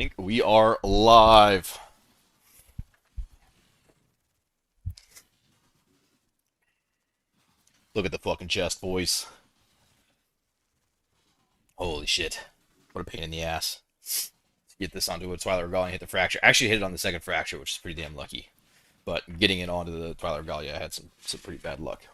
Think we are live. Look at the fucking chest, boys. Holy shit. What a pain in the ass. To get this onto a Twilight Regalia and hit the fracture. I actually hit it on the second fracture, which is pretty damn lucky. But getting it onto the Twilight Regalia, I had some pretty bad luck.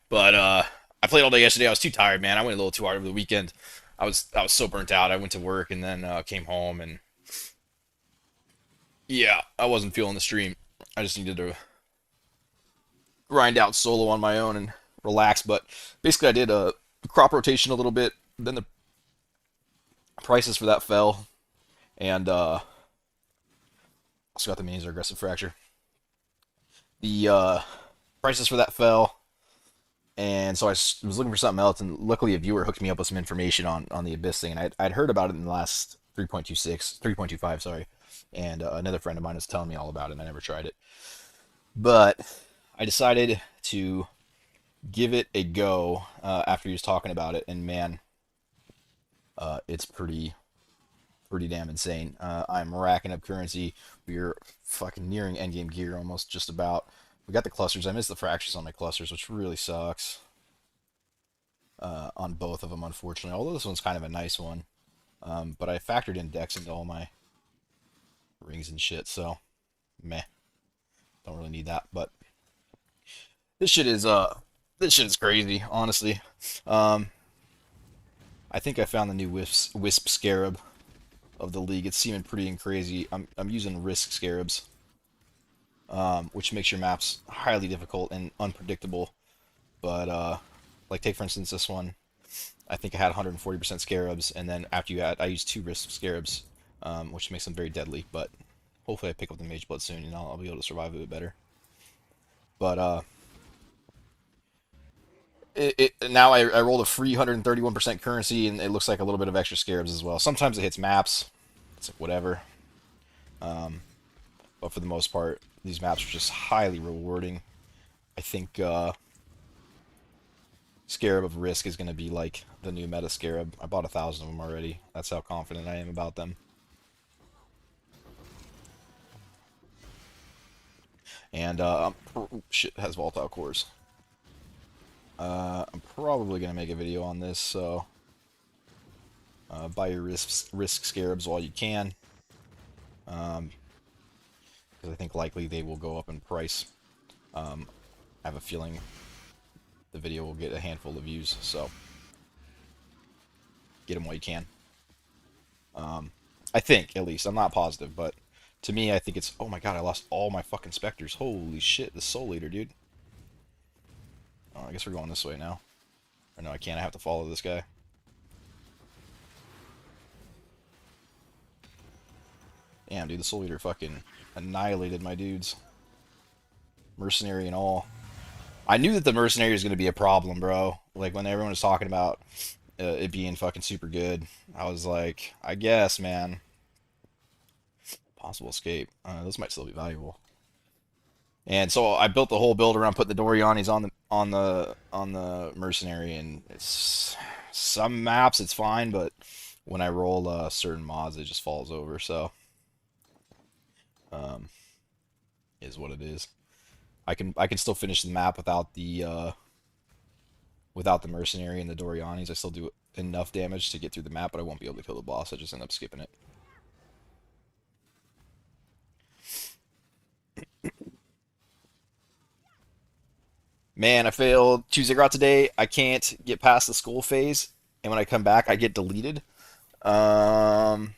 But I played all day yesterday. I was too tired, man. I went a little too hard over the weekend. I was so burnt out. I went to work and then came home and yeah, I wasn't feeling the stream. I just needed to grind out solo on my own and relax. But basically, I did a crop rotation a little bit. Then the prices for that fell, and also got the minis or aggressive fracture. The prices for that fell, and so I was looking for something else. And luckily, a viewer hooked me up with some information on the Abyss thing, and I'd heard about it in the last 3.25, sorry. And another friend of mine was telling me all about it, and I never tried it. But I decided to give it a go after he was talking about it, and man, it's pretty damn insane. I'm racking up currency. We're fucking nearing endgame gear almost, just about. We got the clusters. I missed the fractures on my clusters, which really sucks. On both of them, unfortunately. Although this one's kind of a nice one. But I factored in dex into all my rings and shit, so meh. Don't really need that, but this shit is crazy, honestly. Um, I think I found the new wisp scarab of the league. It's seeming pretty and crazy. I'm using risk scarabs, which makes your maps highly difficult and unpredictable. But like take for instance this one. I think I had 140% scarabs, and then after you add, I used two risk scarabs, which makes them very deadly. But hopefully I pick up the Mageblood soon, and I'll be able to survive a bit better. But now I rolled a free 131% currency, and it looks like a little bit of extra scarabs as well. Sometimes it hits maps. It's like whatever. Um, but for the most part, these maps are just highly rewarding. I think Scarab of Risk is going to be like the new meta Scarab. I bought 1,000 of them already. That's how confident I am about them. And shit, has volatile cores. I'm probably going to make a video on this, so buy your risk scarabs while you can. Because I think likely they will go up in price. I have a feeling the video will get a handful of views, so get them while you can. I think, at least. I'm not positive, but to me, I think it's... Oh my god, I lost all my fucking specters. Holy shit, the Soul Eater, dude. Oh, I guess we're going this way now. Or no, I can't. I have to follow this guy. Damn, dude, the Soul Eater fucking annihilated my dudes. Mercenary and all. I knew that the Mercenary was going to be a problem, bro. Like, when everyone was talking about it being fucking super good, I was like, I guess, man. Possible escape. Those might still be valuable. And so I built the whole build around putting the Dorianis on the Mercenary, and it's some maps it's fine, but when I roll certain mods, it just falls over. So, um, is what it is. I can still finish the map without the Mercenary and the Dorianis. I still do enough damage to get through the map, but I won't be able to kill the boss. I just end up skipping it. Man, I failed 2 Ziggurat today. I can't get past the skull phase, and when I come back, I get deleted. Um,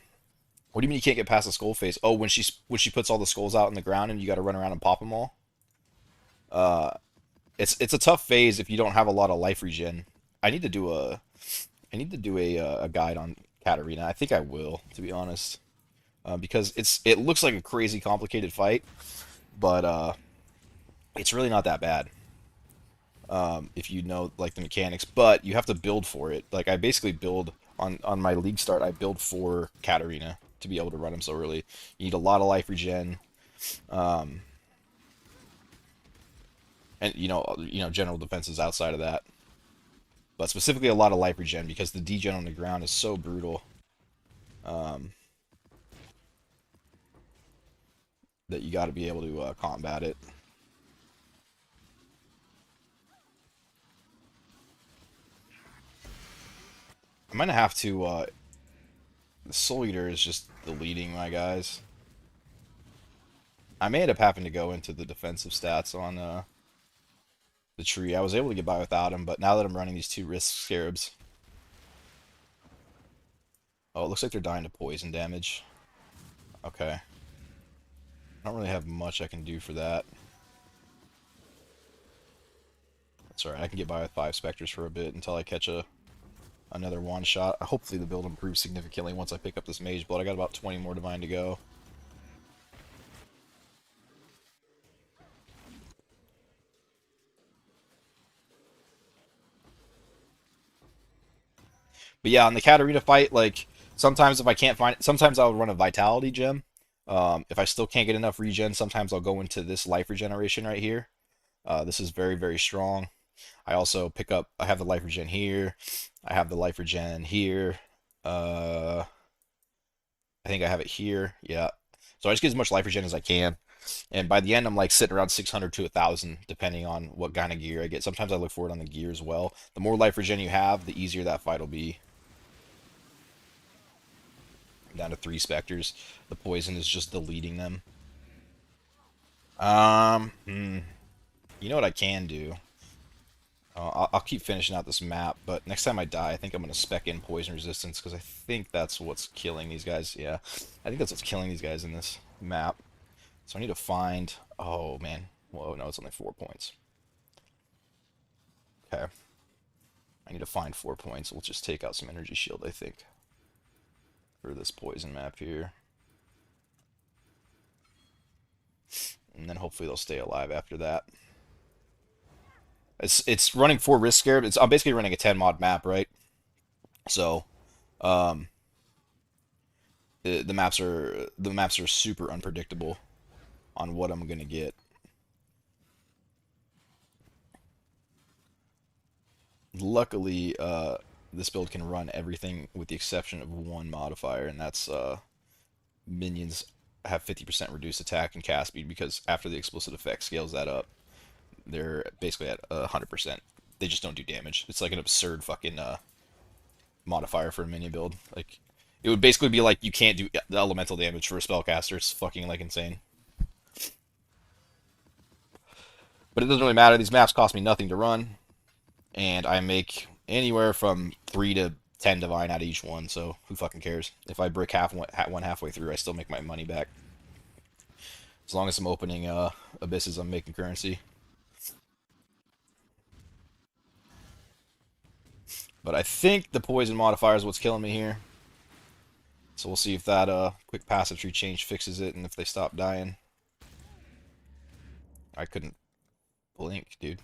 what do you mean you can't get past the skull phase? Oh, when she puts all the skulls out in the ground and you got to run around and pop them all. Uh, it's a tough phase if you don't have a lot of life regen. I need to do a I need to do a guide on Katarina. I think I will, to be honest, because it looks like a crazy complicated fight, but it's really not that bad. If you know like the mechanics, but you have to build for it. Like I basically build on my league start. I build for Katarina to be able to run them so early. You need a lot of life regen, um, and general defenses outside of that. But specifically a lot of life regen because the degen on the ground is so brutal. um, that you got to be able to combat it. I'm gonna have to. The Soul Eater is just deleting my guys. I may end up having to go into the defensive stats on the tree. I was able to get by without him, but now that I'm running these two risk scarabs. Oh, it looks like they're dying to poison damage. Okay. I don't really have much I can do for that. That's alright, I can get by with 5 specters for a bit until I catch another one shot. Hopefully the build improves significantly once I pick up this Mageblood. I got about 20 more divine to go. But yeah, on the Katarina fight, like sometimes if I can't find it, sometimes I'll run a Vitality gem. If I still can't get enough regen, sometimes I'll go into this life regeneration right here. This is very, very strong. I also pick up, I have the life regen here. I have the life regen here. I think I have it here. Yeah. So I just get as much life regen as I can. And by the end, I'm like sitting around 600 to 1,000, depending on what kind of gear I get. Sometimes I look for it on the gear as well. The more life regen you have, the easier that fight will be. Down to 3 specters. The poison is just deleting them. You know what I can do? I'll keep finishing out this map, but next time I die, I think I'm going to spec in poison resistance, because I think that's what's killing these guys. Yeah, I think that's what's killing these guys in this map. So I need to find... Oh, man. Whoa, no, it's only 4 points. Okay. I need to find 4 points. We'll just take out some energy shield, I think, for this poison map here. And then hopefully they'll stay alive after that. It's running 4 risk scarab. I'm basically running a 10 mod map, right? So, um, the maps are super unpredictable on what I'm gonna get. Luckily, this build can run everything with the exception of one modifier, and that's minions have 50% reduced attack and cast speed, because after the explicit effect scales that up, they're basically at 100%. They just don't do damage. It's like an absurd fucking modifier for a minion build. Like, it would basically be like you can't do the elemental damage for a spellcaster. It's fucking like insane. But it doesn't really matter. These maps cost me nothing to run, and I make anywhere from 3 to 10 divine out of each one. So who fucking cares? If I brick one halfway through, I still make my money back. As long as I'm opening abysses, I'm making currency. But I think the poison modifier is what's killing me here. So we'll see if that quick passive tree change fixes it, and if they stop dying. I couldn't blink, dude.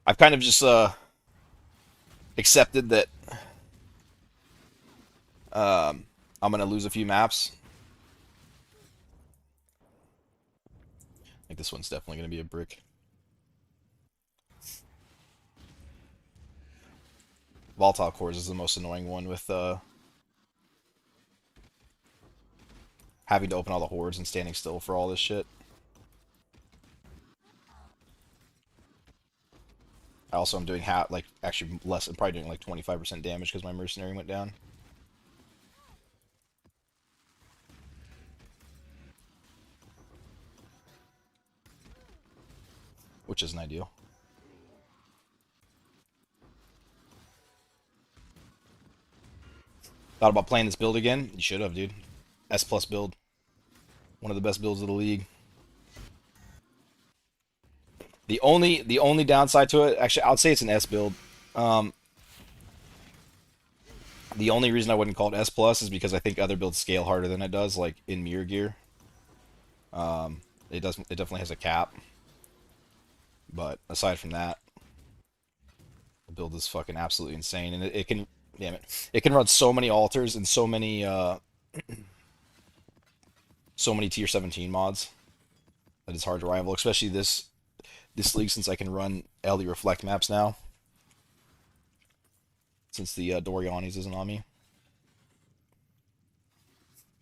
I've kind of just accepted that I'm gonna lose a few maps. I think this one's definitely gonna be a brick. Volatile cores is the most annoying one with having to open all the hordes and standing still for all this shit. I also am doing like actually less. I'm probably doing like 25% damage because my mercenary went down. Which isn't ideal. Thought about playing this build again? You should have, dude. S plus build. One of the best builds of the league. The only downside to it, actually, I would say it's an S build. Um, the only reason I wouldn't call it S plus is because I think other builds scale harder than it does, like in mirror gear. It doesn't. It definitely has a cap. But aside from that, the build is fucking absolutely insane, and it can, damn it, it can run so many altars and so many tier 17 mods that it's hard to rival, especially this league, since I can run LD Reflect maps now, since the Dorianis isn't on me.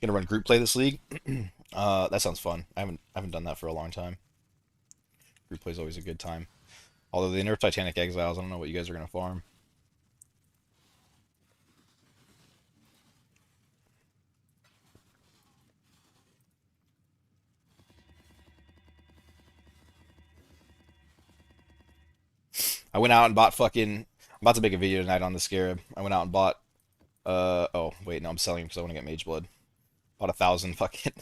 Gonna run group play this league. That sounds fun. I haven't done that for a long time. Group play is always a good time. Although they nerfed Titanic Exiles, I don't know what you guys are gonna farm. I went out and bought fucking. I'm about to make a video tonight on the scarab. I went out and bought. Oh wait, no, I'm selling because I want to get Mageblood. Bought 1,000 fucking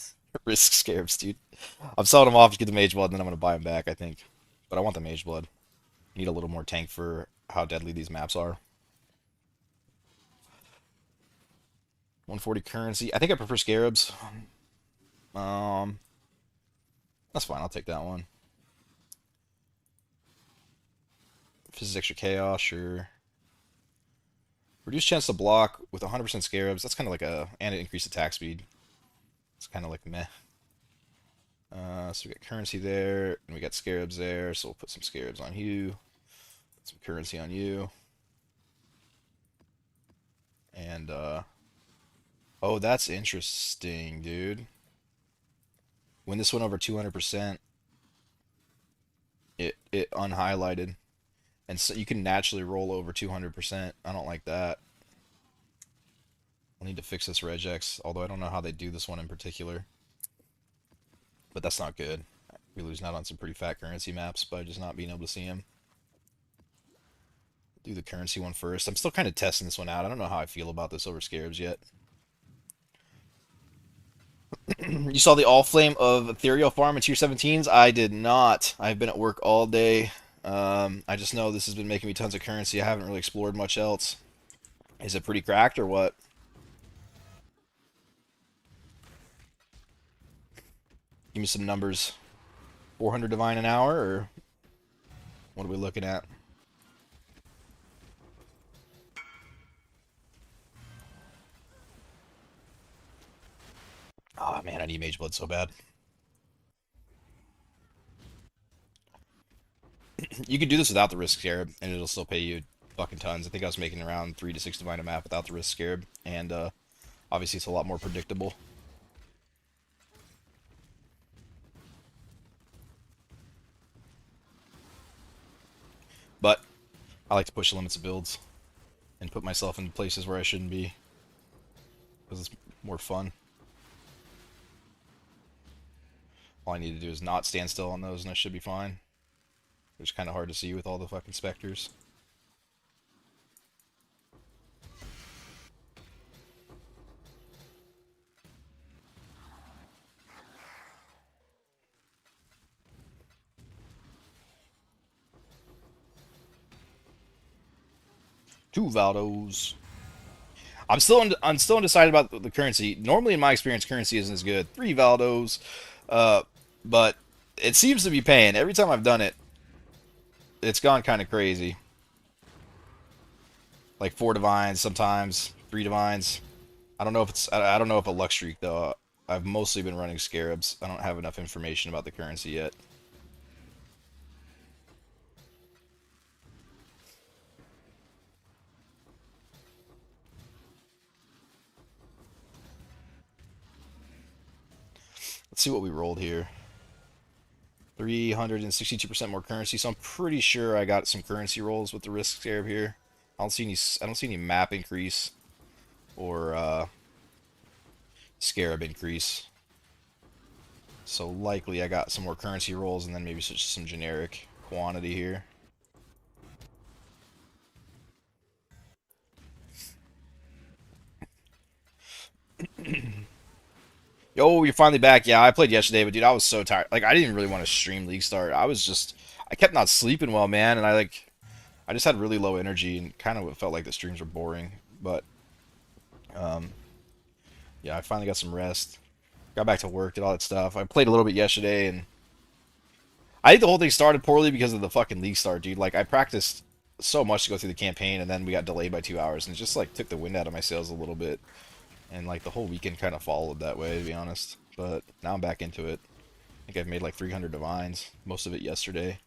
risk scarabs, dude. I'm selling them off to get the Mageblood, and then I'm gonna buy them back, I think. But I want the Mageblood. Need a little more tank for how deadly these maps are. 140 currency. I think I prefer scarabs. Um, that's fine. I'll take that one. If this is extra chaos, sure. Reduce chance to block with 100% scarabs. That's kind of like a, and it increased attack speed. It's kind of like meh. So we got currency there, and we got scarabs there. So we'll put some scarabs on you, put some currency on you, and oh, that's interesting, dude. When this went over 200%, it unhighlighted, and so you can naturally roll over 200%. I don't like that. I'll need to fix this regex, although I don't know how they do this one in particular. But that's not good. We lose out on some pretty fat currency maps by just not being able to see them. Do the currency one first. I'm still kind of testing this one out. I don't know how I feel about this over scarabs yet. You saw the all flame of ethereal farm in tier 17s? I did not. I've been at work all day. I just know this has been making me tons of currency. I haven't really explored much else. Is it pretty cracked or what? Give me some numbers. 400 divine an hour, or what are we looking at? Oh man, I need Mageblood so bad. You can do this without the risk scarab, and it'll still pay you fucking tons. I think I was making around 3 to 6 divine a map without the risk scarab, and obviously it's a lot more predictable. But I like to push the limits of builds and put myself in places where I shouldn't be because it's more fun. All I need to do is not stand still on those, and I should be fine. It's kind of hard to see with all the fucking specters. Two Valdos. I'm still undecided about the currency. Normally, in my experience, currency isn't as good. 3 Valdos, uh, but it seems to be paying. Every time I've done it, it's gone kind of crazy. Like 4 divines sometimes, 3 divines. I don't know if it's I don't know if a luck streak though. I've mostly been running scarabs. I don't have enough information about the currency yet. Let's see what we rolled here. 362% more currency, so I'm pretty sure I got some currency rolls with the risk scarab here. I don't see any map increase or scarab increase. So likely I got some more currency rolls and then maybe switch to some generic quantity here. Yo, you're finally back. Yeah, I played yesterday, but dude, I was so tired. Like, I didn't really want to stream League Start. I kept not sleeping well, man, and I just had really low energy and kind of felt like the streams were boring. But, um, yeah, I finally got some rest. Got back to work, did all that stuff. I played a little bit yesterday, and I think the whole thing started poorly because of the fucking League Start, dude. Like, I practiced so much to go through the campaign, and then we got delayed by 2 hours, and it just, like, took the wind out of my sails a little bit. And like the whole weekend kind of followed that way, to be honest. But now I'm back into it. I think I've made like 300 divines, most of it yesterday.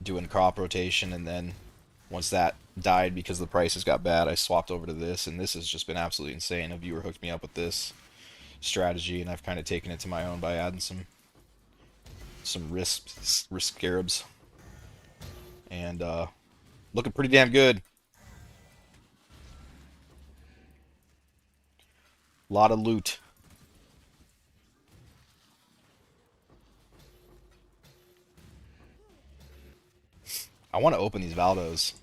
Doing crop rotation, and then once that died because the prices got bad. I swapped over to this, and this has just been absolutely insane. A viewer hooked me up with this strategy, and I've kind of taken it to my own by adding some risk scarabs, and looking pretty damn good. A lot of loot. I want to open these Valdos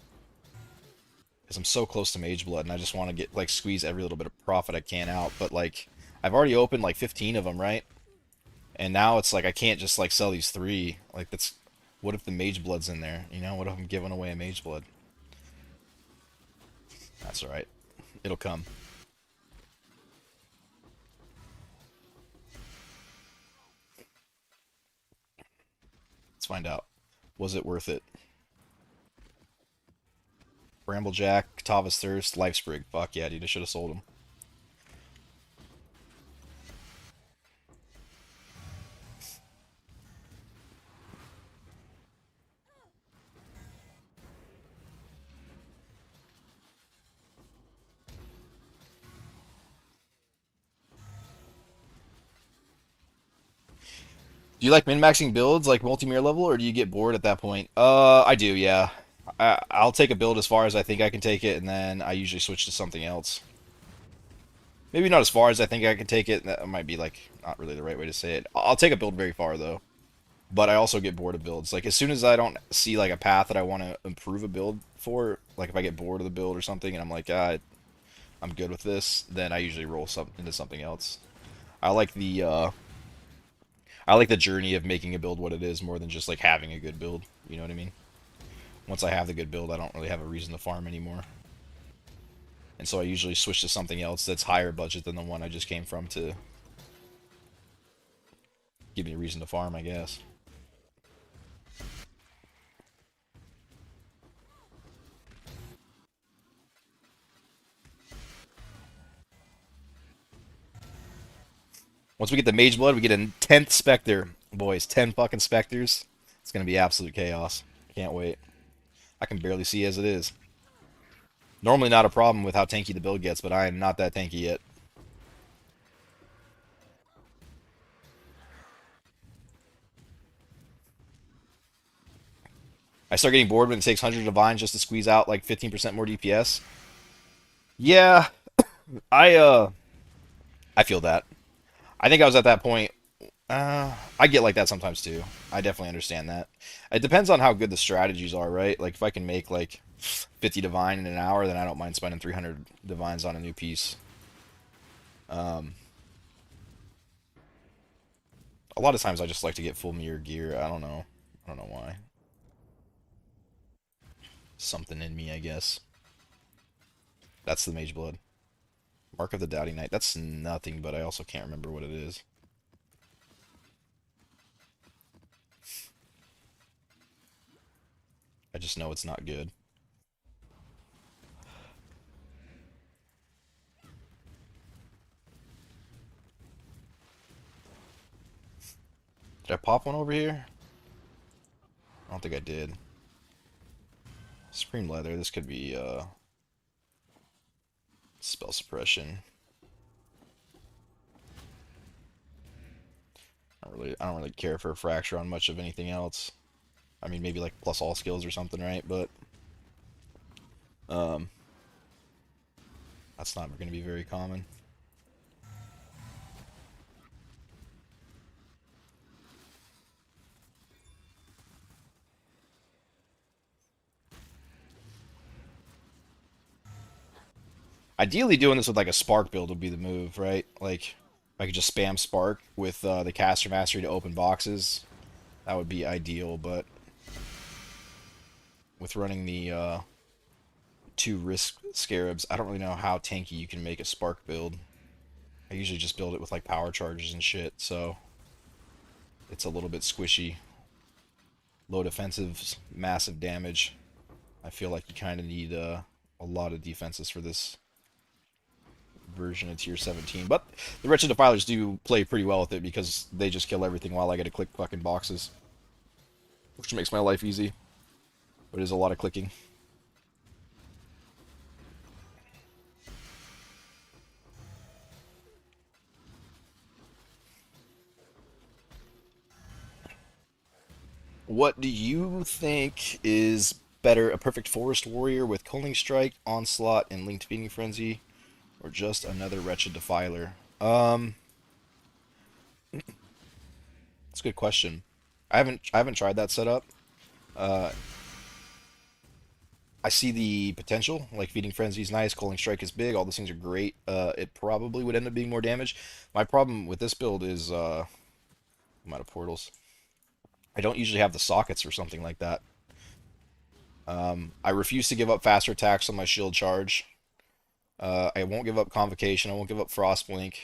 because I'm so close to Mageblood, and I just want to get like squeeze every little bit of profit I can out. But like, I've already opened like 15 of them, right? And now it's like I can't just like sell these three. Like that's what if the Mageblood's in there? You know, what if I'm giving away a Mageblood? That's all right. It'll come. Let's find out. Was it worth it? Bramblejack, Katava's Thirst, Lifesprig. Fuck yeah, dude. I should have sold them. Do you like min-maxing builds like multi-mirror level, or do you get bored at that point? I do, yeah. I'll take a build as far as I think I can take it, and then I usually switch to something else. Maybe not as far as I think I can take it. That might be like not really the right way to say it. I'll take a build very far though, but I also get bored of builds. Like as soon as I don't see like a path that I want to improve a build for, like if I get bored of the build or something, and I'm like, I'm good with this, then I usually roll into something else. I like the uh, I like the journey of making a build what it is more than just like having a good build. You know what I mean? Once I have the good build, I don't really have a reason to farm anymore. And so I usually switch to something else that's higher budget than the one I just came from to give me a reason to farm, I guess. Once we get the Mageblood, we get a 10th Spectre. Boys, 10 fucking Spectres. It's going to be absolute chaos. Can't wait. I can barely see as it is. Normally not a problem with how tanky the build gets, but I am not that tanky yet. I start getting bored when it takes 100 Divines just to squeeze out like 15% more DPS. Yeah, I uh I feel that. I think I was at that point. I get like that sometimes too. I definitely understand that. It depends on how good the strategies are, right? Like if I can make like 50 divine in an hour, then I don't mind spending 300 divines on a new piece. Um, a lot of times I just like to get full mirror gear. I don't know. I don't know why. Something in me, I guess. That's the Mageblood. Mark of the Doubting Knight. That's nothing, but I also can't remember what it is. I just know it's not good. Did I pop one over here? I don't think I did. Supreme Leather. This could be spell suppression. I don't really care for a fracture on much of anything else. I mean, maybe like plus all skills or something, right? But um, that's not going to be very common. Ideally, doing this with like a spark build would be the move, right? Like, if I could just spam spark with the caster mastery to open boxes, that would be ideal. But with running the two risk scarabs, I don't really know how tanky you can make a spark build. I usually just build it with like power charges and shit, so it's a little bit squishy. Low defensive, massive damage. I feel like you kind of need a lot of defenses for this version of tier 17. But the Wretched Defilers do play pretty well with it because they just kill everything while I get to click fucking boxes. Which makes my life easy. But it is a lot of clicking. What do you think is better, a perfect forest warrior with Culling Strike, Onslaught, and Linked Feeding Frenzy, or just another Wretched Defiler? That's a good question. I haven't tried that setup. Uh, I see the potential. Like Feeding Frenzy is nice, Culling Strike is big. All those things are great. It probably would end up being more damage. My problem with this build is I'm out of portals. I don't usually have the sockets or something like that. I refuse to give up faster attacks on my shield charge. I won't give up Convocation. I won't give up Frostblink.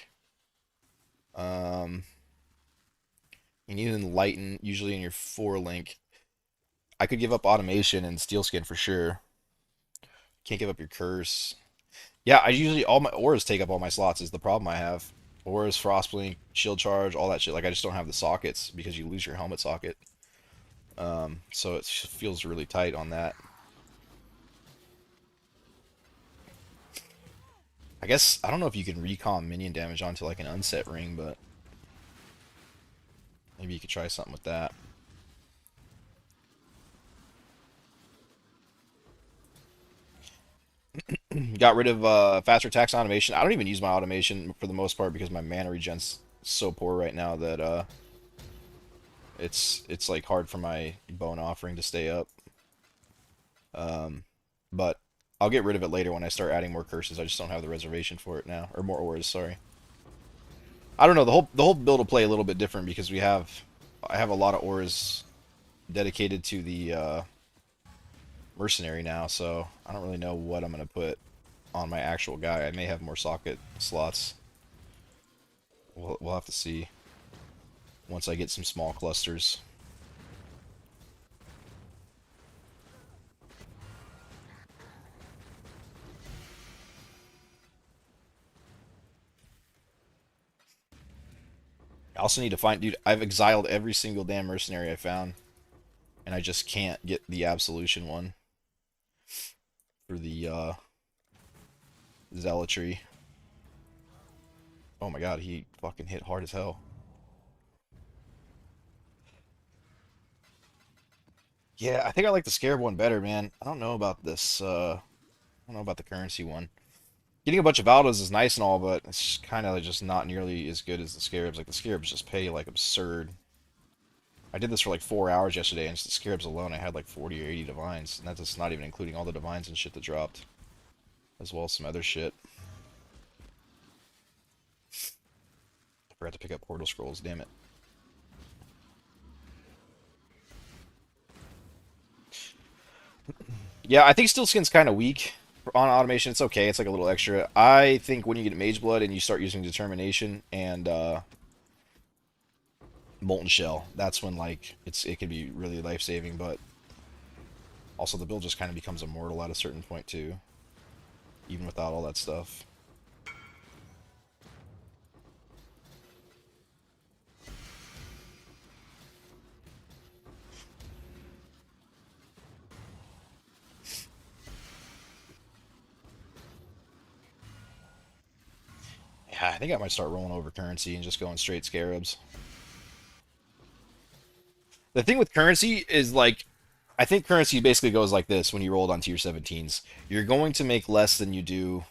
Um, you need Enlighten, usually in your 4 link. I could give up Automation and Steel Skin for sure. Can't give up your Curse. Yeah, I usually, all my auras take up all my slots is the problem I have. Auras, Frostblink, Shield Charge, all that shit. Like, I just don't have the sockets because you lose your helmet socket. So it feels really tight on that. I guess, I don't know if you can recon minion damage onto like an unset ring, but maybe you could try something with that. Got rid of faster attacks automation. I don't even use my automation for the most part because my mana regen's so poor right now that it's like hard for my bone offering to stay up. But I'll get rid of it later when I start adding more curses. I just don't have the reservation for it now, or more auras. Sorry. I don't know. The whole build will play a little bit different because I have a lot of auras dedicated to the Mercenary now, so I don't really know what I'm gonna put on my actual guy. I may have more socket slots. We'll have to see once I get some small clusters. I also need to find, dude. I've exiled every single damn mercenary I found, and I just can't get the absolution one for the zealotry. Oh my god, he fucking hit hard as hell. Yeah, I think I like the scarab one better, man. I don't know about this. I don't know about the currency one. Getting a bunch of Valdos is nice and all, but it's kind of just not nearly as good as the Scarabs. Like, the Scarabs just pay, like, absurd. I did this for, like, 4 hours yesterday, and just the Scarabs alone, I had, like, 40 or 80 Divines. And that's just not even including all the Divines and shit that dropped. As well as some other shit. I forgot to pick up Portal Scrolls, damn it. Yeah, I think Steel Skin's kind of weak on automation. It's okay, it's like a little extra. I think when you get Mageblood and you start using Determination and Molten Shell, that's when, like, it can be really life-saving, but also the build just kind of becomes immortal at a certain point, too. Even without all that stuff. Yeah, I think I might start rolling over currency and just going straight scarabs. The thing with currency is, like, I think currency basically goes like this when you roll it on tier 17s. You're going to make less than you do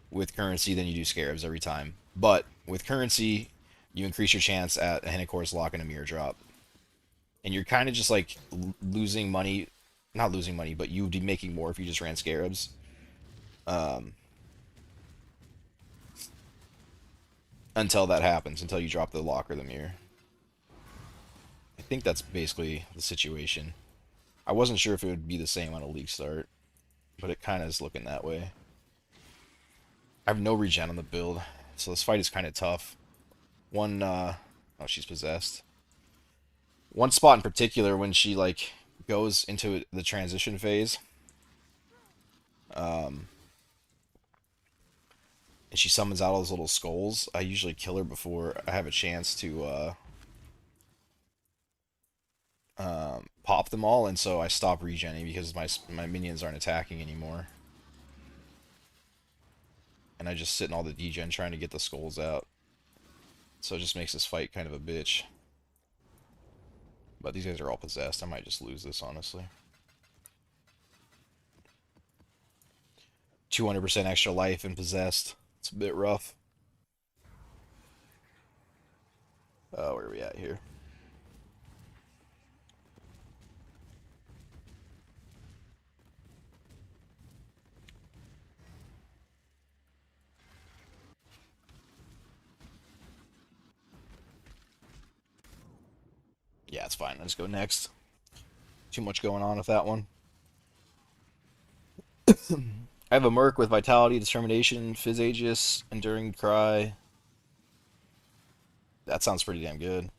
with currency than you do scarabs every time. But with currency, you increase your chance at a Hennicor's Lock and a Mirror Drop. And you're kind of just like losing money. Not losing money, but you'd be making more if you just ran scarabs. Um, until that happens, until you drop the lock or the mirror. I think that's basically the situation. I wasn't sure if it would be the same on a league start, but it kind of is looking that way. I have no regen on the build, so this fight is kind of tough. One, oh, she's possessed. One spot in particular, when she, like, goes into the transition phase, um, and she summons out all those little skulls, I usually kill her before I have a chance to, pop them all, and so I stop regenning because my minions aren't attacking anymore. And I just sit in all the degen trying to get the skulls out. So it just makes this fight kind of a bitch. But these guys are all possessed. I might just lose this, honestly. 200% extra life and possessed. It's a bit rough. Where are we at here? Yeah, it's fine. Let's go next. Too much going on with that one. I have a Merc with Vitality, Determination, Phys Aegis, Enduring Cry. That sounds pretty damn good.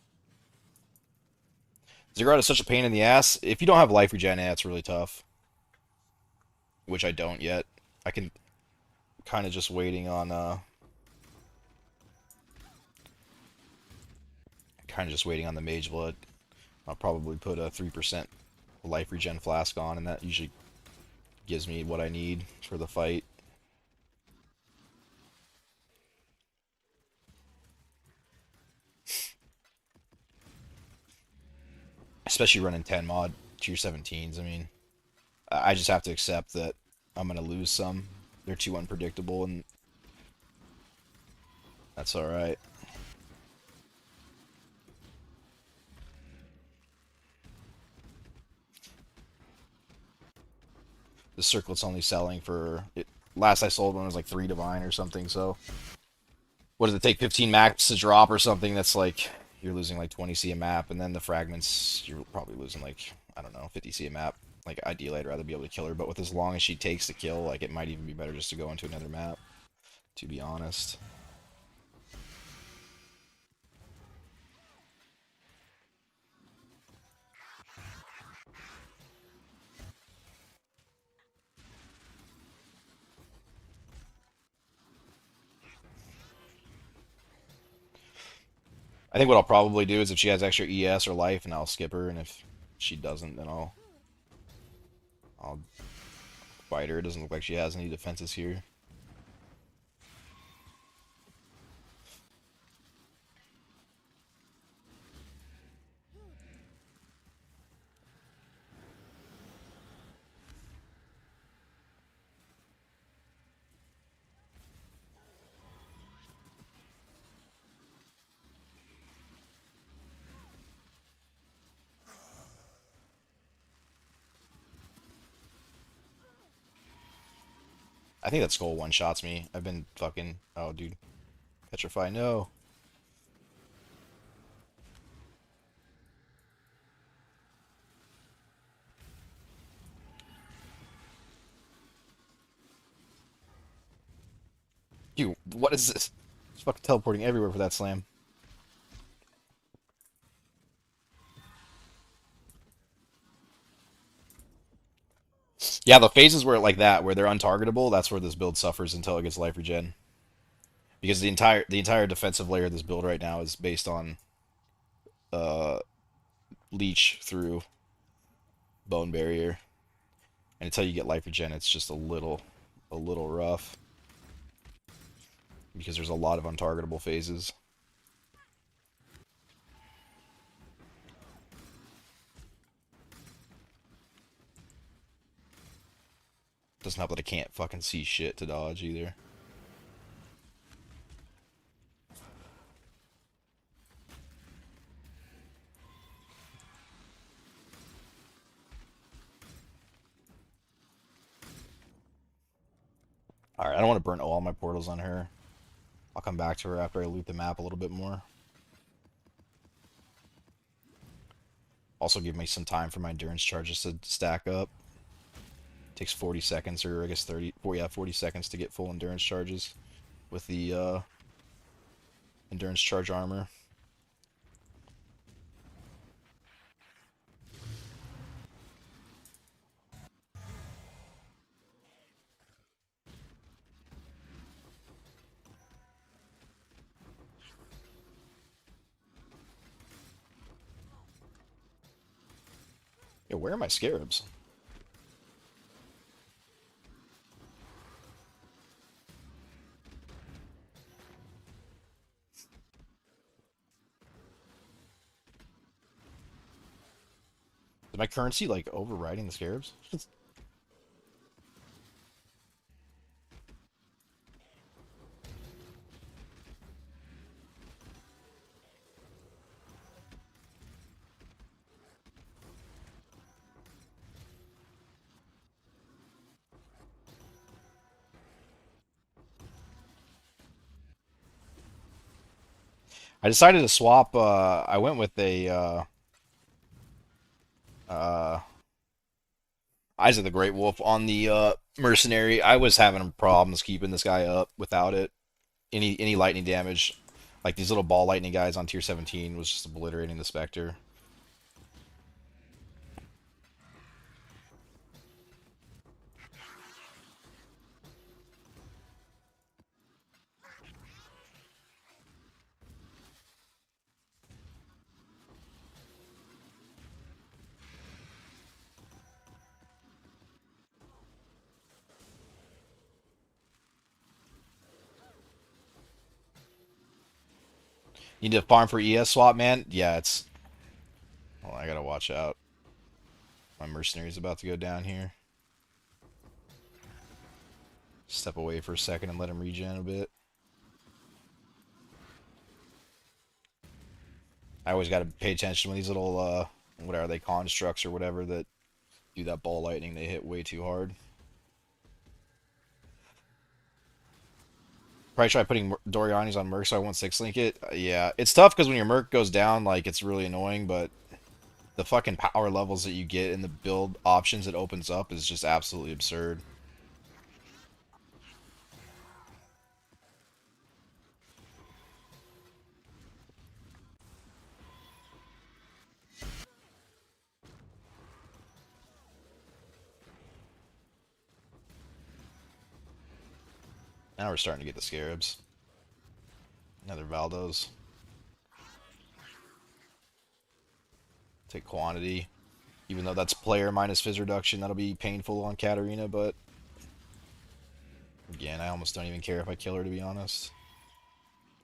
Ziggurat is such a pain in the ass. If you don't have life regen, it's really tough. Which I don't yet. I can kind of just waiting on kind of just waiting on the Mageblood. I'll probably put a 3% life regen flask on, and that usually gives me what I need for the fight. Especially running 10 mod tier 17s. I mean, I just have to accept that I'm going to lose some. They're too unpredictable, and that's alright. The circlet's only selling for... last I sold one was like 3 divine or something, so... What does it take? 15 max to drop or something? That's like... You're losing like 20 C a map, and then the fragments, you're probably losing like, I don't know, 50 C a map. Like, ideally, I'd rather be able to kill her, but with as long as she takes to kill, like, it might even be better just to go into another map, to be honest. I think what I'll probably do is if she has extra ES or life, and I'll skip her, and if she doesn't, then I'll fight her. It doesn't look like she has any defenses here. I think that skull one-shots me. I've been fucking... Oh, dude. Petrify, no. Dude, what is this? It's fucking teleporting everywhere for that slam. Yeah, the phases where like that, where they're untargetable, that's where this build suffers until it gets life regen. Because the entire defensive layer of this build right now is based on uh leech through bone barrier. And until you get life regen, it's just a little rough. Because there's a lot of untargetable phases. Doesn't help that I can't fucking see shit to dodge either. Alright, I don't want to burn all my portals on her. I'll come back to her after I loot the map a little bit more. Also give me some time for my endurance charges to stack up. Takes 40 seconds, or I guess 30, yeah, 40 seconds to get full endurance charges with the endurance charge armor. Yeah, where are my scarabs? Is my currency like overriding the scarabs? I decided to swap. I went with a uh, Eyes of the Great Wolf on the Mercenary. I was having problems keeping this guy up without it. Any lightning damage, like these little ball lightning guys on tier 17, was just obliterating the Spectre. You need to farm for ES swap, man. Yeah, it's. Well, I gotta watch out. My Mercenary's about to go down here. Step away for a second and let him regen a bit. I always gotta pay attention when these little what are they, constructs or whatever that do that ball lightning. They hit way too hard. Probably try putting Doriani's on Merc so I won't 6-link it. Yeah, it's tough because when your Merc goes down, like, it's really annoying, but the fucking power levels that you get in the build options it opens up is just absolutely absurd. Now we're starting to get the Scarabs. Another Valdos. Take quantity. Even though that's player minus Fizz reduction, that'll be painful on Katarina, but again, I almost don't even care if I kill her, to be honest.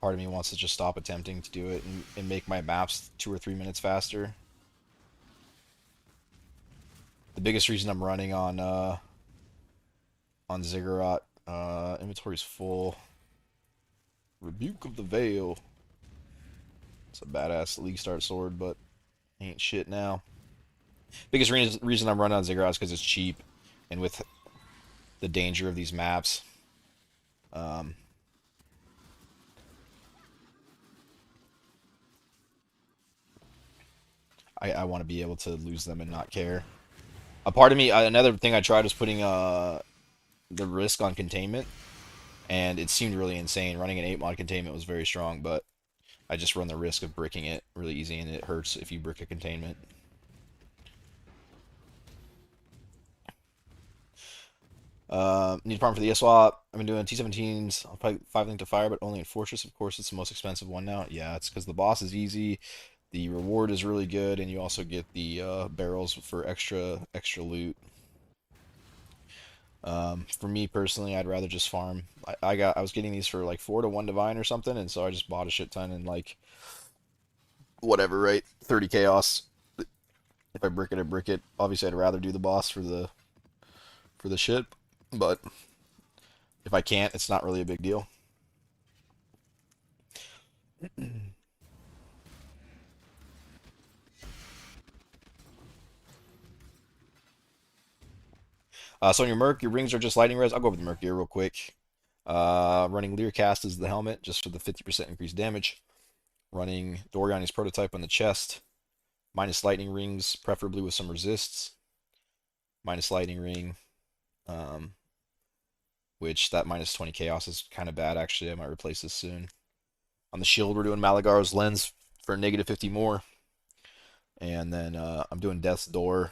Part of me wants to just stop attempting to do it and make my maps 2 or 3 minutes faster. The biggest reason I'm running on Ziggurat, inventory's full. Rebuke of the Veil. It's a badass league start sword, but ain't shit now. Biggest reason I'm running on Ziggurat is because it's cheap, and with the danger of these maps, um, I want to be able to lose them and not care. A part of me, another thing I tried was putting the risk on containment, and it seemed really insane. Running an 8 mod containment was very strong, but I just run the risk of bricking it really easy, and it hurts if you brick a containment. Need a farm for the swap. I've been doing T17s. I'll probably 5-link to fire, but only in Fortress. Of course, it's the most expensive one now. Yeah, it's because the boss is easy, the reward is really good, and you also get the barrels for extra loot. For me personally, I'd rather just farm. I was getting these for like 4 to 1 divine or something, and so I just bought a shit ton and like whatever, right? 30 chaos. If I brick it, I brick it. Obviously, I'd rather do the boss for the shit, but if I can't, it's not really a big deal. So on your Merc, your rings are just lightning res. I'll go over the Merc gear real quick. Running Learcast as the helmet, just for the 50% increased damage. Running Doriani's prototype on the chest. Minus lightning rings, preferably with some resists. Minus lightning ring, um, which that minus 20 chaos is kind of bad, actually. I might replace this soon. On the shield, we're doing Malagaro's Lens for negative 50 more. And then I'm doing Death's Door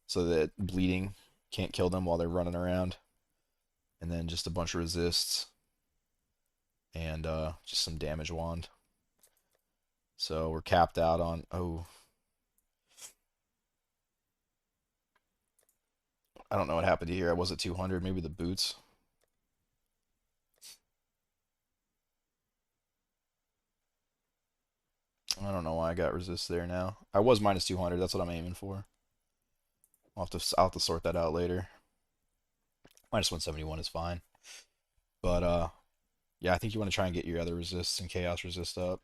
so that bleeding can't kill them while they're running around. And then just a bunch of resists and just some damage wand. So we're capped out on, oh, I don't know what happened here. I was at 200, maybe the boots. I don't know why I got resist there now. I was minus 200, that's what I'm aiming for. I'll have to sort that out later. -171 is fine. But yeah, I think you want to try and get your other resists and chaos resist up.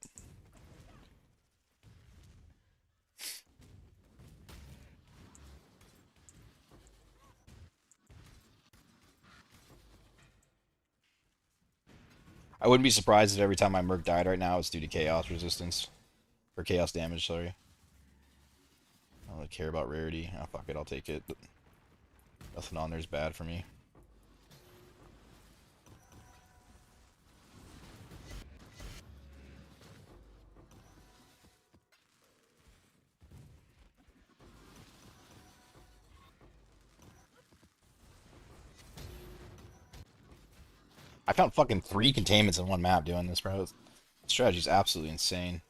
I wouldn't be surprised if every time my Merc died right now it's due to chaos resistance. Or chaos damage, sorry. I don't really care about rarity. Oh, fuck it, I'll take it. Nothing on there is bad for me. I found fucking 3 containments in one map doing this, bro. The strategy's absolutely insane.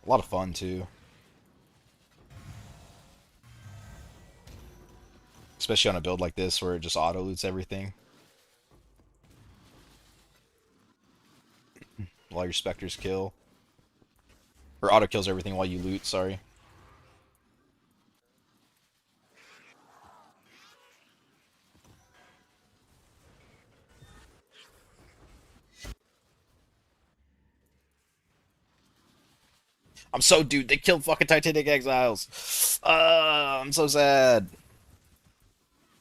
A lot of fun, too. Especially on a build like this where it just auto-loots everything. While your specters kill. Or auto-kills everything while you loot, sorry. Dude, they killed fucking Titanic Exiles. I'm so sad.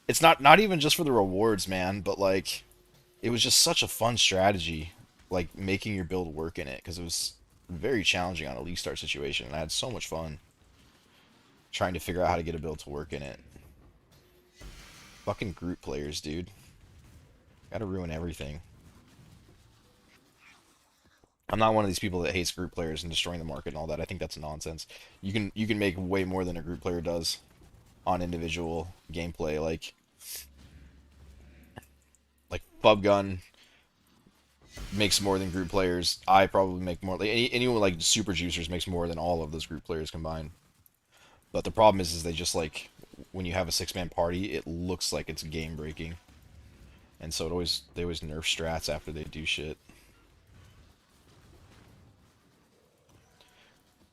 It's not even just for the rewards, man, but like it was just such a fun strategy, like making your build work in it because it was very challenging on a league start situation, and I had so much fun trying to figure out how to get a build to work in it. Fucking group players, dude. Gotta ruin everything. I'm not one of these people that hates group players and destroying the market and all that. I think that's nonsense. You can make way more than a group player does on individual gameplay. Like Bub Gun makes more than group players. I probably make more. Like anyone like Super Juicers makes more than all of those group players combined. But the problem is they just like when you have a 6-man party, it looks like it's game breaking, and so they always nerf strats after they do shit.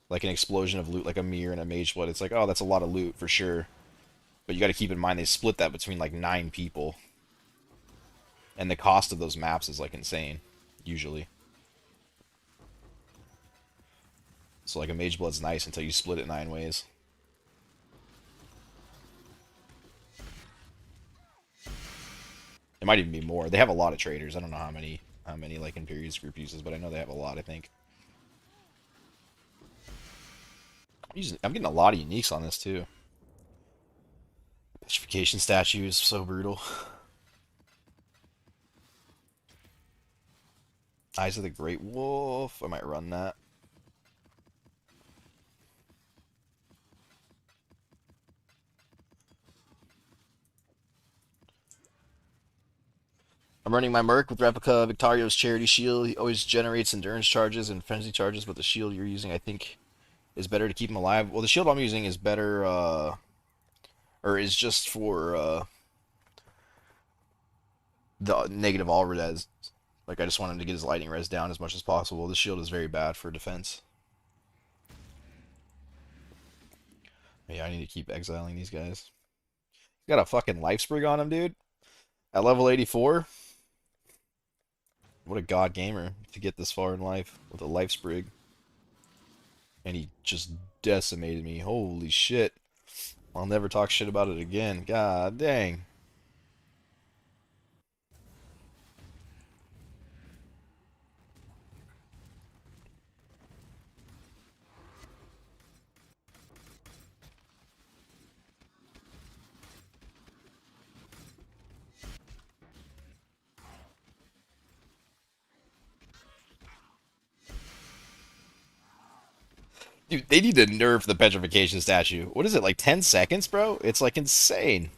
Like an explosion of loot, like a mirror and a Mageblood. It's like, oh, that's a lot of loot for sure. But you got to keep in mind they split that between like 9 people, and the cost of those maps is like insane, usually. So like a Mageblood's nice until you split it 9 ways. It might even be more. They have a lot of traders. I don't know how many like Imperius group uses, but I know they have a lot. I think. I'm getting a lot of uniques on this too. Petrification statue is so brutal. Eyes of the Great Wolf. I might run that. I'm running my Merc with replica Victario's Charity Shield. He always generates endurance charges and frenzy charges, but the shield you're using, I think, is better to keep him alive. Well, the shield I'm using is better, or is just for the negative all res. Like, I just want him to get his lightning res down as much as possible. The shield is very bad for defense. Yeah, I need to keep exiling these guys. Got a fucking life sprig on him, dude. At level 84. What a god gamer to get this far in life with a life sprig. And he just decimated me. Holy shit. I'll never talk shit about it again. God dang. Dude, they need to nerf the petrification statue. What is it, like 10 seconds, bro? It's like insane.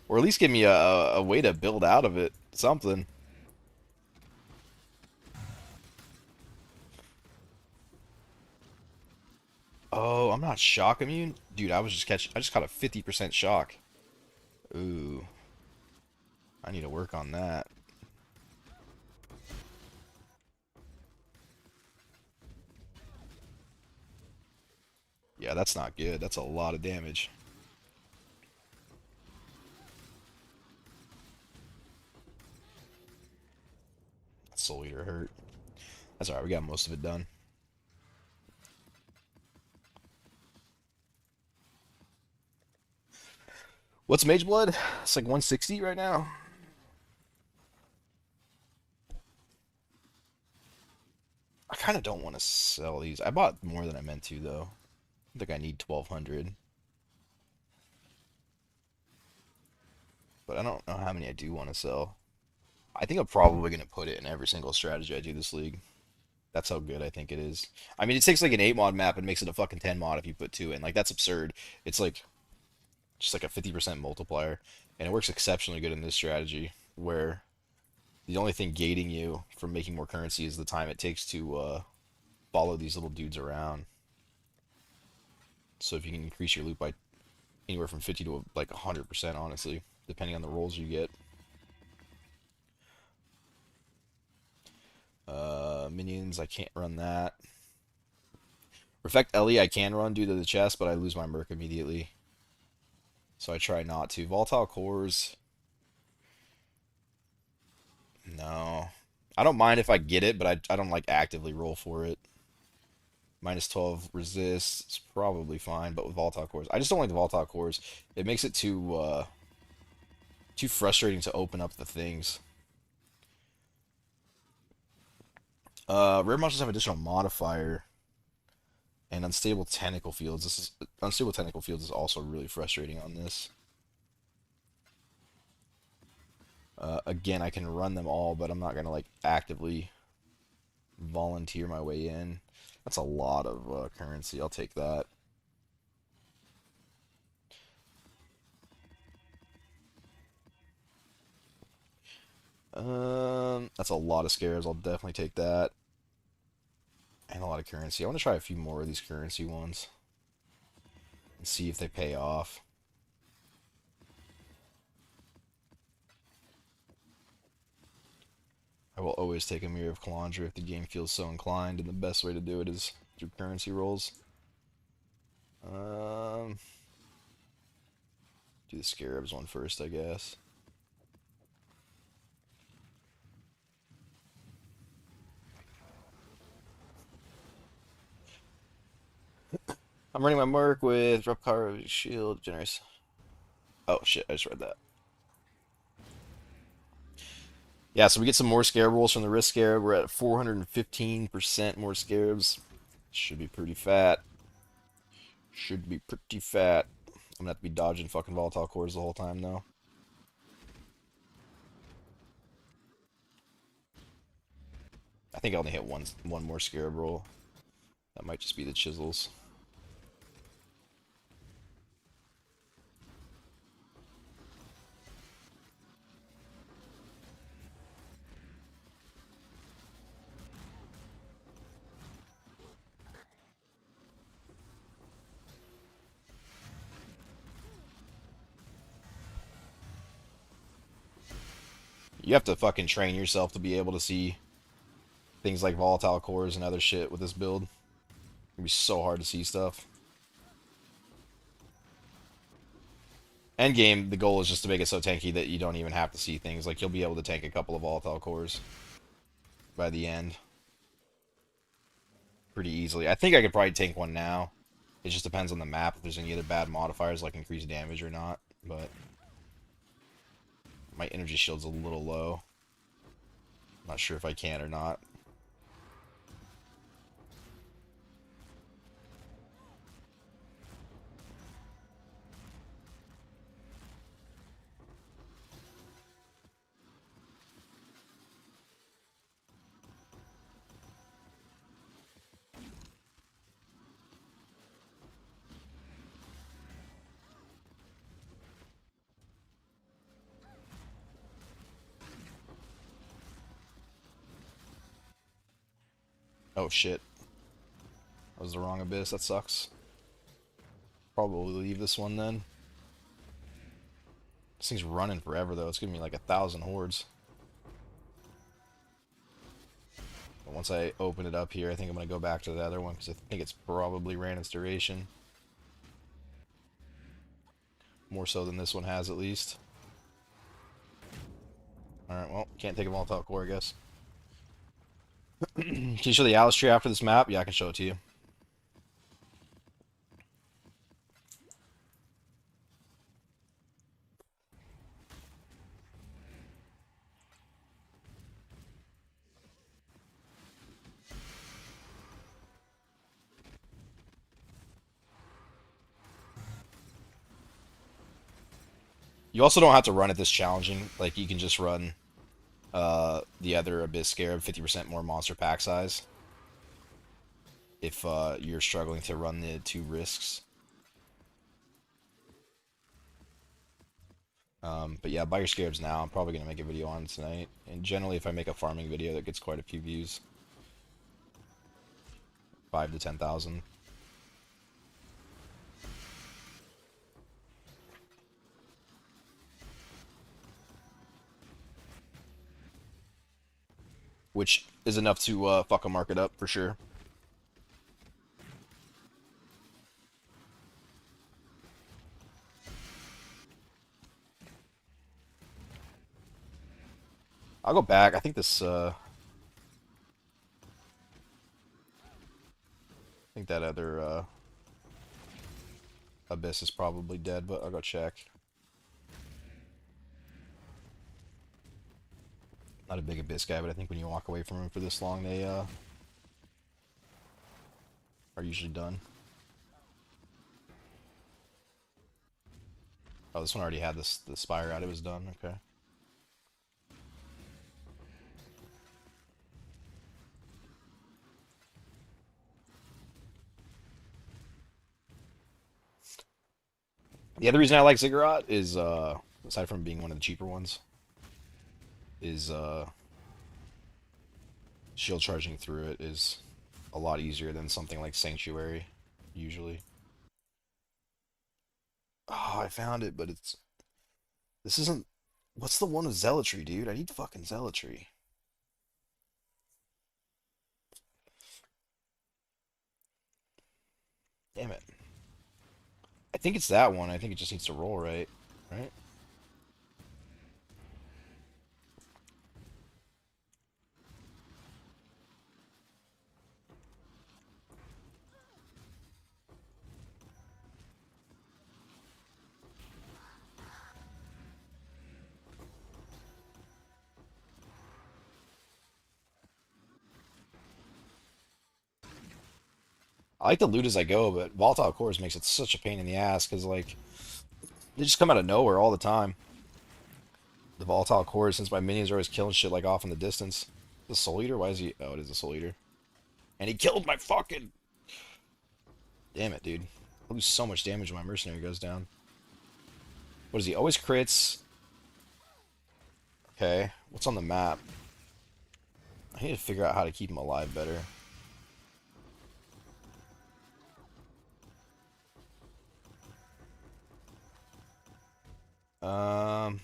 Or at least give me a way to build out of it. Something. Oh, I'm not shock immune? Dude, I just caught a 50% shock. Ooh. I need to work on that. Yeah, that's not good. That's a lot of damage. Soul Eater hurt. That's alright, we got most of it done. What's Mageblood? It's like 160 right now. I kind of don't want to sell these. I bought more than I meant to, though. I think I need 1200. But I don't know how many I do want to sell. I think I'm probably going to put it in every single strategy I do this league. That's how good I think it is. I mean, it takes like an 8 mod map and makes it a fucking 10 mod if you put 2 in. Like, that's absurd. It's like just like a 50% multiplier. And it works exceptionally good in this strategy, where the only thing gating you from making more currency is the time it takes to follow these little dudes around. So if you can increase your loot by anywhere from 50 to like 100%, honestly, depending on the rolls you get. Minions, I can't run that. Reflect Ellie, I can run due to the chest, but I lose my Merc immediately. So I try not to. Volatile Cores, no. I don't mind if I get it, but I don't like actively roll for it. Minus 12 resist is probably fine, but with Volatile Cores, I just don't like the Volatile Cores. It makes it too frustrating to open up the things. Rare monsters have additional modifier and unstable tentacle fields. Unstable tentacle fields is also really frustrating on this. Again, I can run them all, but I'm not gonna like actively volunteer my way in. That's a lot of currency. I'll take that. That's a lot of scares. I'll definitely take that. And a lot of currency. I want to try a few more of these currency ones and see if they pay off. I will always take a Mirror of Kalandra if the game feels so inclined, and the best way to do it is through currency rolls. Do the Scarabs one first, I guess. I'm running my Merc with Repcar Shield, Generous. Oh shit, I just read that. Yeah, so we get some more Scarab rolls from the Risk Scarab. We're at 415% more Scarabs. Should be pretty fat. Should be pretty fat. I'm gonna have to be dodging fucking Volatile Cores the whole time, though. I think I only hit one more Scarab roll. That might just be the chisels. You have to fucking train yourself to be able to see things like Volatile Cores and other shit with this build. It'd be so hard to see stuff. Endgame, the goal is just to make it so tanky that you don't even have to see things. Like, you'll be able to tank a couple of Volatile Cores by the end pretty easily. I think I could probably tank one now. It just depends on the map, if there's any other bad modifiers like increased damage or not. But my energy shield's a little low. Not sure if I can or not. Oh shit. That was the wrong abyss. That sucks. Probably leave this one then. This thing's running forever though. It's giving me like 1,000 hordes. But once I open it up here, I think I'm going to go back to the other one because I think it's probably ran its duration. More so than this one has, at least. Alright, well, can't take a volatile core, I guess. Can you show the Alice tree after this map? Yeah, I can show it to you. You also don't have to run it this challenging. Like, you can just run the other Abyss Scarab, 50% more monster pack size. If you're struggling to run the two risks. But yeah, buy your Scarabs now. I'm probably going to make a video on it tonight. And generally, if I make a farming video, that gets quite a few views. 5 to 10,000. Which is enough to fuck a market up, for sure. I'll go back. I think this, I think that other, Abyss is probably dead, but I'll go check. Not a big Abyss guy, but I think when you walk away from him for this long, they, are usually done. Oh, this one already had this the spire out. It was done. Okay. The other reason I like Ziggurat is, aside from being one of the cheaper ones, is shield charging through it is a lot easier than something like Sanctuary, usually. Oh, I found it, but it's... This isn't... What's the one with Zealotry, dude? I need fucking Zealotry. Damn it. I think it's that one. I think it just needs to roll right. Right? I like to loot as I go, but Volatile Cores makes it such a pain in the ass, because, like, they just come out of nowhere all the time. The Volatile Cores, since my minions are always killing shit, like, off in the distance. The Soul Eater? Why is he... Oh, it is a Soul Eater. And he killed my fucking... Damn it, dude. I lose so much damage when my Mercenary goes down. What is he? Always crits. Okay. What's on the map? I need to figure out how to keep him alive better. Um...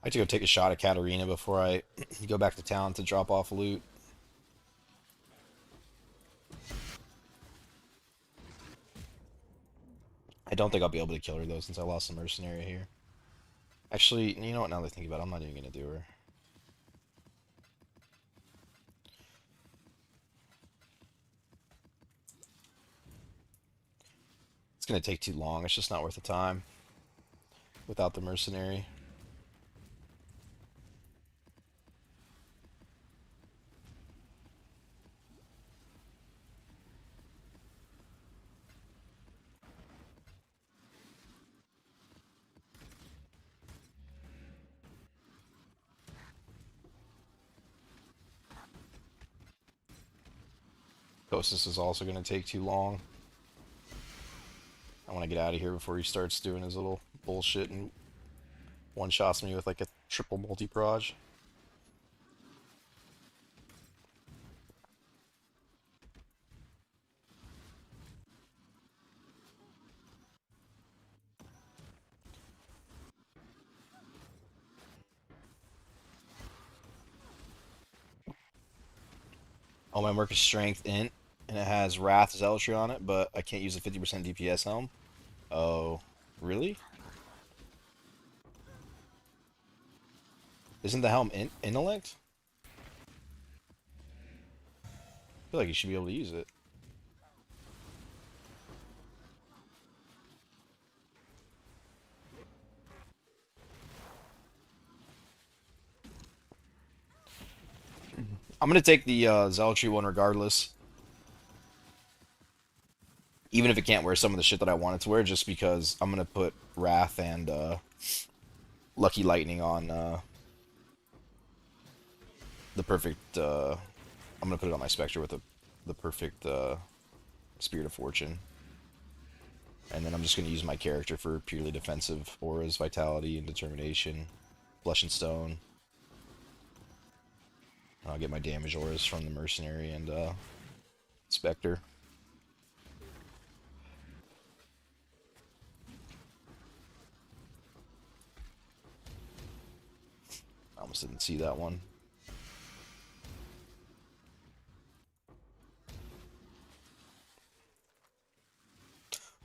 I have to go take a shot at Katarina before I go back to town to drop off loot. I don't think I'll be able to kill her, though, since I lost the Mercenary here. Actually, you know what? Now that I think about it, I'm not even going to do her. It's going to take too long. It's just not worth the time without the Mercenary. Kostas is also going to take too long. I want to get out of here before he starts doing his little bullshit and one-shots me with like a triple multi-proj. Oh, my mark is strength int, and it has Wrath Zealotry on it, but I can't use a 50% DPS helm. Oh, really? Isn't the helm intellect? I feel like you should be able to use it. I'm gonna take the Zealotry one regardless, even if it can't wear some of the shit that I want it to wear, just because I'm gonna put Wrath and Lucky Lightning on the perfect. I'm gonna put it on my Spectre with the perfect Spirit of Fortune, and then I'm just gonna use my character for purely defensive auras, Vitality, and Determination, Flesh and Stone. I'll get my damage auras from the Mercenary and Spectre. I almost didn't see that one.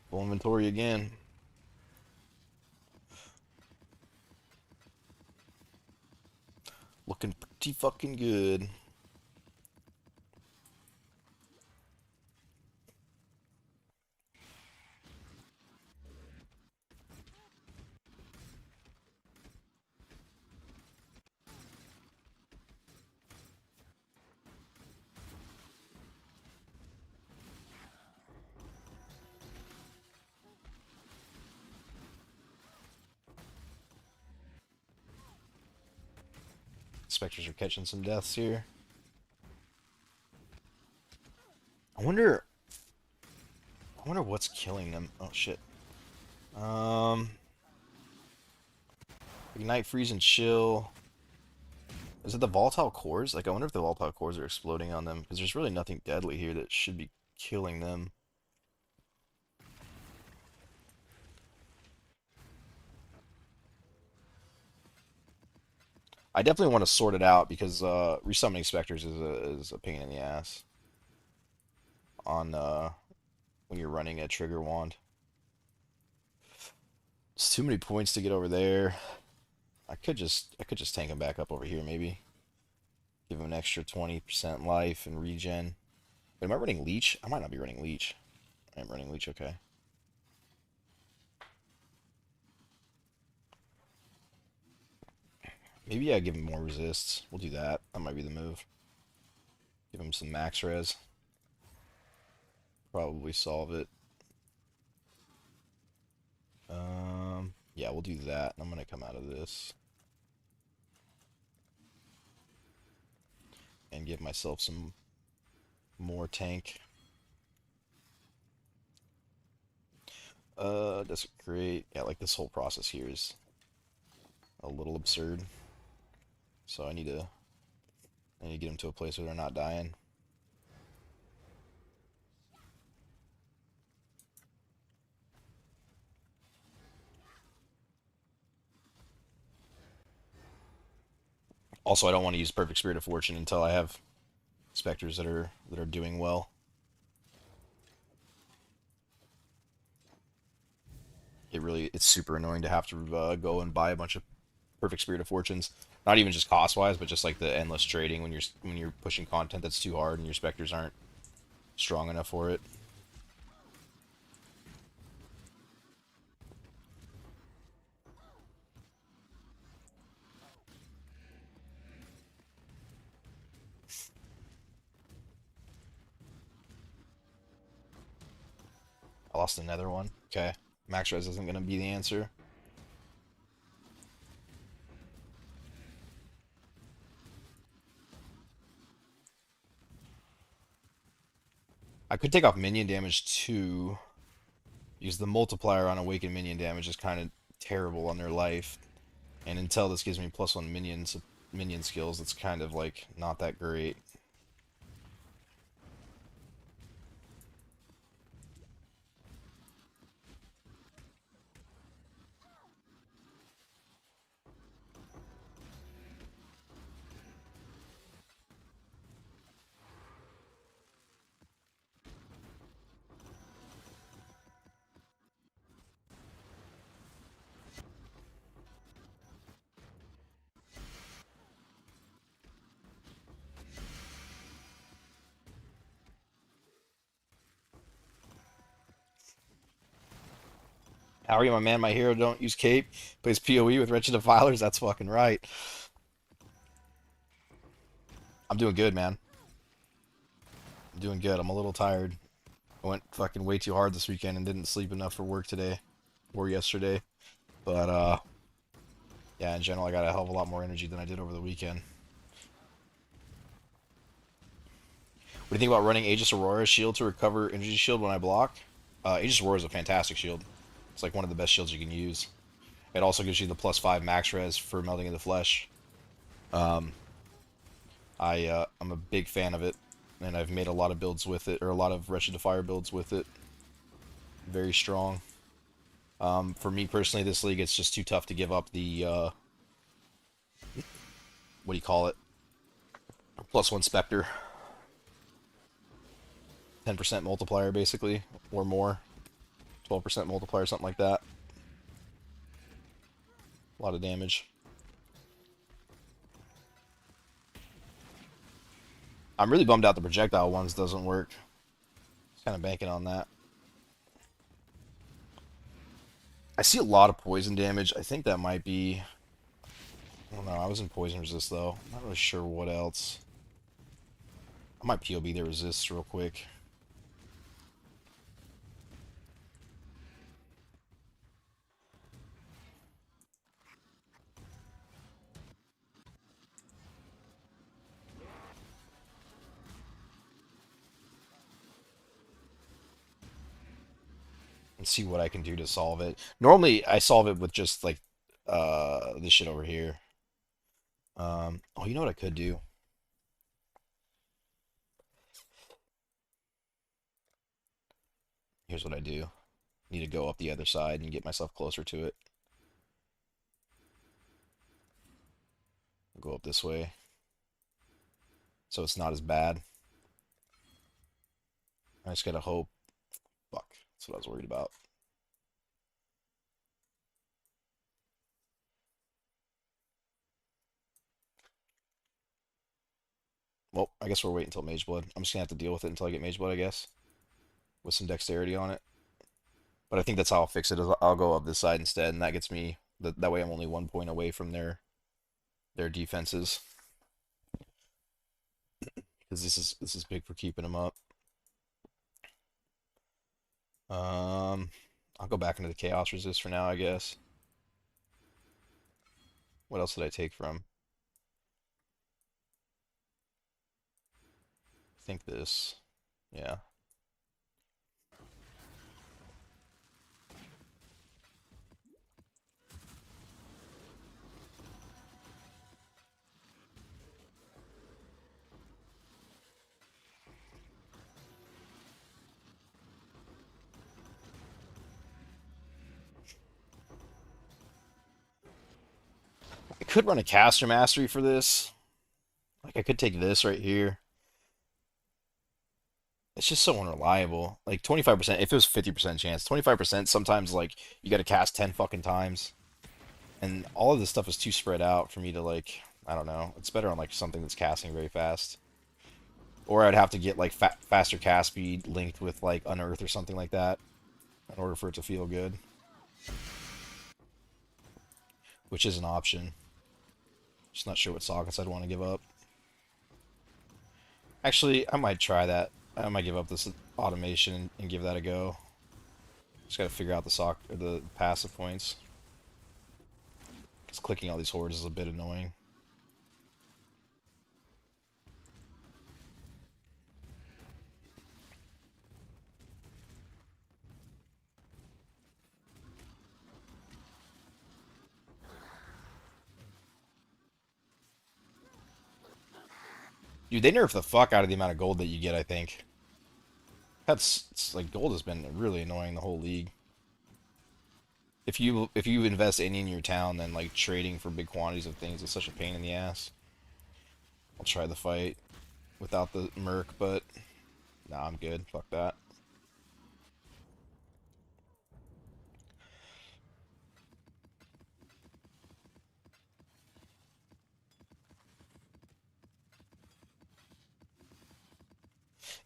Full inventory again. Looking pretty fucking good. Spectres are catching some deaths here. I wonder. I wonder what's killing them. Oh shit. Um, Ignite, freeze, and chill. Is it the volatile cores? Like, I wonder if the volatile cores are exploding on them because there's really nothing deadly here that should be killing them. I definitely want to sort it out because resummoning specters is a pain in the ass on when you're running a trigger wand. It's too many points to get over there. I could just tank him back up over here maybe. Give him an extra 20% life and regen. Wait, am I running leech? I might not be running leech. I am running leech, okay. Maybe I give him more resists. We'll do that. That might be the move. Give him some max res. Probably solve it. Yeah, we'll do that. I'm gonna come out of this and give myself some more tank. That's great. Yeah, like this whole process here is a little absurd. So I need to get them to a place where they're not dying. Also, I don't want to use Perfect Spirit of Fortune until I have specters that are doing well. It's super annoying to have to go and buy a bunch of Perfect Spirit of Fortunes. Not even just cost wise, but just like the endless trading when you're pushing content that's too hard and your specters aren't strong enough for it. I lost another one. Okay. Max res isn't going to be the answer. I could take off minion damage too, because the multiplier on awakened minion damage is kind of terrible on their life. And until this gives me +1 minion skills, it's kind of like not that great. How are you, my man? My hero don't use cape. Plays PoE with Wretched Defilers. That's fucking right. I'm doing good, man. I'm doing good. I'm a little tired. I went fucking way too hard this weekend and didn't sleep enough for work today or yesterday. But yeah, in general, I got a hell of a lot more energy than I did over the weekend. What do you think about running Aegis Aurora's shield to recover energy shield when I block? Aegis Aurora is a fantastic shield. It's like one of the best shields you can use. It also gives you the +5 max res for melting in the flesh. Um, I'm a big fan of it, and I've made a lot of builds with it, or a lot of Wretched Fire builds with it. Very strong. For me personally, this league it's just too tough to give up the what do you call it? +1 Spectre, 10% multiplier basically, or more, 12% multiplier, something like that. A lot of damage. I'm really bummed out the projectile ones doesn't work. Just kind of banking on that. I see a lot of poison damage. I think that might be. I don't know. I was in poison resist though. I'm not really sure what else. I might POB the resist real quick. And see what I can do to solve it. Normally, I solve it with just like this shit over here. Oh, you know what I could do? Here's what I do. Need to go up the other side and get myself closer to it. Go up this way, so it's not as bad. I just gotta hope. Fuck, that's what I was worried about. Well, I guess we're waiting until Mageblood. I'm just gonna have to deal with it until I get Mageblood, I guess, with some dexterity on it. But I think that's how I'll fix it. Is I'll go up this side instead, and that gets me. That way, I'm only 1 point away from their defenses. Because this is big for keeping them up. Um, I'll go back into the chaos resist for now, I guess. What else did I take from? I think this. Yeah. I could run a caster mastery for this. Like I could take this right here. It's just so unreliable. Like 25%, if it was 50% chance, 25% sometimes like you got to cast 10 fucking times. And all of this stuff is too spread out for me to like, I don't know. It's better on like something that's casting very fast. Or I'd have to get like faster cast speed linked with like Unearth or something like that in order for it to feel good, which is an option. Just not sure what sockets I'd want to give up. Actually, I might try that. I might give up this automation and give that a go. Just gotta figure out the or the passive points. Because clicking all these hordes is a bit annoying. Dude, they nerf the fuck out of the amount of gold that you get, I think. It's like gold has been really annoying the whole league. If you invest any in your town, then like trading for big quantities of things is such a pain in the ass. I'll try the fight without the merc, but nah, I'm good. Fuck that.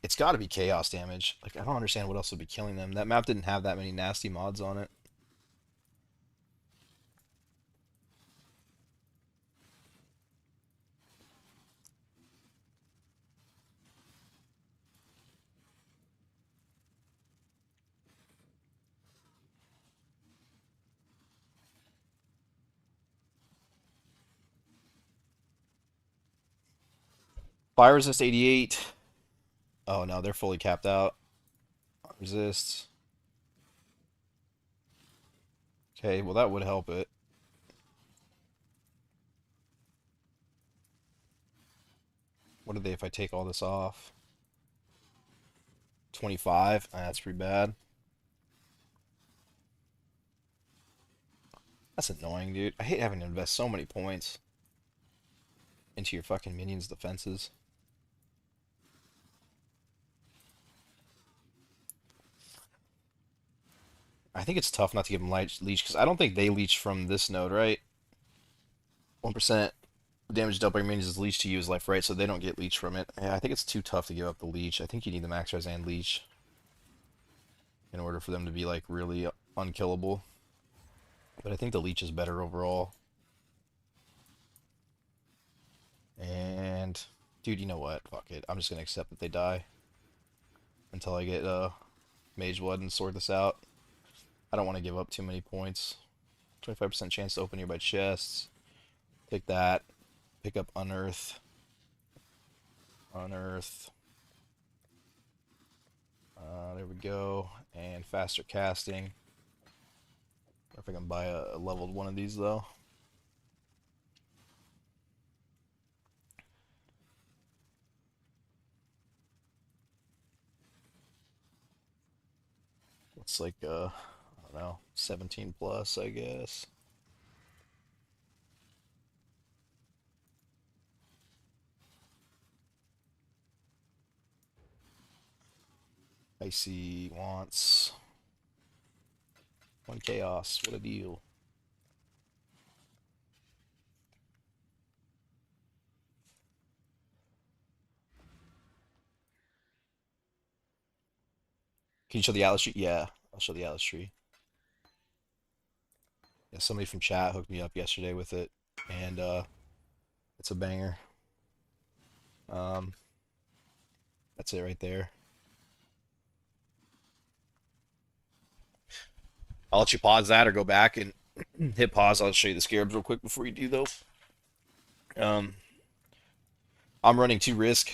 It's got to be chaos damage. Like I don't understand what else would be killing them. That map didn't have that many nasty mods on it. Fire resist 88. Oh no, they're fully capped out. Resist. Okay, well that would help it. What are they if I take all this off? 25? That's pretty bad. That's annoying, dude. I hate having to invest so many points into your fucking minions' defenses. I think it's tough not to give them leech because I don't think they leech from this node, right? 1% damage dealt by your minions is leech to you is left, right? So they don't get leech from it. Yeah, I think it's too tough to give up the leech. I think you need the max res and leech in order for them to be like really unkillable. But I think the leech is better overall. And dude, you know what? Fuck it. I'm just gonna accept that they die until I get Mageblood and sort this out. I don't want to give up too many points. 25% chance to open nearby chests. Take that. Pick up Unearth. Unearth. There we go. And faster casting. I think I can buy a leveled one of these though. It's like I don't know, 17 plus, I guess. Icy wants one chaos. What a deal. Can you show the Atlas tree? Yeah, I'll show the Atlas tree. Yeah, somebody from chat hooked me up yesterday with it, and it's a banger. Um, that's it right there. I'll let you pause that or go back and hit pause. I'll show you the scarabs real quick before you do though. Um, I'm running 2 Risk,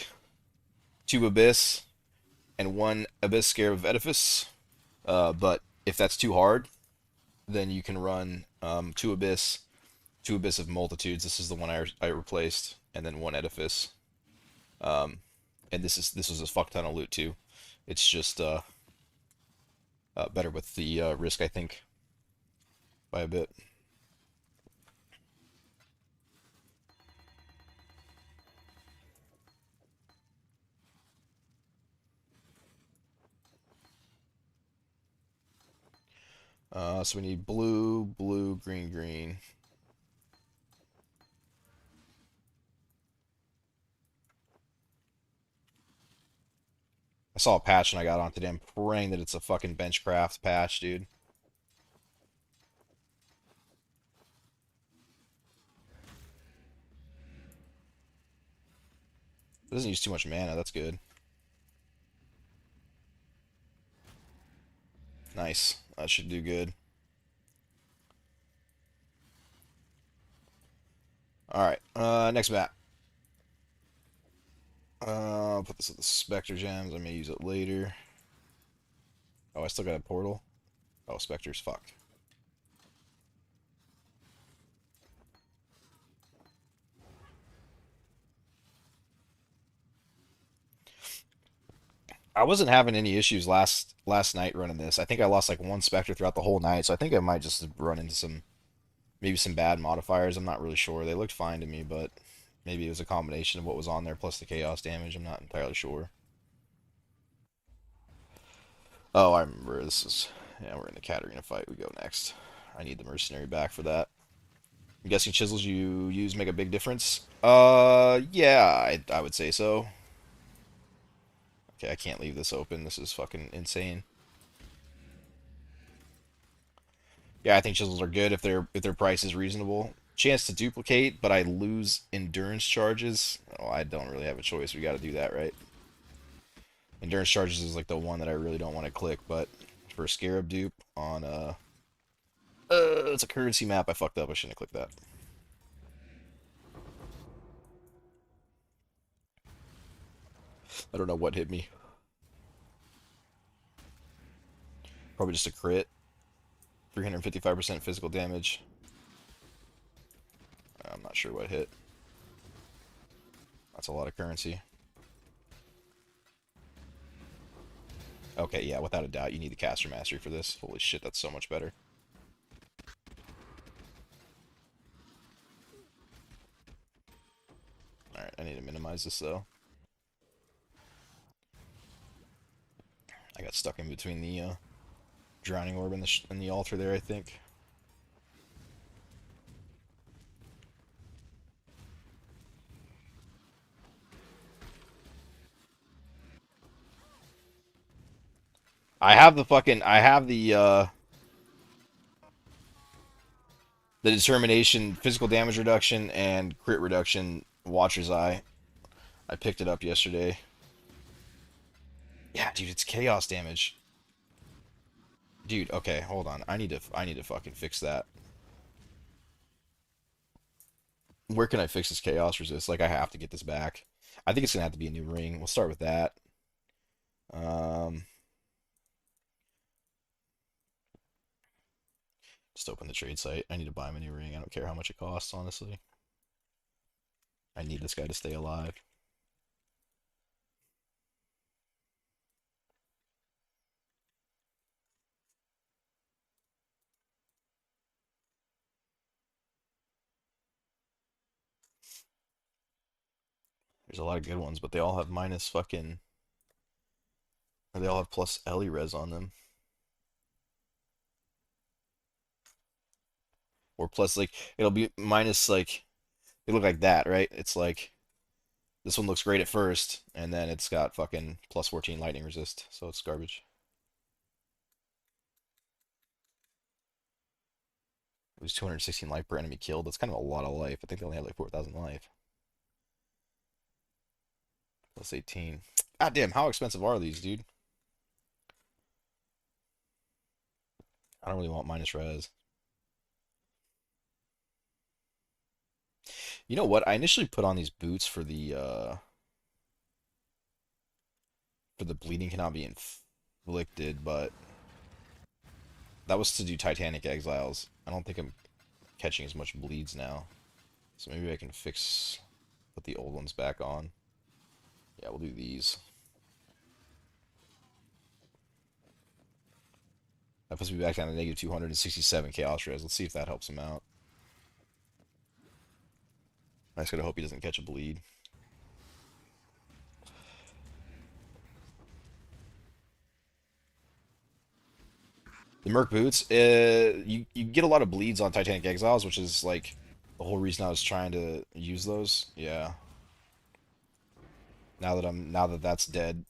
2 Abyss, and 1 Abyss Scarab of Edifice. But if that's too hard, then you can run 2 Abyss, 2 Abyss of Multitudes. This is the one I replaced, and then 1 Edifice. Um, and this is a fuck ton of loot too. It's just better with the Risk, I think, by a bit. So we need blue, blue, green, green. I saw a patch and I got on today. I'm praying that it's a fucking benchcraft patch, dude. It doesn't use too much mana. That's good. Nice. That should do good. Alright. Next map. I'll put this at the Spectre Gems. I may use it later. Oh, I still got a portal. Oh, Spectre's fucked. I wasn't having any issues last night running this. I think I lost like 1 Spectre throughout the whole night, so I think I might just run into maybe some bad modifiers. I'm not really sure. They looked fine to me, but maybe it was a combination of what was on there plus the chaos damage. I'm not entirely sure. Oh, I remember. This is... Yeah, we're in the Katarina fight. We go next. I need the Mercenary back for that. I'm guessing chisels you use make a big difference? Yeah, I would say so. Okay, I can't leave this open. This is fucking insane. Yeah, I think chisels are good if their price is reasonable. Chance to duplicate, but I lose endurance charges. Oh, I don't really have a choice. We got to do that, right? Endurance charges is like the one that I really don't want to click, but for a scarab dupe on it's a currency map. I fucked up. I shouldn't have clicked that. I don't know what hit me. Probably just a crit. 355% physical damage. I'm not sure what hit. That's a lot of currency. Okay, yeah, without a doubt, you need the caster mastery for this. Holy shit, that's so much better. Alright, I need to minimize this, though. I got stuck in between the drowning orb and the altar there, I think. I have the determination, physical damage reduction, and crit reduction Watcher's Eye. I picked it up yesterday. Yeah, dude, it's chaos damage. Dude, okay, hold on. I need to fucking fix that. Where can I fix this chaos resist? Like I have to get this back. I think it's gonna have to be a new ring. We'll start with that. Um, just open the trade site. I need to buy him a new ring. I don't care how much it costs, honestly. I need this guy to stay alive. There's a lot of good ones, but they all have minus fucking, or they all have plus Ellie res on them. Or plus like it'll be minus like they look like that, right? It's like this one looks great at first, and then it's got fucking plus 14 lightning resist, so it's garbage. Lose 216 life per enemy killed. That's kind of a lot of life. I think they only have like 4,000 life. Plus 18. God damn, how expensive are these, dude? I don't really want minus res. You know what? I initially put on these boots for the bleeding cannot be inflicted, but that was to do Titanic Exiles. I don't think I'm catching as much bleeds now. So maybe I can put the old ones back on. Yeah, we'll do these. That puts me back down to negative 267 Chaos Res. Let's see if that helps him out. I just gotta hope he doesn't catch a bleed. The Merc Boots, you get a lot of bleeds on Titanic Exiles, which is like the whole reason I was trying to use those. Yeah. Now that that's dead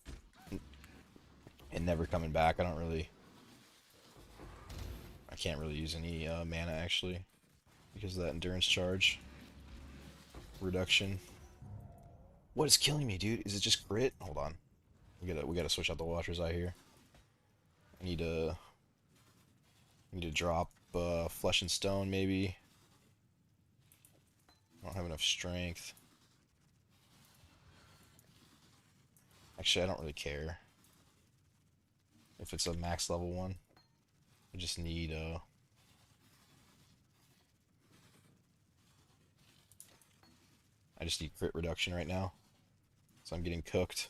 and never coming back, I can't really use any mana actually because of that endurance charge reduction. What is killing me, dude? Is it just grit? Hold on. We gotta switch out the Watcher's Eye here. I need to drop Flesh and Stone maybe. I don't have enough strength. Actually, I don't really care if it's a max level one. I just need I just need crit reduction right now. So I'm getting cooked.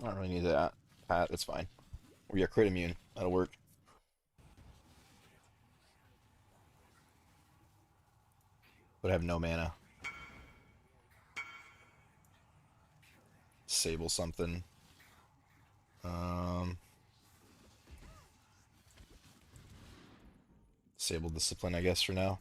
I don't really need that. Pat, that's fine. We are crit immune. That'll work. But I have no mana. Disable something. Um, Disable discipline, I guess, for now.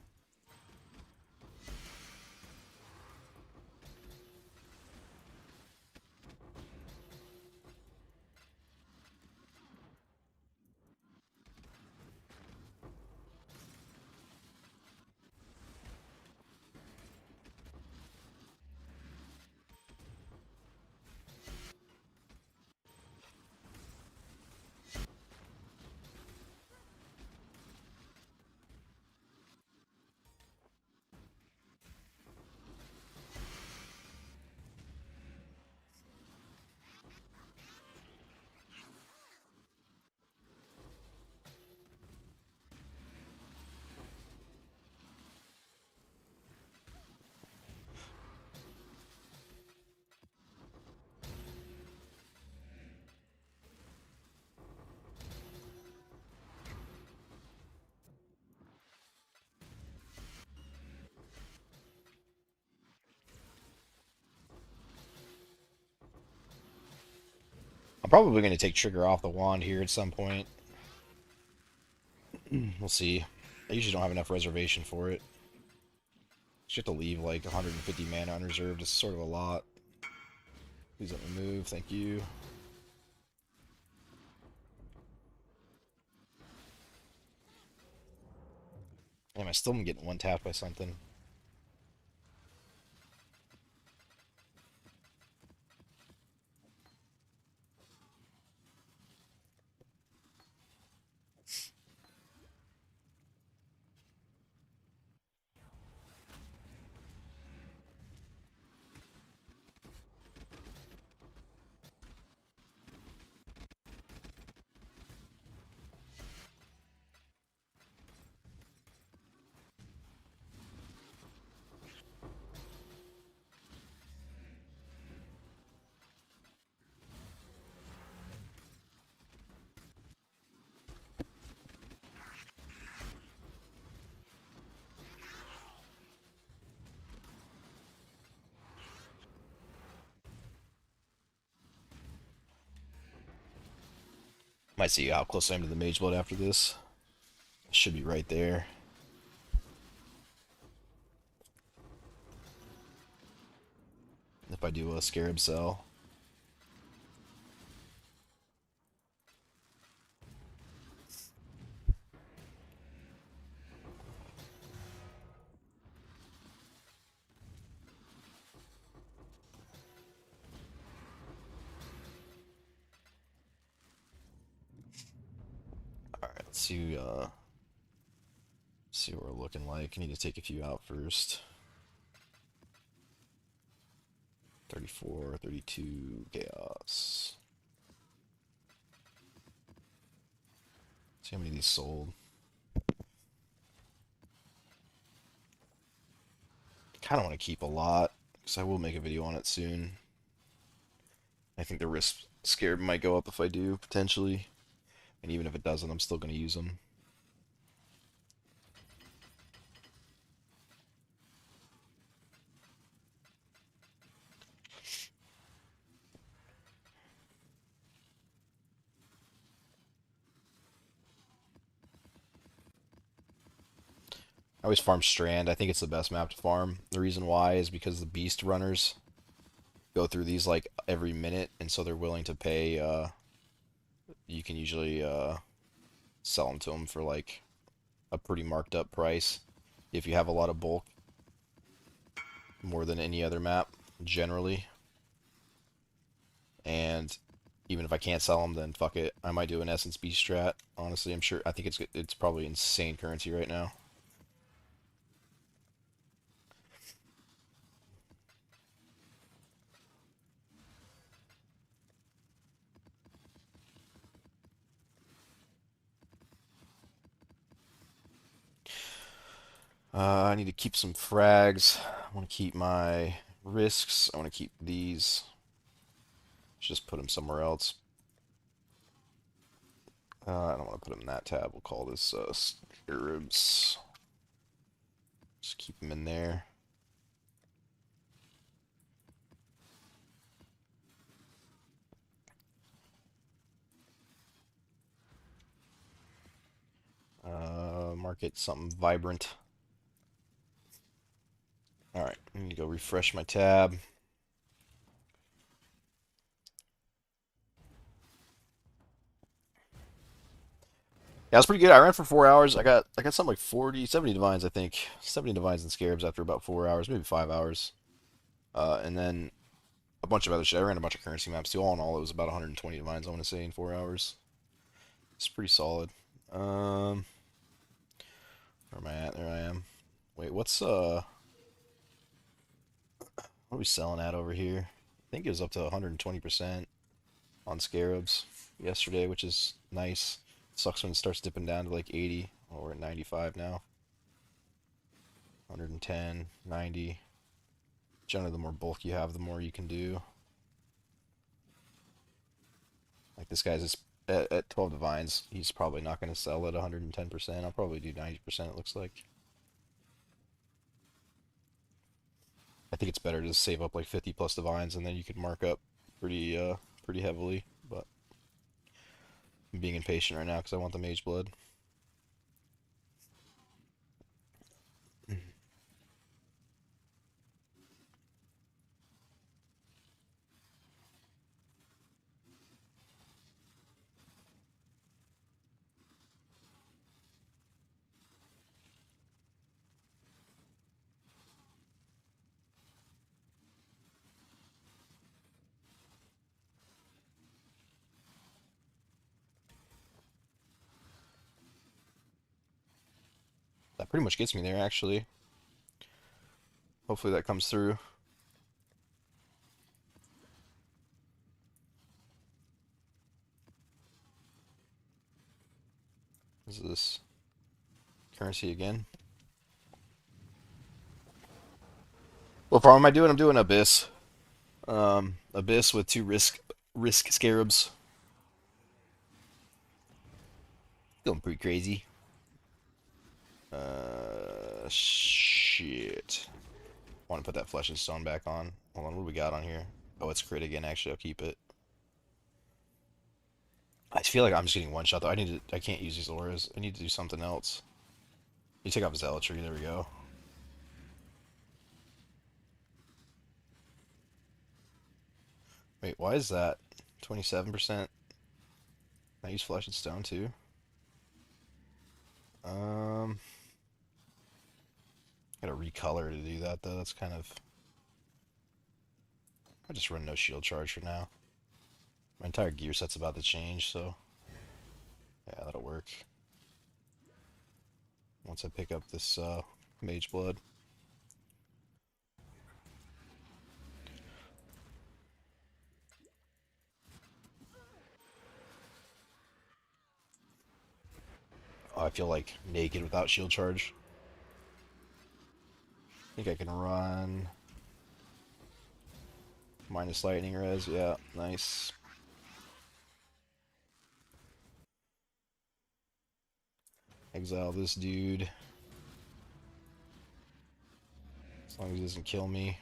I'm probably going to take trigger off the wand here at some point. We'll see. I usually don't have enough reservation for it. Just have to leave like 150 mana unreserved. It's sort of a lot. Please let me move. Thank you. Damn, I still am getting one tapped by something. Might see how close I am to the Mageblood after this. Should be right there. If I do a scarab cell. Alright, let's see what we're looking like. I need to take a few out first. 34, 32, chaos. See how many of these sold. Kind of want to keep a lot, because I will make a video on it soon. I think the risk scared might go up if I do, potentially. And even if it doesn't, I'm still going to use them. I always farm Strand. I think it's the best map to farm. The reason why is because the beast runners go through these like every minute, and so they're willing to pay. You can usually sell them to them for like a pretty marked up price if you have a lot of bulk, more than any other map generally. And even if I can't sell them, then fuck it. I might do an Essence Beast strat. Honestly, I'm sure. I think it's probably insane currency right now. I need to keep some frags. I want to keep my risks. I want to keep these. Just put them somewhere else. I don't want to put them in that tab. We'll call this scarabs. Just keep them in there. Market something vibrant. Alright, I need to go refresh my tab. Yeah, it's pretty good. I ran for 4 hours. I got something like 40, 70 divines, I think. 70 divines and scarabs after about 4 hours, maybe 5 hours. And then a bunch of other shit. I ran a bunch of currency maps too. All in all, it was about 120 divines, I want to say, in 4 hours. It's pretty solid. Where am I at? There I am. Wait, what are we selling at over here? I think it was up to 120% on scarabs yesterday, which is nice. Sucks when it starts dipping down to like 80. Oh, we're at 95 now. 110, 90. Generally, the more bulk you have, the more you can do. Like this guy's at 12 divines. He's probably not going to sell at 110%. I'll probably do 90%, it looks like. I think it's better to save up like 50 plus divines, and then you could mark up pretty heavily. But I'm being impatient right now because I want the Mageblood. That pretty much gets me there, actually. Hopefully that comes through. Is this currency again? What farm am I doing? I'm doing Abyss. Abyss with 2 risk scarabs. Feeling pretty crazy. Shit. I want to put that flesh and stone back on. Hold on, what do we got on here? Oh, it's crit again. Actually, I'll keep it. I feel like I'm just getting one shot though. I can't use these auras. I need to do something else. You take off zealotry. There we go. Wait, why is that 27%? I use flesh and stone too. Um, Gotta recolor to do that though. That's kind of. I just run no shield charge for now. My entire gear set's about to change, so yeah, that'll work. Once I pick up this Mageblood. Oh, I feel like naked without shield charge. I think I can run minus lightning res. Yeah, nice. Exile this dude. As long as he doesn't kill me.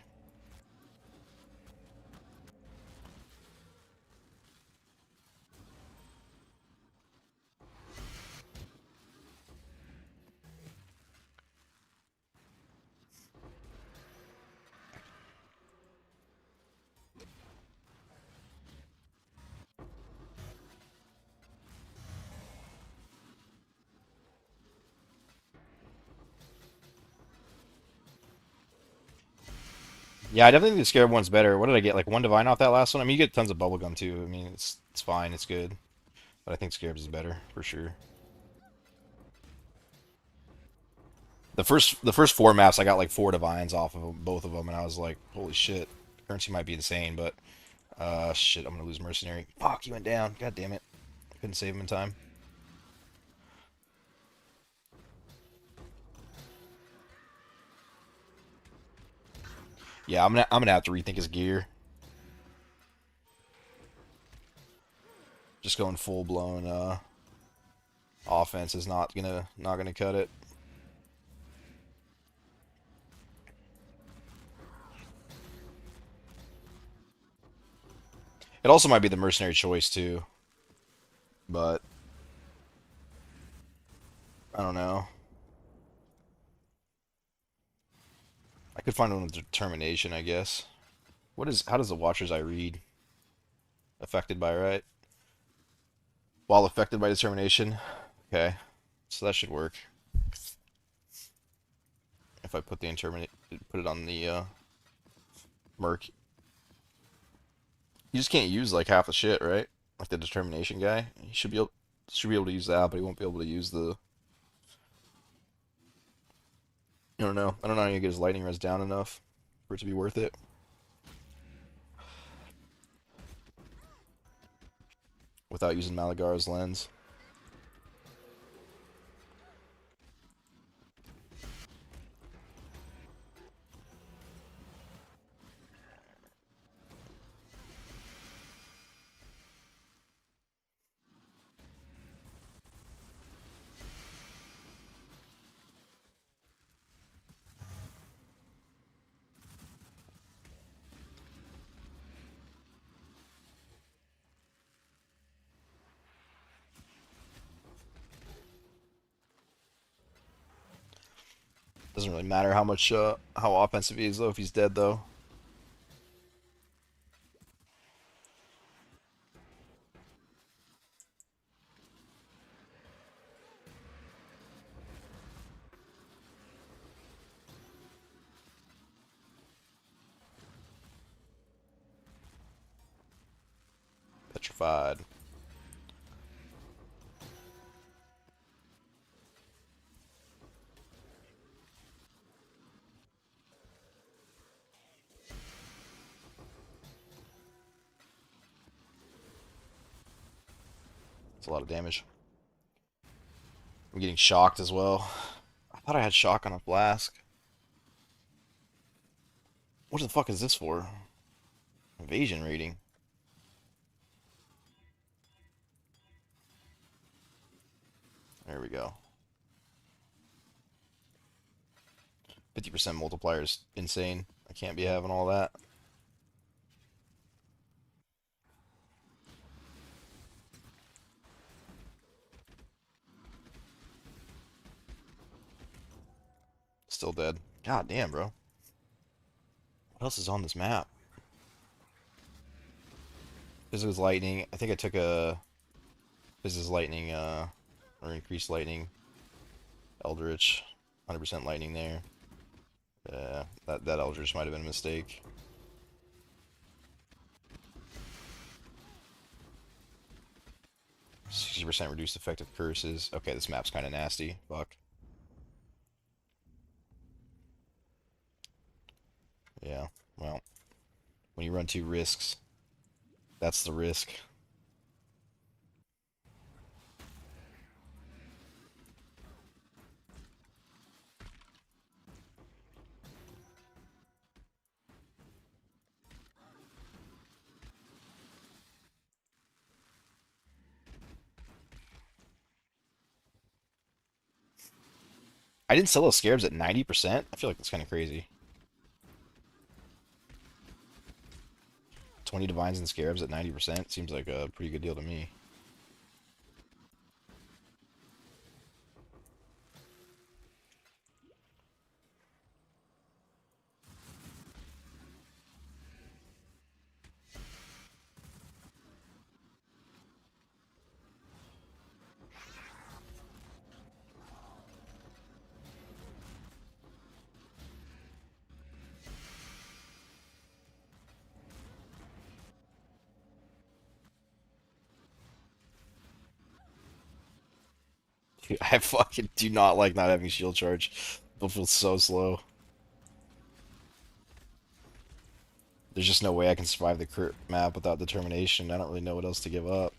Yeah, I definitely think the Scarab one's better. What did I get? Like 1 divine off that last one? I mean, you get tons of bubblegum too. I mean, it's fine, it's good. But I think Scarabs is better, for sure. The first 4 maps, I got like 4 divines off of both of them, and I was like, holy shit. Currency might be insane, but shit, I'm gonna lose Mercenary. Fuck, he went down. God damn it. I couldn't save him in time. Yeah, I'm gonna have to rethink his gear. Just going full blown offense is not gonna cut it. It also might be the mercenary choice too, but I don't know. I could find one with determination, I guess. How does the Watcher's Eye read? Affected by, right? While affected by determination. Okay. So that should work. If I put the interminate put it on the merc. You just can't use like half the shit, right? Like the determination guy. He should be able to use that, but he won't be able to use the I don't know. I don't know how you get his lightning res down enough for it to be worth it. Without using Malagar's lens. Doesn't really matter how much how offensive he is though if he's dead though. Petrified. It's a lot of damage. I'm getting shocked as well. I thought I had shock on a flask. What the fuck is this for? Evasion rating. There we go. 50% multiplier is insane. I can't be having all that. Still dead. God damn, bro. What else is on this map? Physics lightning. I think I took a physics lightning or increased lightning. Eldritch. 100% lightning there. Yeah, that Eldritch might have been a mistake. %60 reduced effective curses. Okay, this map's kind of nasty. Fuck. Yeah, well, when you run two risks, that's the risk. I didn't sell those scarabs at 90%. I feel like that's kind of crazy. 20 divines and scarabs at 90% seems like a pretty good deal to me. Dude, I fucking do not like not having shield charge. It feels so slow. There's just no way I can survive the crit map without determination. I don't really know what else to give up.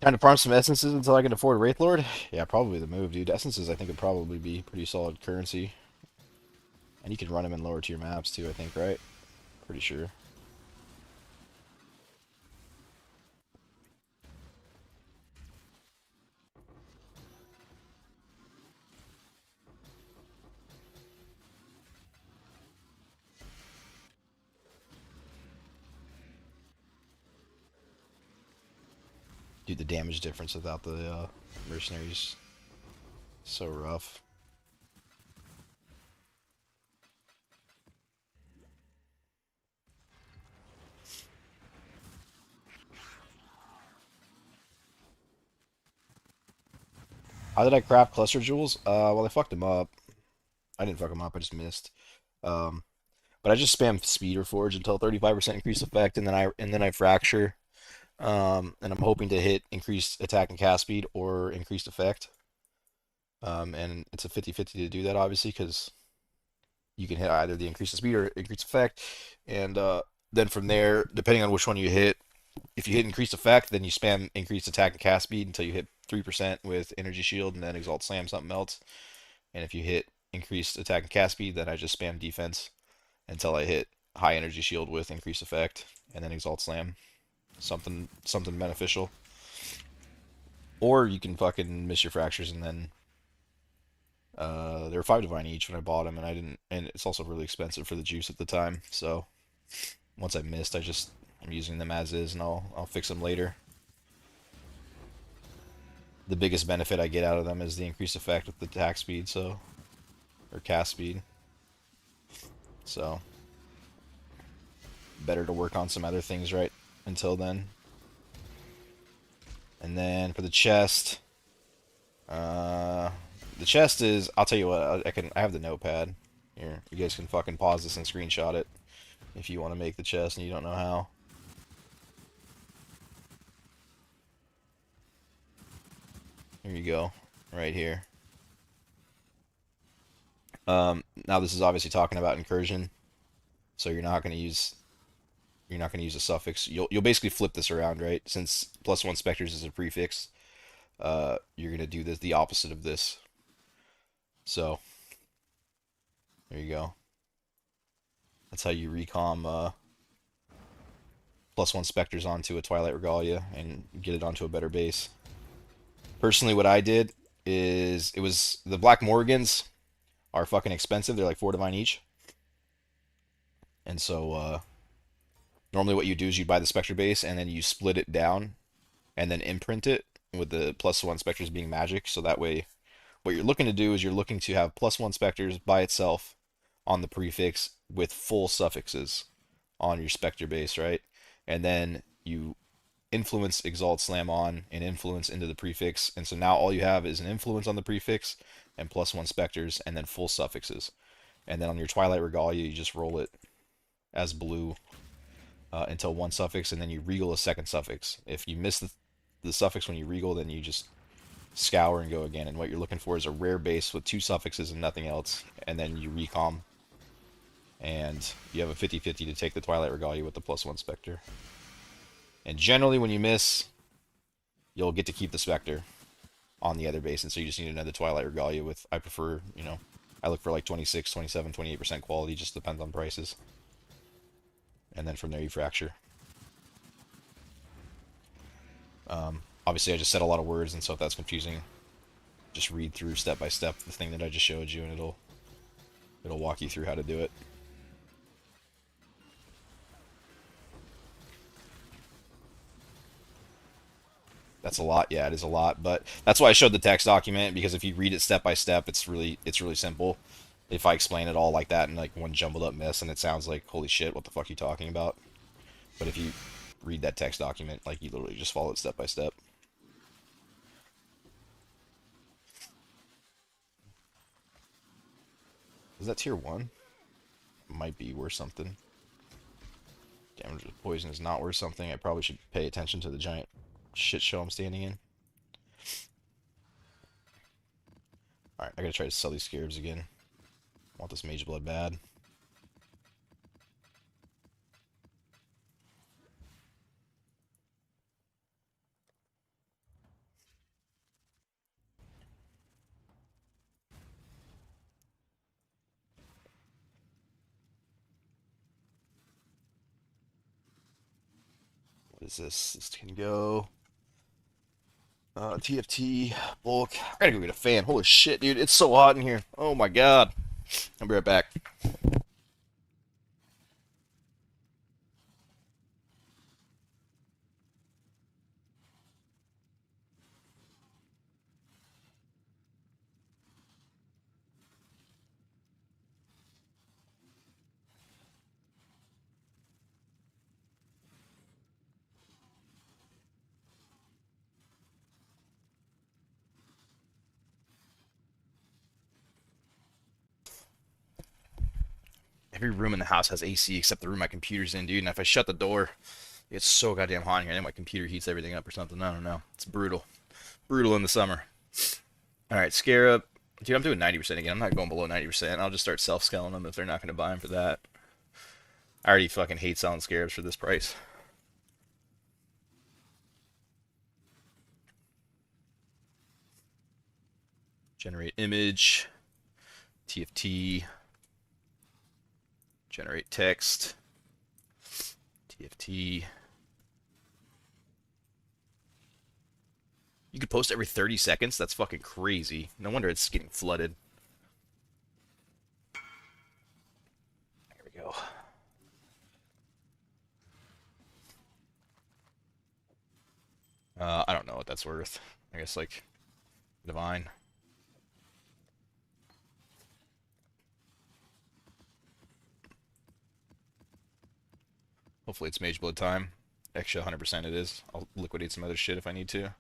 Trying to farm some essences until I can afford Wraith Lord? Yeah, probably the move, dude. Essences, I think, would probably be pretty solid currency. And you can run them in lower tier maps, too, I think, right? Pretty sure. Dude, the damage difference without the mercenaries so rough. How did I craft cluster jewels? Well, I fucked them up. I didn't fuck them up. I just missed. Um, but I just spam speeder forge until 35% increased effect, and then I fracture. And I'm hoping to hit increased attack and cast speed or increased effect. And it's a 50-50 to do that, obviously, because you can hit either the increase of speed or increase effect. And then from there, depending on which one you hit, if you hit increased effect, then you spam increased attack and cast speed until you hit 3% with energy shield and then exalt slam something else. And if you hit increased attack and cast speed, then I just spam defense until I hit high energy shield with increased effect and then exalt slam. Something beneficial. Or you can fucking miss your fractures and then they were 5 divine each when I bought them, and I didn't. And it's also really expensive for the juice at the time. So once I missed, I'm using them as is, and I'll fix them later. The biggest benefit I get out of them is the increased effect with the attack speed, so or cast speed. So better to work on some other things right until then. And then for the chest is. I'll tell you what. I have the notepad here. You guys can fucking pause this and screenshot it if you want to make the chest and you don't know how. Here you go, right here. Now this is obviously talking about incursion, so you're not going to use a suffix. You'll basically flip this around, right? Since +1 specters is a prefix, you're going to do the opposite of this. So there you go. That's how you recom +1 specters onto a Twilight Regalia and get it onto a better base. Personally, what I did is it was the Black Morgans are fucking expensive. They're like 4 divine each. And so normally what you do is you buy the Spectre base and then you split it down and then imprint it with the +1 Spectres being magic. So that way what you're looking to do is you're looking to have +1 Spectres by itself on the prefix with full suffixes on your Spectre base, right? And then you influence Exalt Slam on and influence into the prefix. And so now all you have is an influence on the prefix and +1 Spectres and then full suffixes. And then on your Twilight Regalia, you just roll it as blue until one suffix, and then you regal a second suffix. If you miss the suffix when you regal, then you just scour and go again. And what you're looking for is a rare base with 2 suffixes and nothing else. And then you recom. And you have a 50-50 to take the Twilight Regalia with the +1 Spectre. And generally when you miss, you'll get to keep the Spectre on the other base. And so you just need another Twilight Regalia with, I prefer, I look for like 26, 27, 28% quality. Just depends on prices. And then from there you fracture. Obviously I just said a lot of words, and so if that's confusing, just read through step by step the thing that I just showed you, and it'll walk you through how to do it. That's a lot. Yeah, it is a lot, but that's why I showed the text document, because if you read it step by step, it's really simple. If I explain it all like that in like one jumbled up mess, and it sounds like, holy shit, what the fuck are you talking about? But if you read that text document, like, you literally just follow it step by step. Is that tier 1? Might be worth something. Damage with poison is not worth something. I probably should pay attention to the giant shit show I'm standing in. Alright, I gotta try to sell these scarabs again. I want this Mageblood bad. What is this? This can go TFT, bulk. I gotta go get a fan. Holy shit, dude. It's so hot in here. Oh my god. I'll be right back. Every room in the house has AC except the room my computer's in, dude. And if I shut the door, it's so goddamn hot in here. And my computer heats everything up or something. I don't know. It's brutal. Brutal in the summer. Alright, Scarab. Dude, I'm doing 90% again. I'm not going below 90%. I'll just start self-scaling them if they're not going to buy them for that. I already fucking hate selling scarabs for this price. Generate image, TFT, generate text, TFT. You could post every 30 seconds? That's fucking crazy. No wonder it's getting flooded. There we go. I don't know what that's worth. I guess, like, divine. Hopefully it's Mageblood time. Extra 100% it is. I'll liquidate some other shit if I need to.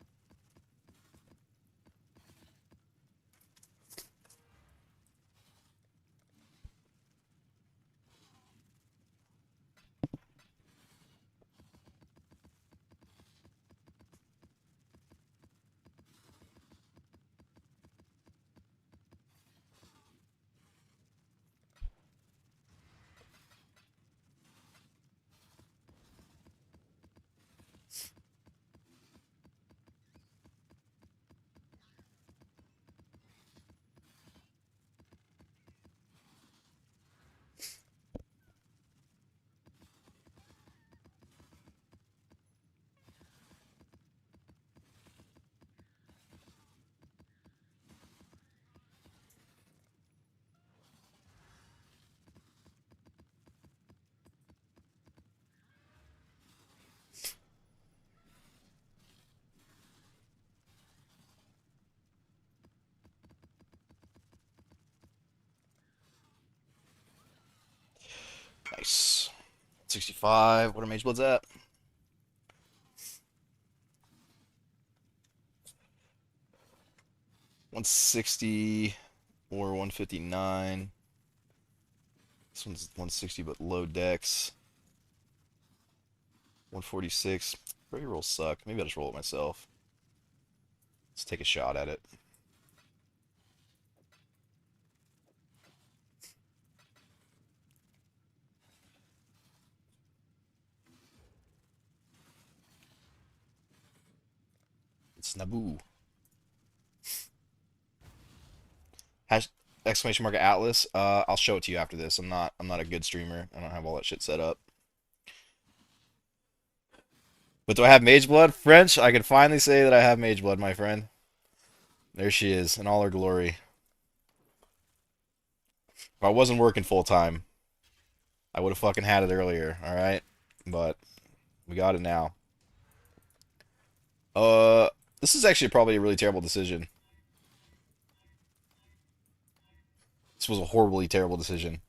Nice. 65. What are Magebloods at? 160 or 159. This one's 160 but low dex. 146. Pretty rolls suck. Maybe I'll just roll it myself. Let's take a shot at it. It's Naboo. Hash exclamation mark Atlas. I'll show it to you after this. I'm not a good streamer. I don't have all that shit set up. But do I have Mageblood? French, I can finally say that I have Mageblood, my friend. There she is in all her glory. If I wasn't working full time, I would have fucking had it earlier, alright? But we got it now. Uh, this is actually probably a really terrible decision. This was a horribly terrible decision.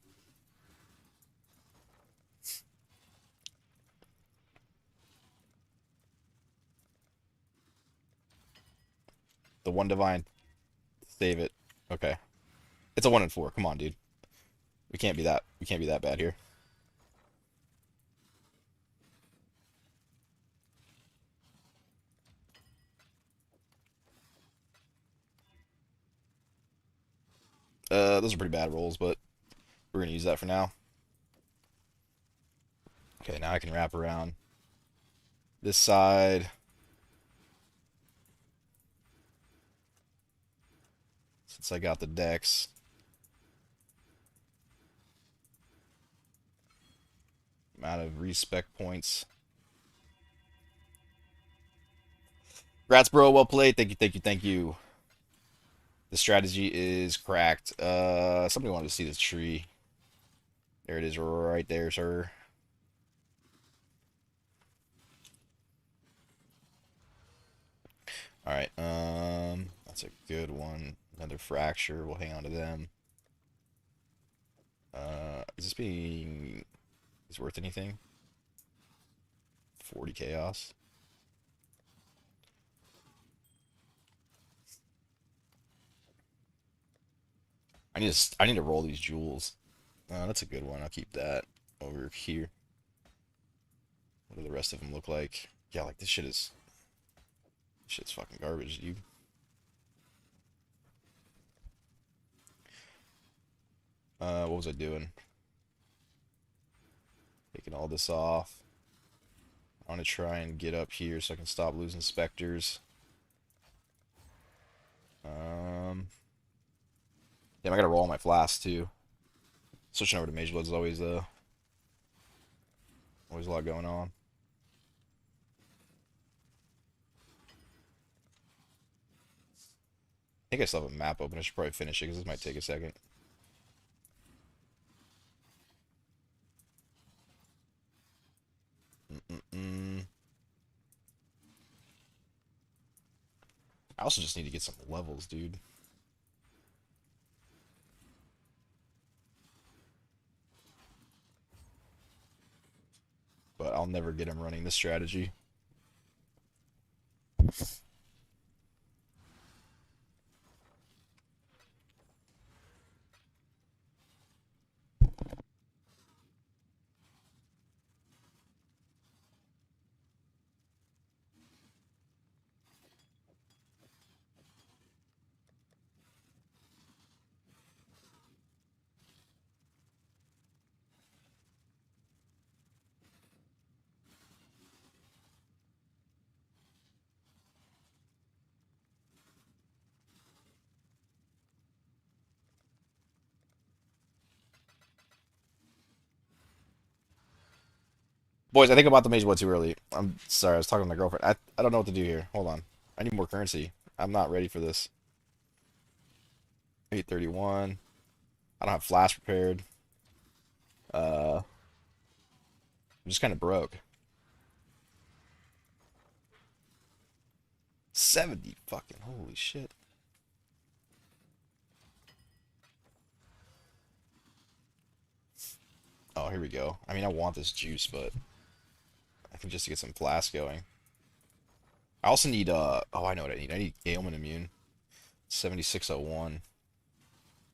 The one divine. Save it. Okay. It's a 1 in 4. Come on, dude. We can't be that bad here. Those are pretty bad rolls, but we're gonna use that for now. Okay, now I can wrap around this side. Since I got the decks. Amount of respec points. Congrats, bro. Well played. Thank you, thank you, thank you. The strategy is cracked. Somebody wanted to see this tree. There it is right there, sir. Alright, that's a good one. Another fracture. We'll hang on to them. Is this being... is worth anything? 40 chaos. I need to roll these jewels. That's a good one. I'll keep that over here. What do the rest of them look like? Yeah, like this shit's fucking garbage, dude. What was I doing? Taking all this off. I want to try and get up here so I can stop losing specters. Damn, I gotta roll my flask too. Switching over to Mageblood is always a lot going on. I think I still have a map open. I should probably finish it because this might take a second. Mm-mm-mm. I also just need to get some levels, dude. But I'll never get him running this strategy. Boys, I think about the mage blood too early. I'm sorry, I was talking to my girlfriend. I don't know what to do here. Hold on. I need more currency. I'm not ready for this. 831. I don't have flash prepared. I'm just kind of broke. 70 fucking holy shit. Oh, here we go. I mean, I want this juice, but I think just to get some flask going. I also need oh, I know what I need. I need ailment immune. 7601.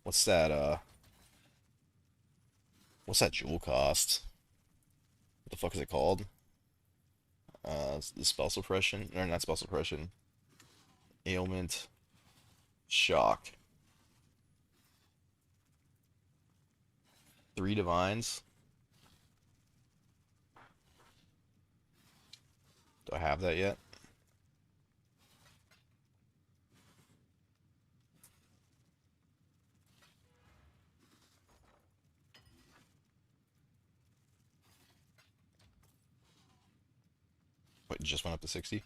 What's that what's that jewel cost? What the fuck is it called? The spell suppression, or not spell suppression. Ailment shock. 3 divines. Do I have that yet? What, it just went up to 60?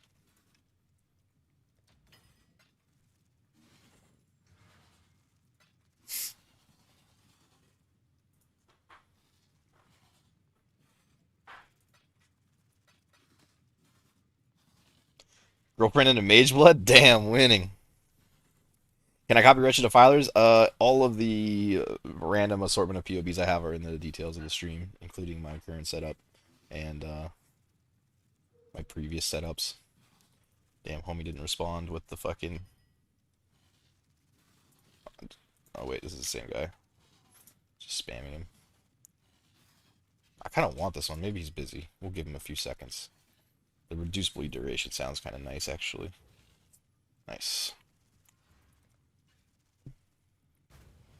Girlfriend into Mage Blood? Damn, winning. Can I copy Wretched Defilers? All of the random assortment of POBs I have are in the details of the stream, including my current setup and my previous setups. Damn, homie didn't respond with the fucking. Oh wait, this is the same guy. Just spamming him. I kind of want this one. Maybe he's busy. We'll give him a few seconds. The reduced bleed duration sounds kind of nice, actually. Nice.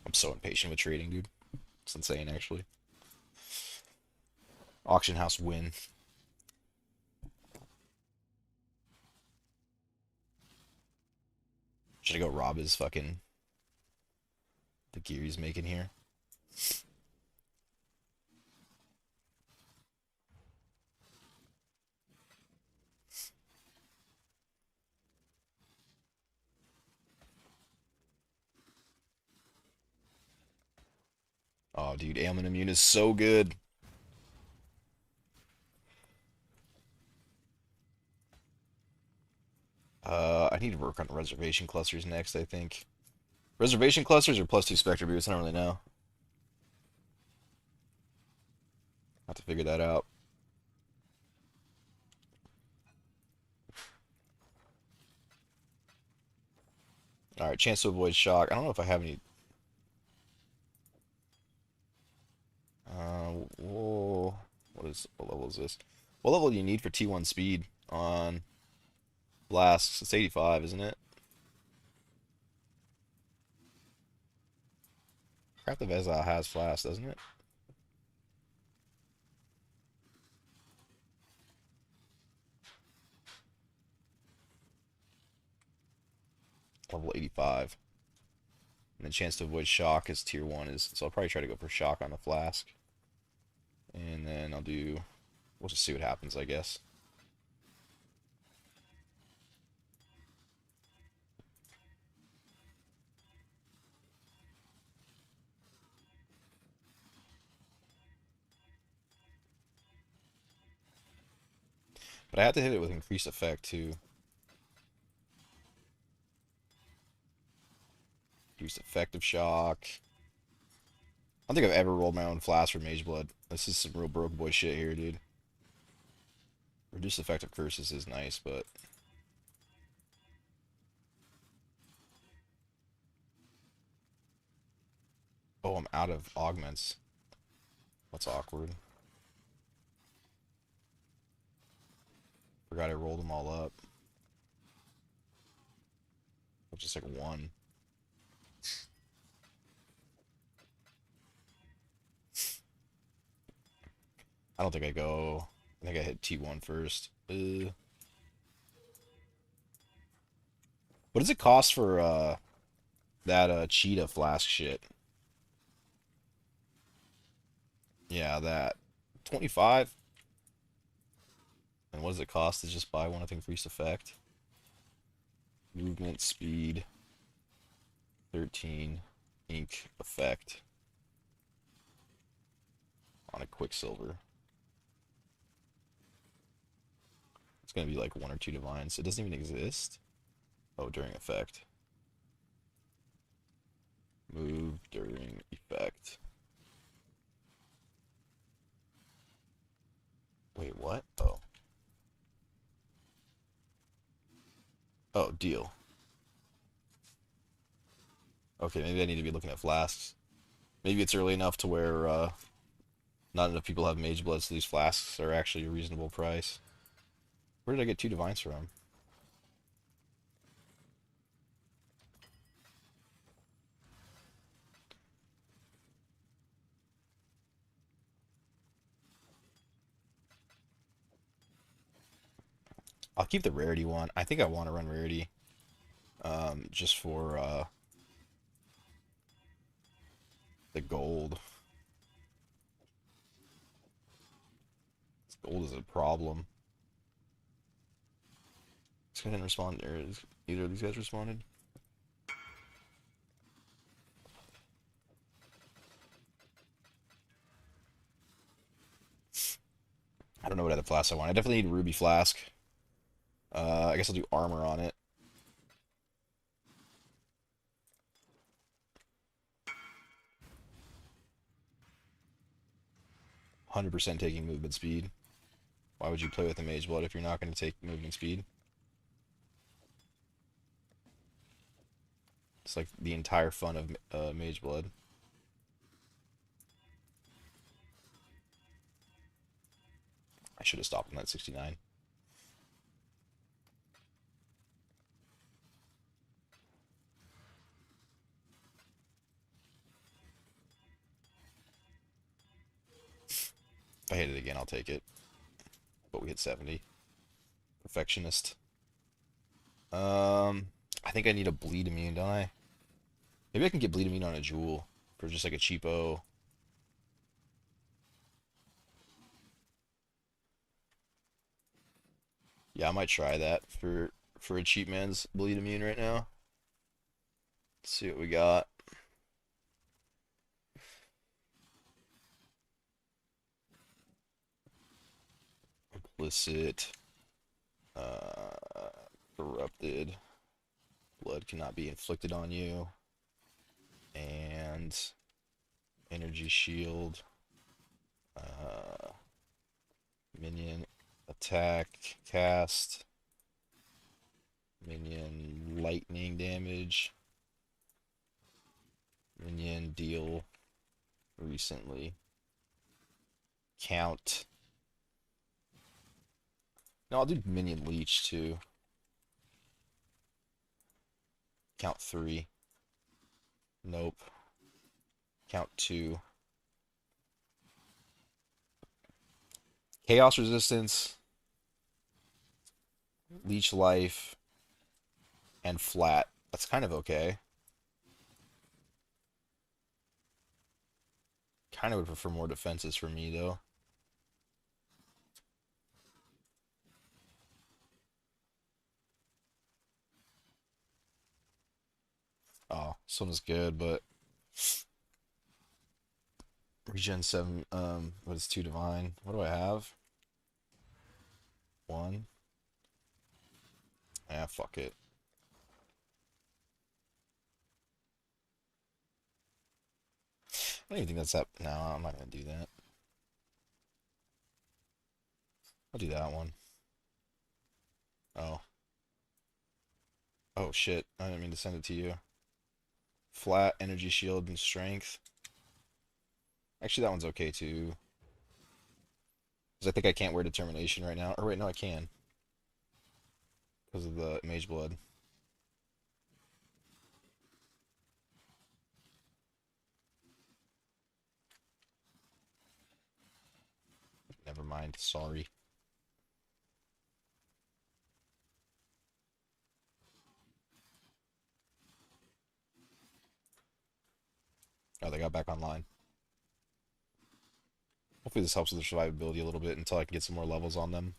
I'm so impatient with trading, dude. It's insane, actually. Auction house win. Should I go rob his fucking the gear he's making here? Oh, dude, ailment immune is so good. I need to work on reservation clusters next, I think. Reservation clusters or +2 Spectre boots? I don't really know. Have to figure that out. Alright, chance to avoid shock. I don't know if I have any. Whoa. What level is this? What level do you need for T1 speed on Flasks? It's 85, isn't it? Craft of Exile has Flask, doesn't it? Level 85. And the chance to avoid shock is tier 1 is, so I'll probably try to go for shock on the Flask. And then we'll just see what happens, I guess. But I have to hit it with increased effect too. Increased effective shock. I don't think I've ever rolled my own Flask for Mageblood. This is some real broke boy shit here, dude. Reduced effective curses is nice, but oh, I'm out of augments. That's awkward. Forgot I rolled them all up. Just like one. I don't think I go. I think I hit T1 first. What does it cost for that cheetah Flask shit? Yeah, that 25. And what does it cost to just buy one with increased effect? Movement speed 13 ink effect on a Quicksilver. It's gonna be like 1 or 2 divines. It doesn't even exist. Oh, during effect. Move during effect. Wait, what? Oh. Oh, deal. Okay, maybe I need to be looking at Flasks. Maybe it's early enough to where not enough people have Mageblood, so these Flasks are actually a reasonable price. Where did I get 2 divines from? I'll keep the rarity one. I think I want to run rarity. Just for the gold. Gold is a problem. This guy didn't respond. Or is either of these guys responded? I don't know what other flask I want. I definitely need Ruby Flask. I guess I'll do armor on it. %, taking movement speed. Why would you play with the Mageblood if you're not going to take movement speed? It's like the entire fun of Mageblood. I should have stopped on that 69. If I hit it again, I'll take it. But we hit 70. Perfectionist. I think I need a bleed immune, don't I? Maybe I can get bleed immune on a jewel for just like a cheapo. Yeah, I might try that for a cheap man's bleed immune right now. Let's see what we got. Implicit. Corrupted. Blood cannot be inflicted on you. And energy shield. Minion attack cast. Minion lightning damage. Minion deal recently. Count. No, I'll do minion leech too. Count 3. Nope. Count two. Chaos resistance, leech life, and flat. That's kind of okay. Kind of would prefer more defenses for me though. Oh, this one is good, but regen 7, but it's 2 divine. What do I have? 1. Yeah, fuck it. I don't even think that's that. No, I'm not gonna do that. I'll do that one. Oh. Oh shit. I didn't mean to send it to you. Flat, energy shield, and strength. Actually, that one's okay too. Because I think I can't wear determination right now. Or wait, no, I can. Because of the Mageblood. Never mind. Sorry. Oh, they got back online. Hopefully this helps with their survivability a little bit until I can get some more levels on them.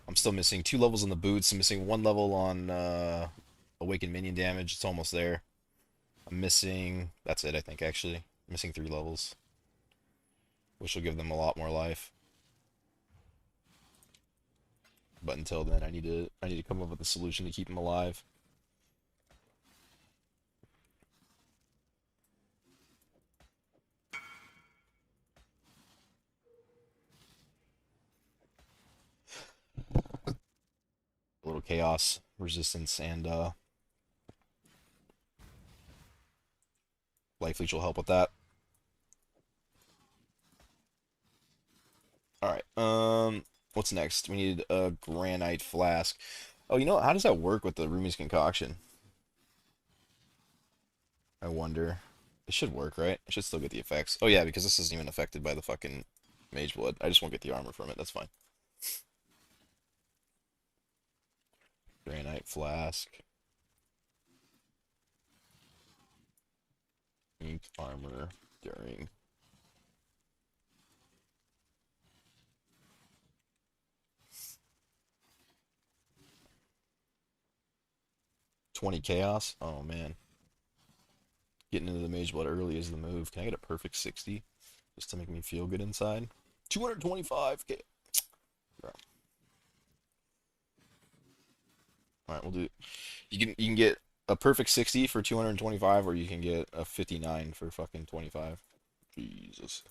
I'm still missing 2 levels on the boots. I'm missing 1 level on awakened minion damage. It's almost there. I'm missing... That's it, I think, actually. I'm missing 3 levels. Which will give them a lot more life. But until then, I need to come up with a solution to keep them alive. A little chaos, resistance, and life leech will help with that. Alright, what's next? We need a granite flask. Oh, you know, how does that work with the Rumi's concoction? I wonder. It should work, right? I should still get the effects. Oh yeah, because this isn't even affected by the fucking Mageblood. I just won't get the armor from it, that's fine. Granite flask. Ink armor during 20 chaos. Oh man. Getting into the Mageblood early is the move. Can I get a perfect 60? Just to make me feel good inside. 225k. Alright, we'll do. You can get a perfect 60 for 225, or you can get a 59 for fucking 25. Jesus.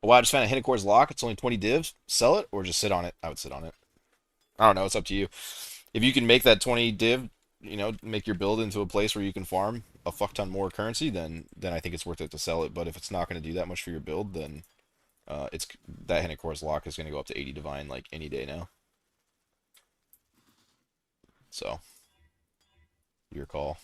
Oh, wow, I just found a Hidden Core's lock. It's only 20 divs. Sell it or just sit on it? I would sit on it. I don't know. It's up to you. If you can make that 20 div, make your build into a place where you can farm a fuck ton more currency, then I think it's worth it to sell it. But if it's not going to do that much for your build, then it's that Hidden Core's lock is going to go up to 80 divine like any day now. So, your call.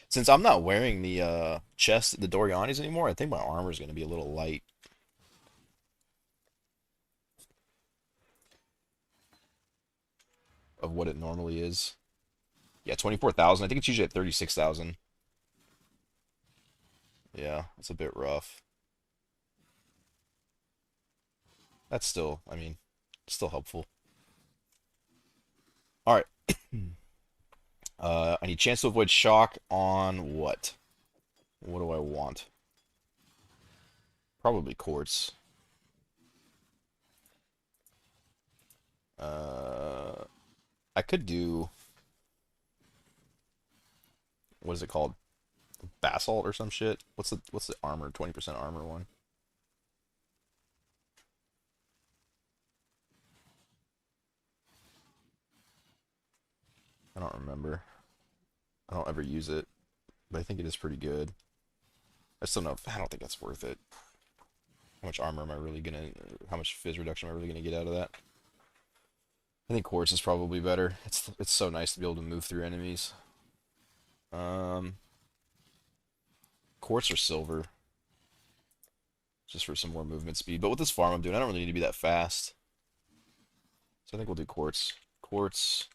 Since I'm not wearing the chest, the Dorianis anymore, I think my armor is going to be a little light. Of what it normally is. Yeah, 24,000. I think it's usually at 36,000. Yeah, it's a bit rough. That's still, I mean, still helpful. All right. I need chance to avoid shock on what? What do I want? Probably quartz. Uh, I could do, what is it called? Basalt or some shit. What's the armor? 20% armor one. I don't remember. I don't ever use it, but I think it is pretty good. I still know. I don't think that's worth it. How much armor am I really gonna? How much fizz reduction am I really gonna get out of that? I think quartz is probably better. It's so nice to be able to move through enemies. Um, quartz or silver, just for some more movement speed. But with this farm I'm doing, I don't really need to be that fast. So I think we'll do quartz. Quartz,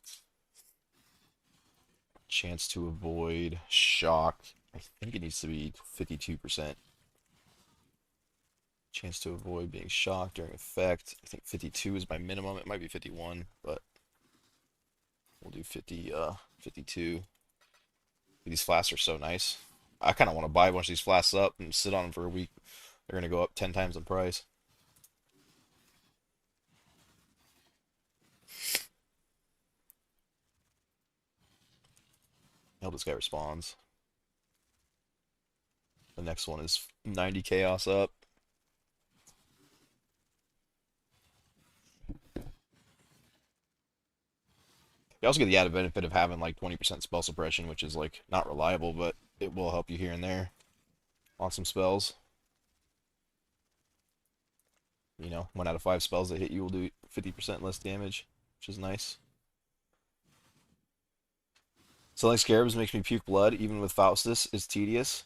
chance to avoid shock. I think it needs to be 52%. Chance to avoid being shocked during effect. I think 52 is my minimum. It might be 51, but we'll do 52. These flasks are so nice. I kind of want to buy a bunch of these flasks up and sit on them for a week. They're going to go up 10 times in price. I hope this guy responds. The next one is 90 chaos up. You also get the added benefit of having like 20% spell suppression, which is like not reliable, but it will help you here and there on some spells. You know, 1 out of 5 spells that hit you will do 50% less damage, which is nice. Selling scarabs makes me puke blood, even with Faustus, is tedious.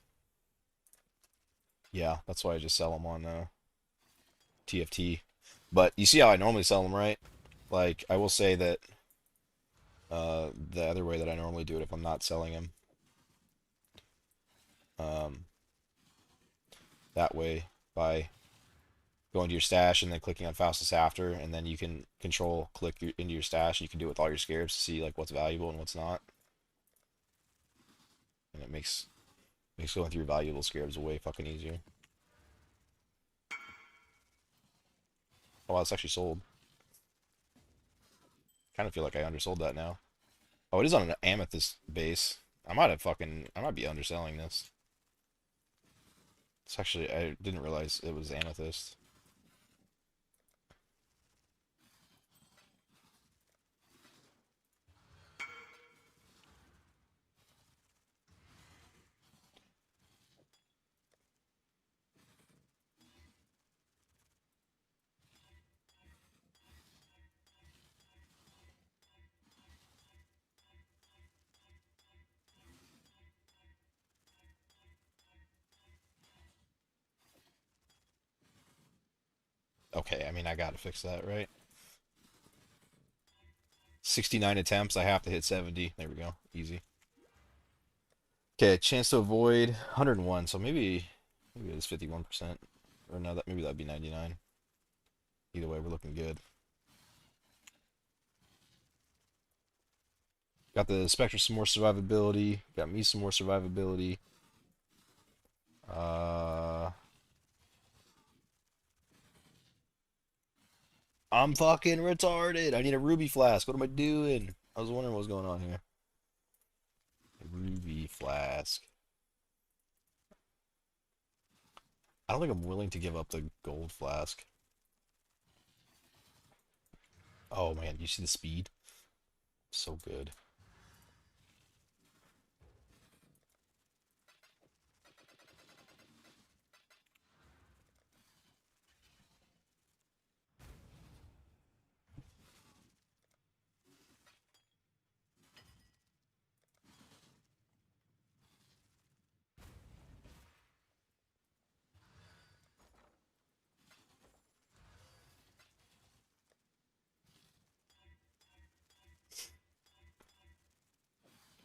Yeah, that's why I just sell them on TFT. But you see how I normally sell them, right? Like, I will say that the other way that I normally do it if I'm not selling them, um, that way by going to your stash and then clicking on Faustus after, and then you can control click into your stash. And you can do it with all your scarabs to see like what's valuable and what's not, and it makes going through valuable scarabs way fucking easier. Oh, wow, it's actually sold. Kind of feel like I undersold that now. Oh, it is on an amethyst base. I might be underselling this. It's actually, I didn't realize it was amethyst. Okay, I mean, I gotta fix that, right? 69 attempts, I have to hit 70. There we go. Easy. Okay, chance to avoid 101, so maybe it's 51%. Or no, that maybe that'd be 99. Either way, we're looking good. Got the Spectre some more survivability. Got me some more survivability. Uh, I'm fucking retarded. I need a ruby flask. What am I doing? I was wondering what was going on here. Ruby flask. I don't think I'm willing to give up the gold flask. Oh man, you see the speed? So good.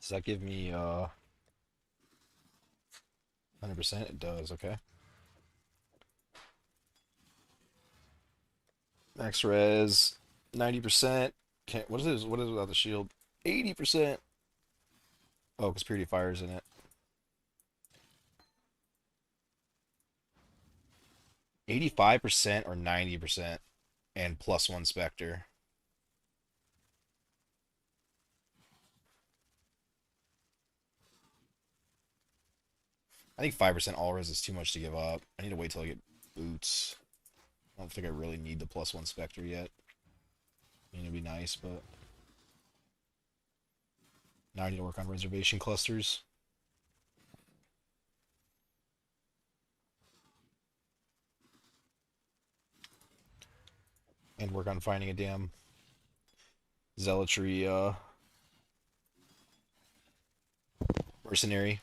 Does that give me 100%? It does, okay. Max res 90%. Can't what is it without the shield? 80%. Oh, because Purity Fire's in it. 85% or 90% and +1 Spectre. I think 5% all res is too much to give up. I need to wait till I get boots. I don't think I really need the +1 Spectre yet. I mean, it'd be nice, but Now I need to work on reservation clusters and work on finding a damn zealotry mercenary.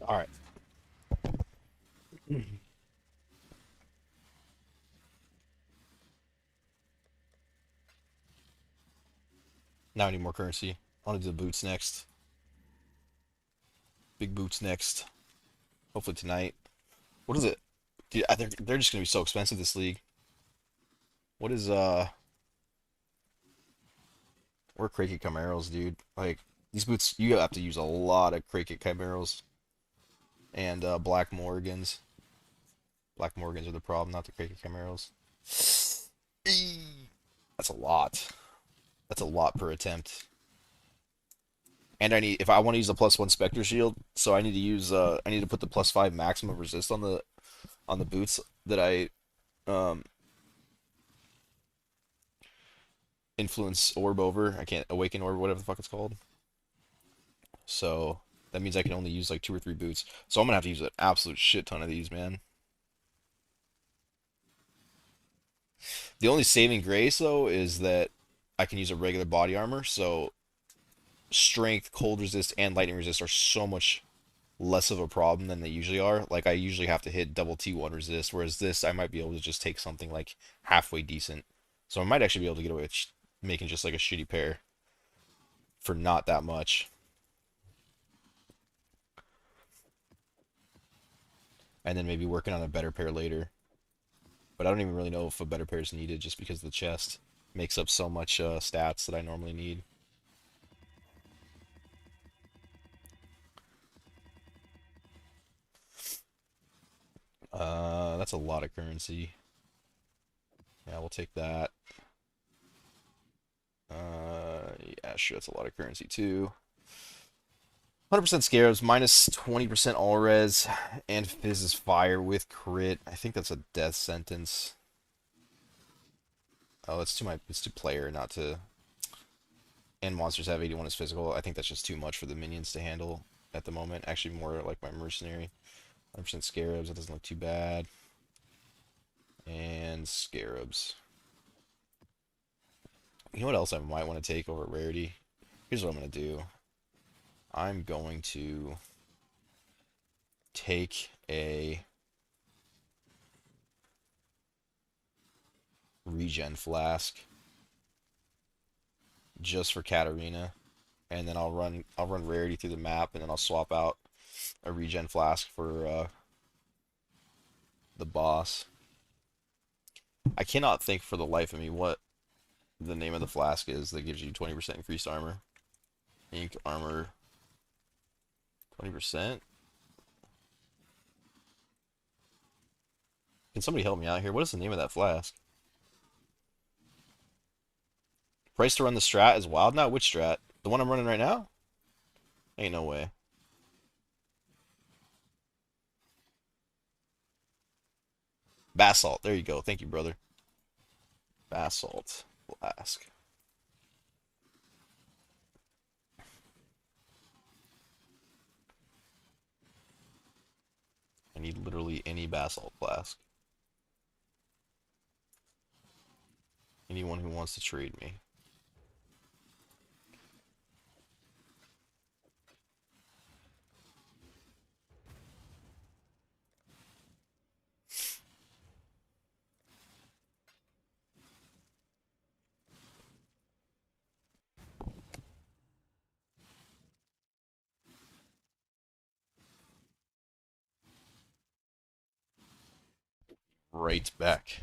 All right. Now I need more currency. I want to do the boots next. Big boots next. Hopefully tonight. What is it? Dude, they're just gonna be so expensive this league. What is We're Cricket Chimeras, dude. Like these boots, you have to use a lot of Cricket Chimeras and Black Morgans. Black Morgans are the problem, not the Cricket Chimeras. Eee. That's a lot. That's a lot per attempt. And I need, if I want to use the +1 Spectre Shield, so I need to put the +5 maximum resist on the boots that I um influence orb over. I can't awaken orb, whatever the fuck it's called. So that means I can only use like 2 or 3 boots. So I'm gonna have to use an absolute shit ton of these, man. The only saving grace though is that I can use a regular body armor, so strength, cold resist, and lightning resist are so much less of a problem than they usually are. Like I usually have to hit double T1 resist, whereas this I might be able to just take something like halfway decent. So I might actually be able to get away with making just like a shitty pair for not that much, and then maybe working on a better pair later. But I don't even really know if a better pair is needed just because the chest makes up so much stats that I normally need. That's a lot of currency. Yeah, we'll take that. Yeah, sure, that's a lot of currency too. 100% scarabs, minus 20% all res, and Fizz is fire with crit. I think that's a death sentence. Oh, it's to player, not to. And monsters have 81 as physical. I think that's just too much for the minions to handle at the moment. Actually, more like my mercenary. 100% scarabs, that doesn't look too bad. And scarabs. You know what else I might want to take over rarity? Here's what I'm going to do. I'm going to take a regen flask just for Katarina, and then I'll run rarity through the map, and then I'll swap out a regen flask for the boss. I cannot think for the life of me what the name of the flask is that gives you 20% increased armor. Ink armor 20%. Can somebody help me out here? What is the name of that flask? Price to run the strat is wild now? Which strat? The one I'm running right now? Ain't no way. Basalt. There you go. Thank you, brother. Basalt flask. I need literally any basalt flask. Anyone who wants to trade me. Right back.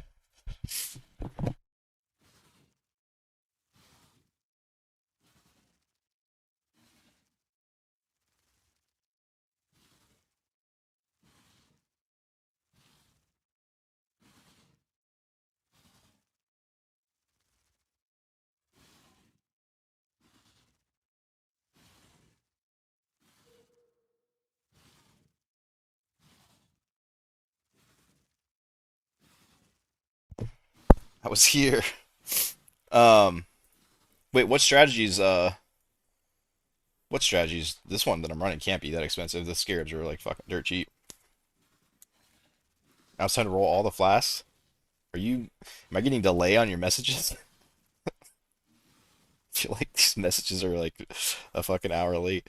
I was here. Um, wait, what strategies? This one that I'm running can't be that expensive. The scarabs are like fucking dirt cheap. I was trying to roll all the flasks. Am I getting delay on your messages? I feel like these messages are like a fucking hour late.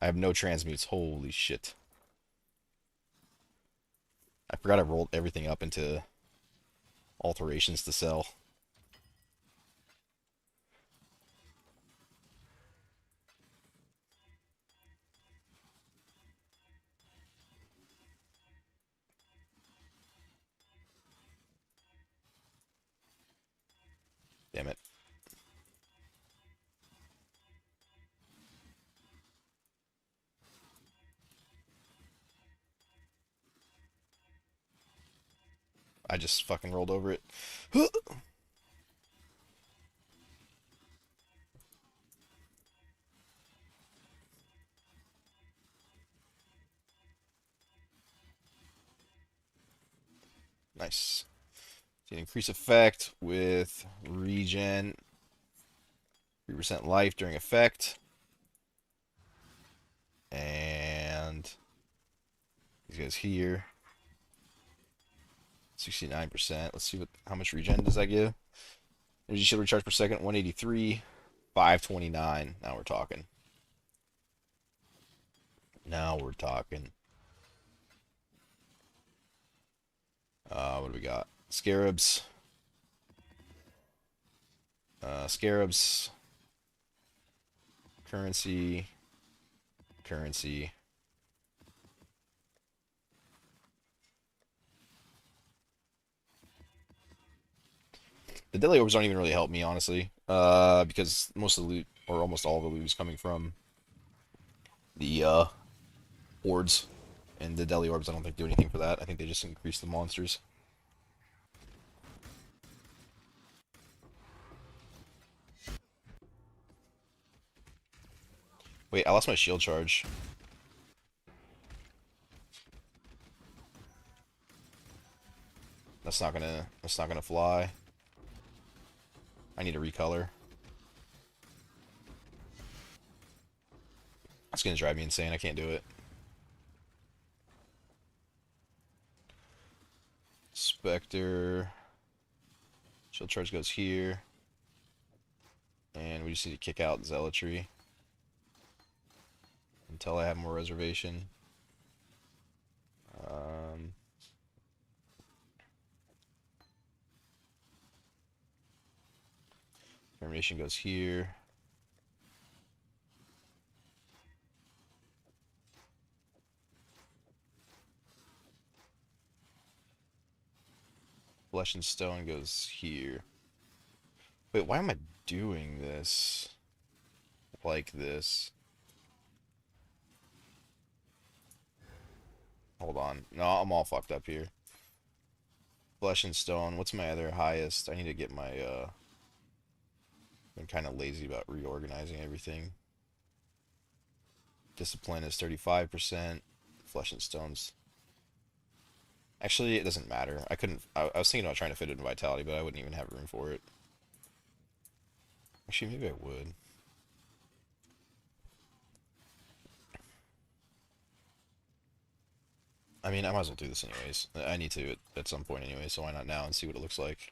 I have no transmutes. Holy shit. I forgot I rolled everything up into alterations to sell. Damn it. I just fucking rolled over it. Nice. So increase effect with regen, 3% life during effect, and these guys here, 69%. Let's see how much regen does that give? Energy shield recharge per second, 183, 529. Now we're talking. Now we're talking. What do we got? Scarabs. Scarabs. Currency. Currency. The daily orbs don't even really help me, honestly. Because most of the loot, or almost all of the loot, is coming from the boards. And the deli orbs, I don't think do anything for that. I think they just increase the monsters. Wait, I lost my shield charge. That's not gonna fly. I need to recolor. That's gonna drive me insane. I can't do it. Spectre. Shield charge goes here. And we just need to kick out Zealotry until I have more reservation. Um, Termination goes here. Flesh and Stone goes here. Wait, why am I doing this? Like this? Hold on. No, I'm all fucked up here. Flesh and Stone. What's my other highest? I need to get my, been kind of lazy about reorganizing everything. Discipline is 35%. Flesh and Stones. Actually, it doesn't matter. I was thinking about trying to fit it in Vitality, but I wouldn't even have room for it. Actually, maybe I would. I mean, I might as well do this anyways. I need to at some point anyway, so why not now and see what it looks like.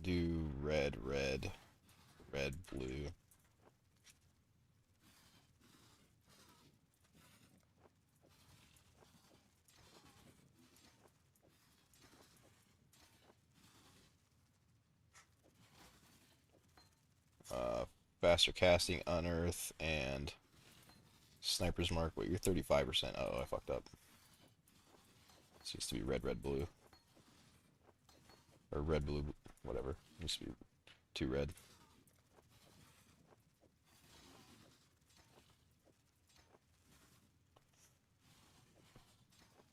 Do red, red, red, blue. Uh, Faster casting, unearth, and sniper's mark. Wait, you're 35%. Oh, I fucked up. This used to be red, red, blue. Or red, blue, whatever. It used to be 2 red.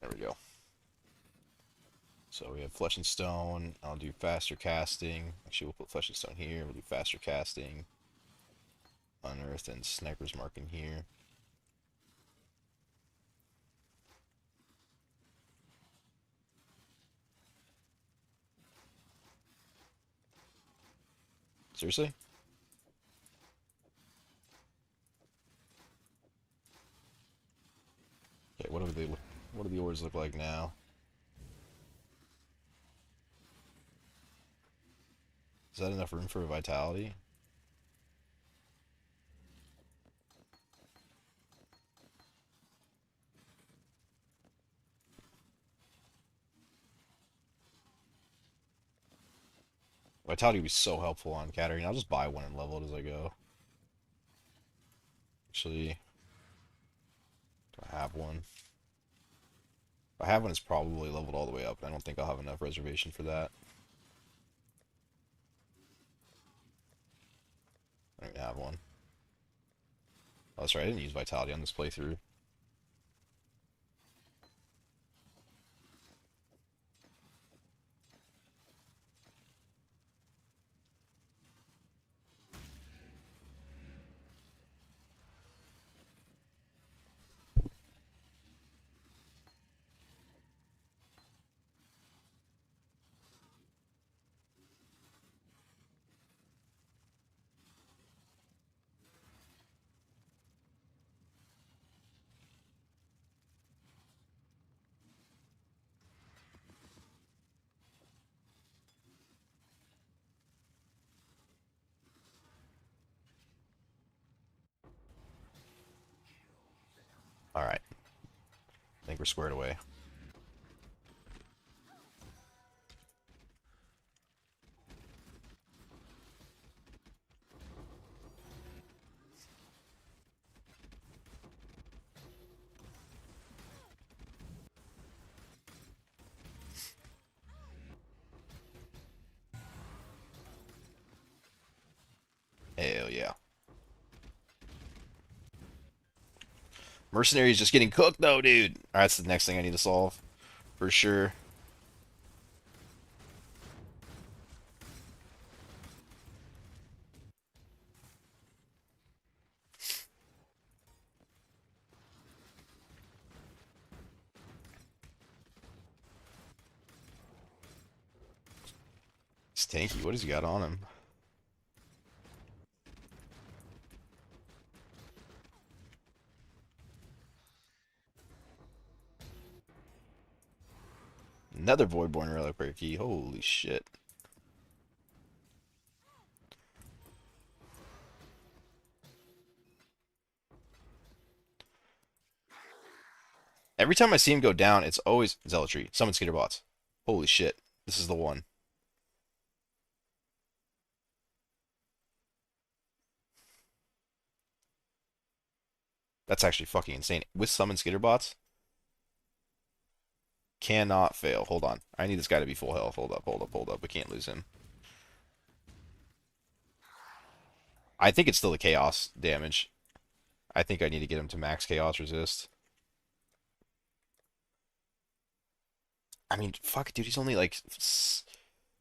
There we go. So we have Flesh and Stone. I'll do faster casting. Actually, we'll put Flesh and Stone here. We'll do faster casting. Unearthed and Sniper's Mark in here. Seriously? Okay, what do the ores look like now? Is that enough room for a vitality? Vitality would be so helpful on Katarina. I'll just buy one and level it as I go. Actually, do I have one? If I have one, it's probably leveled all the way up. I don't think I'll have enough reservation for that. I don't even have one. Oh, that's right. I didn't use Vitality on this playthrough. Alright. I think we're squared away. Hell yeah. Mercenary is just getting cooked though, dude. Alright, that's the next thing I need to solve. For sure. It's tanky. What has he got on him? Another Voidborn Reliquary Key. Holy shit. Every time I see him go down, it's always Zealotry. Summon Skitterbots. Holy shit. This is the one. That's actually fucking insane. With Summon Skitterbots, cannot fail. Hold on. I need this guy to be full health. Hold up, hold up, hold up. We can't lose him. I think it's still the Chaos damage. I think I need to get him to max Chaos resist. I mean, fuck, dude, he's only like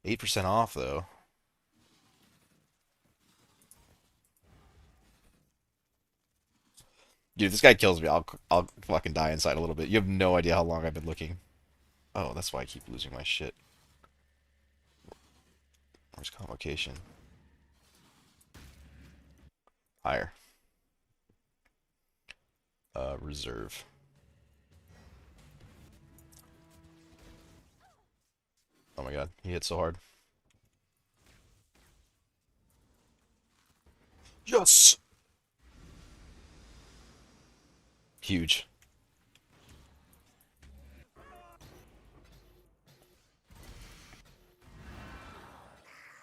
8% off, though. Dude, if this guy kills me, I'll fucking die inside a little bit. You have no idea how long I've been looking. Oh, that's why I keep losing my shit. Where's Convocation? Higher. Reserve. Oh my god, he hit so hard. Yes! Huge.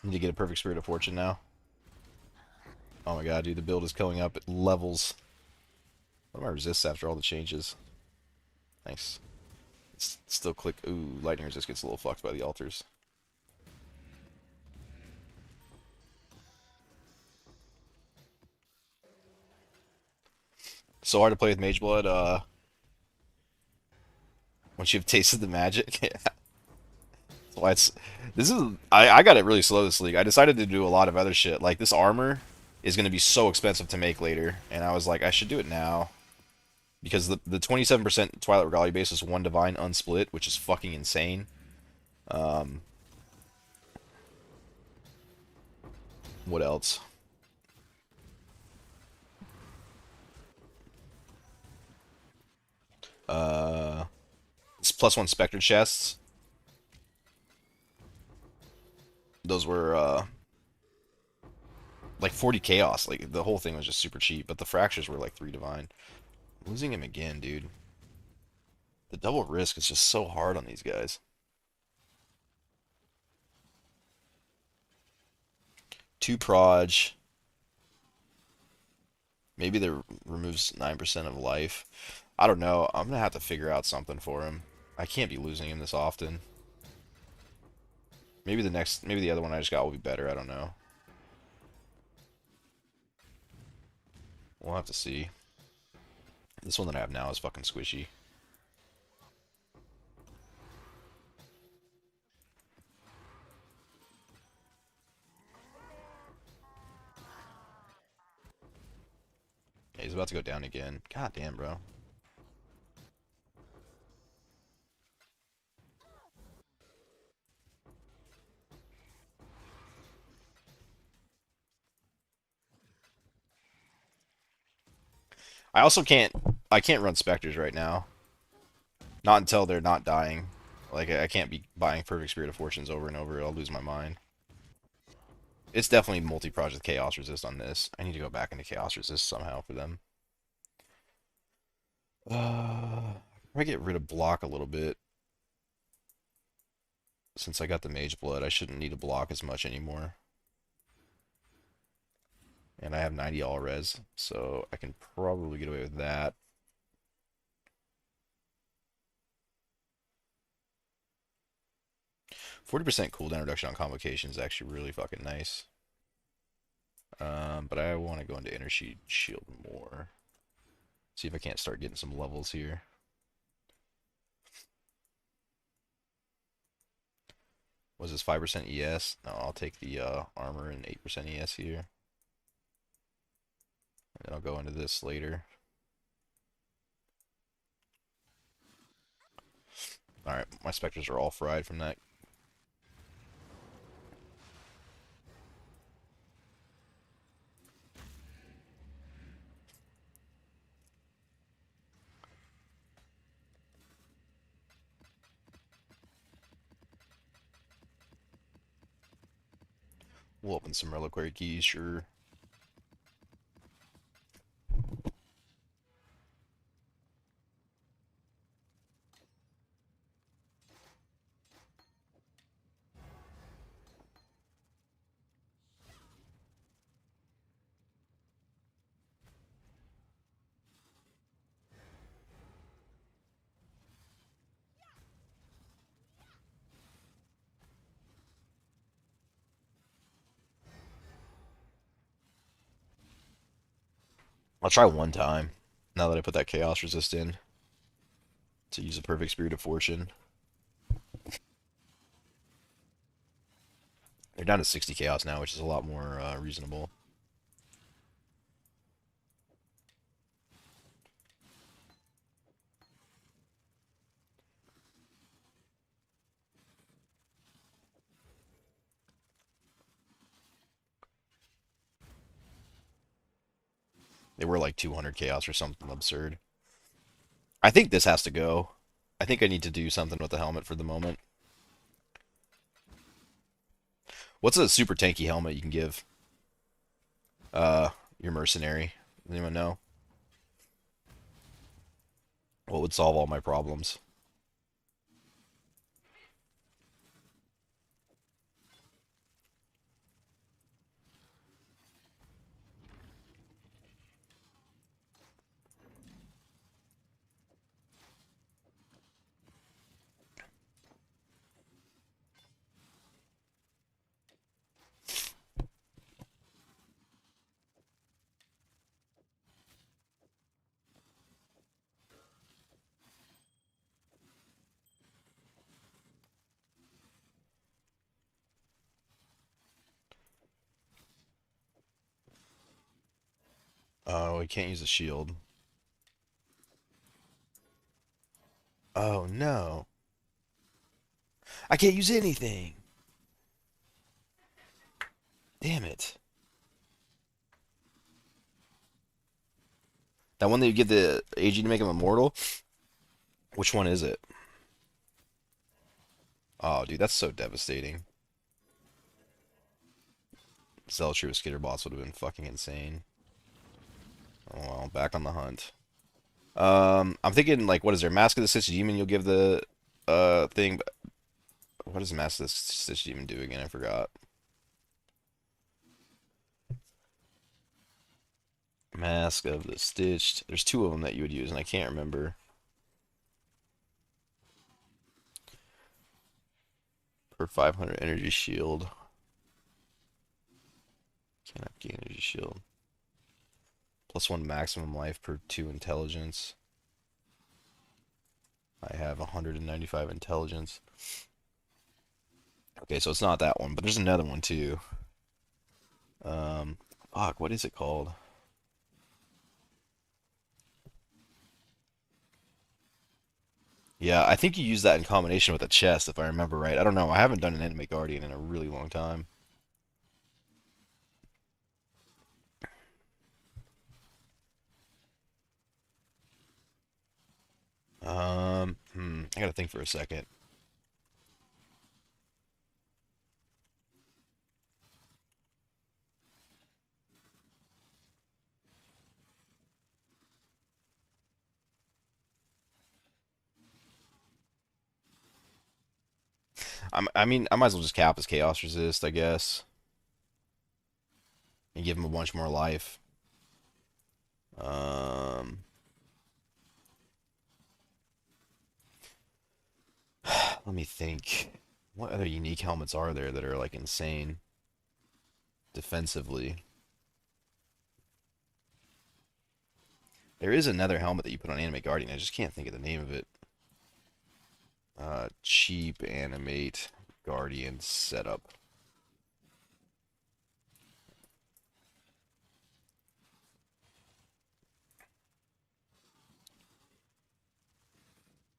Need to get a perfect Spirit of Fortune now. Oh my god, dude, the build is going up at levels. What am I resist after all the changes? Nice. Still click. Ooh, lightning resist gets a little fucked by the altars. So hard to play with Mageblood. once you've tasted the magic. Yeah. That's why it's this is I got it really slow this league. I decided to do a lot of other shit. Like this armor is gonna be so expensive to make later, and I was like, I should do it now. Because the 27% Twilight Regalia base is one divine unsplit, which is fucking insane. Um, what else? Uh, it's +1 Spectre chests. Those were like 40 chaos. Like the whole thing was just super cheap, but the fractures were like 3 divine. I'm losing him again, dude. The double risk is just so hard on these guys. 2 proj. Maybe that removes 9% of life. I don't know. I'm gonna have to figure out something for him. I can't be losing him this often. Maybe the other one I just got will be better. I don't know. We'll have to see. This one that I have now is fucking squishy. Yeah, he's about to go down again. God damn, bro. I also can't. I can't run specters right now. Not until they're not dying. Like I can't be buying Perfect Spirit of Fortunes over and over. I'll lose my mind. It's definitely multi-project Chaos Resist on this. I need to go back into Chaos Resist somehow for them. I get rid of block a little bit. Since I got the Mageblood, I shouldn't need to block as much anymore. And I have 90 all res, so I can probably get away with that. 40% cooldown reduction on convocation is actually really fucking nice. But I want to go into Inner Shield more. See if I can't start getting some levels here. Was this 5% ES? No, I'll take the armor and 8% ES here. And I'll go into this later. Alright, my specters are all fried from that. We'll open some reliquary keys, sure. I'll try one time, now that I put that Chaos Resist in, to use a Perfect Spirit of Fortune. They're down to 60 Chaos now, which is a lot more reasonable. They were like 200 Chaos or something absurd. I think this has to go. I think I need to do something with the helmet for the moment. What's a super tanky helmet you can give? Your Mercenary. Does anyone know? What would solve all my problems? Oh, we can't use a shield. Oh no. I can't use anything. Damn it. That one that you get the AG to make him immortal? Which one is it? Oh, dude, that's so devastating. Zealotry with Skitter bots would have been fucking insane. Oh well, back on the hunt. I'm thinking like, what is there? Mask of the Stitch Demon. You'll give the thing. What does Mask of the Stitch Demon do again? I forgot. Mask of the Stitched. There's two of them that you would use, and I can't remember. Per 500 energy shield. Cannot gain energy shield. Plus one maximum life per 2 intelligence. I have 195 intelligence. Okay, so it's not that one, but there's another one too. Um, fuck, what is it called? Yeah, I think you use that in combination with a chest, if I remember right. I don't know. I haven't done an Enemy Guardian in a really long time. I gotta think for a second. I mean, I might as well just cap his Chaos Resist, I guess, and give him a bunch more life. Um, Let me think. What other unique helmets are there that are like insane defensively? There is another helmet that you put on Animate Guardian. I just can't think of the name of it. Cheap Animate Guardian setup.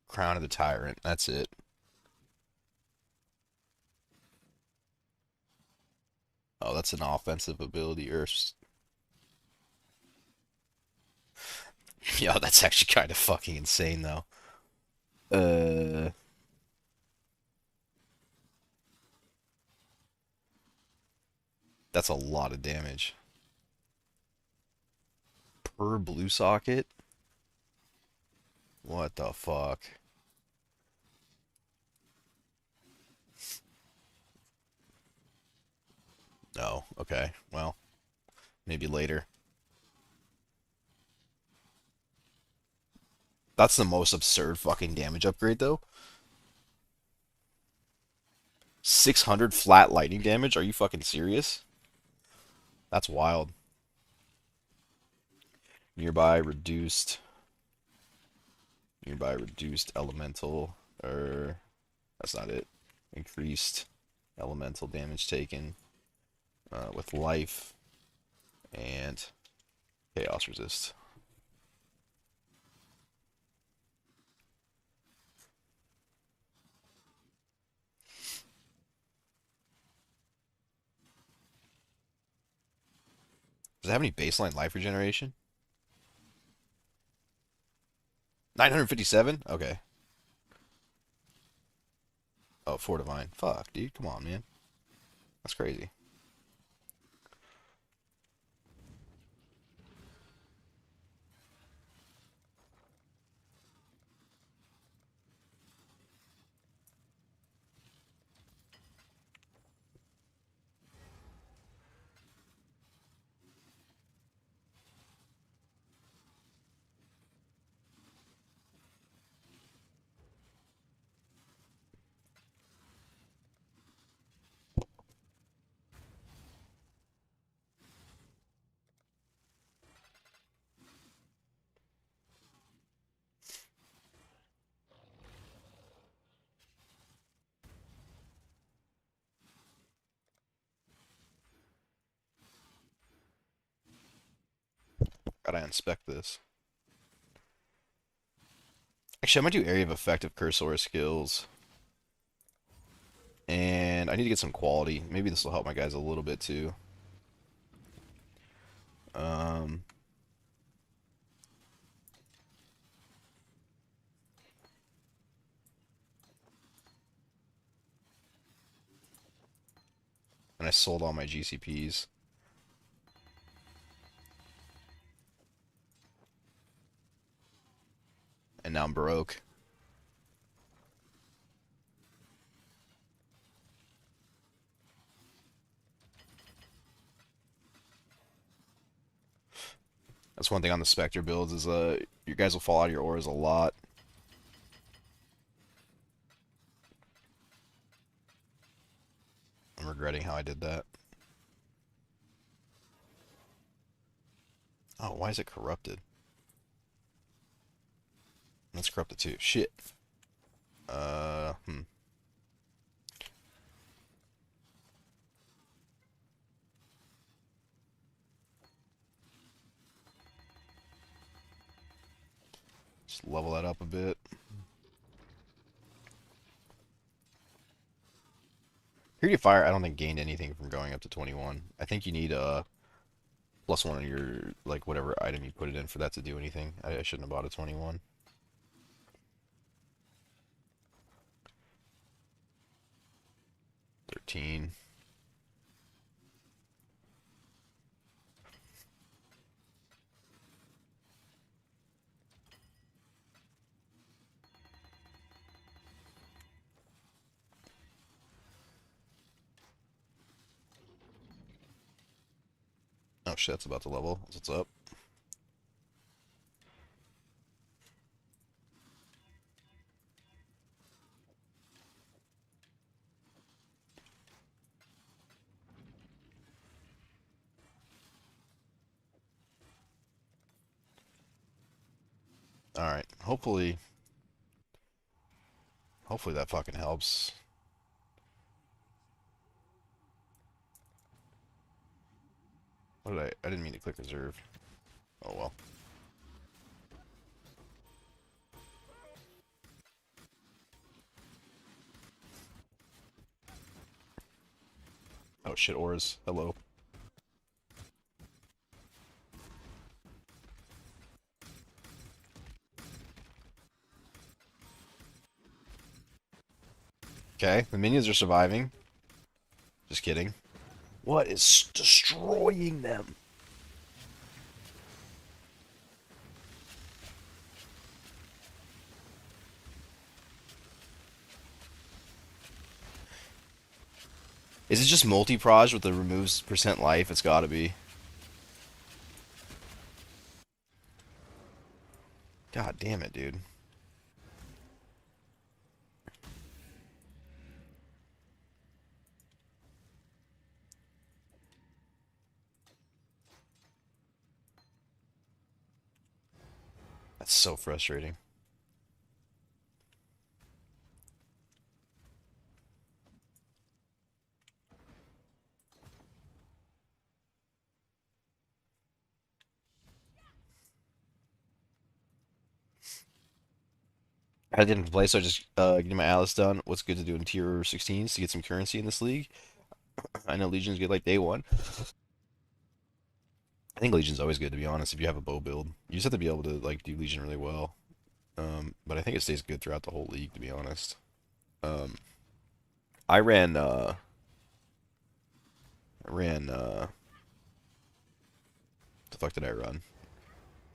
Crown of the Tyrant. That's it. Oh, that's an offensive ability. Or yeah, that's actually kind of fucking insane though. Uh, that's a lot of damage per blue socket. What the fuck? Oh, okay. Well, maybe later. That's the most absurd fucking damage upgrade though. 600 flat lightning damage? Are you fucking serious? That's wild. Nearby reduced. Nearby reduced elemental. That's not it. Increased elemental damage taken with life and chaos resist. Does it have any baseline life regeneration? 957? Okay. Oh, 4 divine. Fuck, dude. Come on, man. That's crazy. Gotta inspect this. Actually, I might do area of effect of cursor skills. And I need to get some quality. Maybe this will help my guys a little bit too. Um, and I sold all my GCPs. And now I'm broke. That's one thing on the Spectre builds is your guys will fall out of your auras a lot. I'm regretting how I did that. Oh, why is it corrupted? That's corrupted too. Shit. Hmm. Just level that up a bit. Purity of Fire, I don't think gained anything from going up to 21. I think you need a +1 on your, like, whatever item you put it in for that to do anything. I shouldn't have bought a 21. 13. Oh shit, that's about to level. What's up? Alright, hopefully that fucking helps. What did I didn't mean to click reserve. Oh well. Oh shit, auras. Hello. Okay, the minions are surviving. Just kidding. What is destroying them? Is it just multi-proj with the removes percent life? It's gotta be. God damn it, dude. That's so frustrating. I didn't play, so I just getting my Alice done. What's good to do in tier 16s to get some currency in this league? I know Legion's good like day one. I think Legion's always good to be honest if you have a bow build. You just have to be able to like do Legion really well. But I think it stays good throughout the whole league to be honest. Um, I ran the fuck did I run?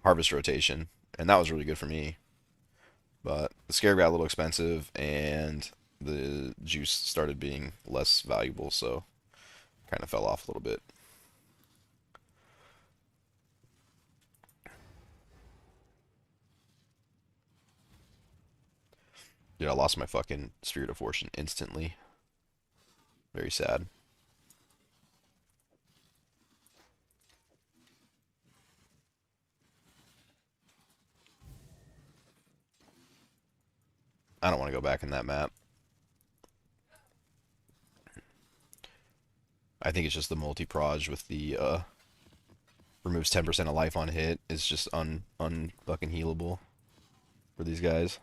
Harvest rotation, and that was really good for me. But the scarab got a little expensive, and the juice started being less valuable, so kind of fell off a little bit. Dude, I lost my fucking Spirit of Fortune instantly. Very sad. I don't want to go back in that map. I think it's just the multi-proj with the Removes 10% of life on hit. Is just fucking healable for these guys.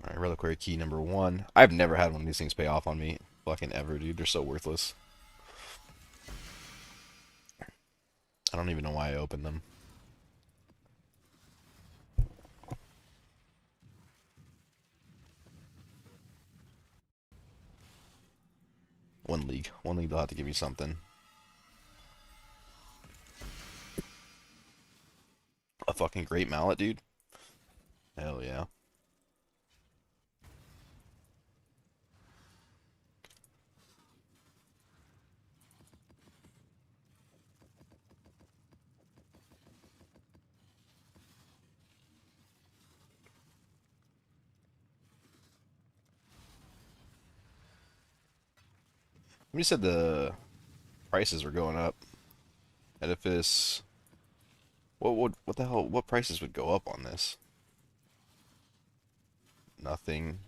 Alright, Reliquary Key number 1. I've never had one of these things pay off on me. Fucking ever, dude. They're so worthless. I don't even know why I opened them. One league. One league they'll have to give me something. A fucking great mallet, dude. Hell yeah. We said the prices were going up. Edifice. What the hell? What prices would go up on this? Nothing.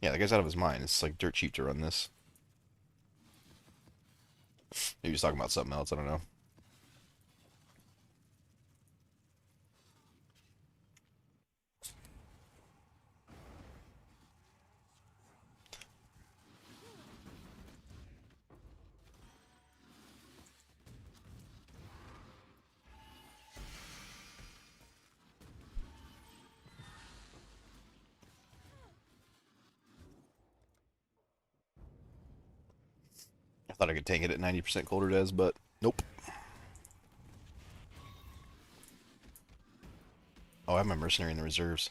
Yeah, the guy's out of his mind. It's like dirt cheap to run this. Maybe he's talking about something else. I don't know. I thought I could tank it at 90% colder des, but nope. Oh, I have my mercenary in the reserves.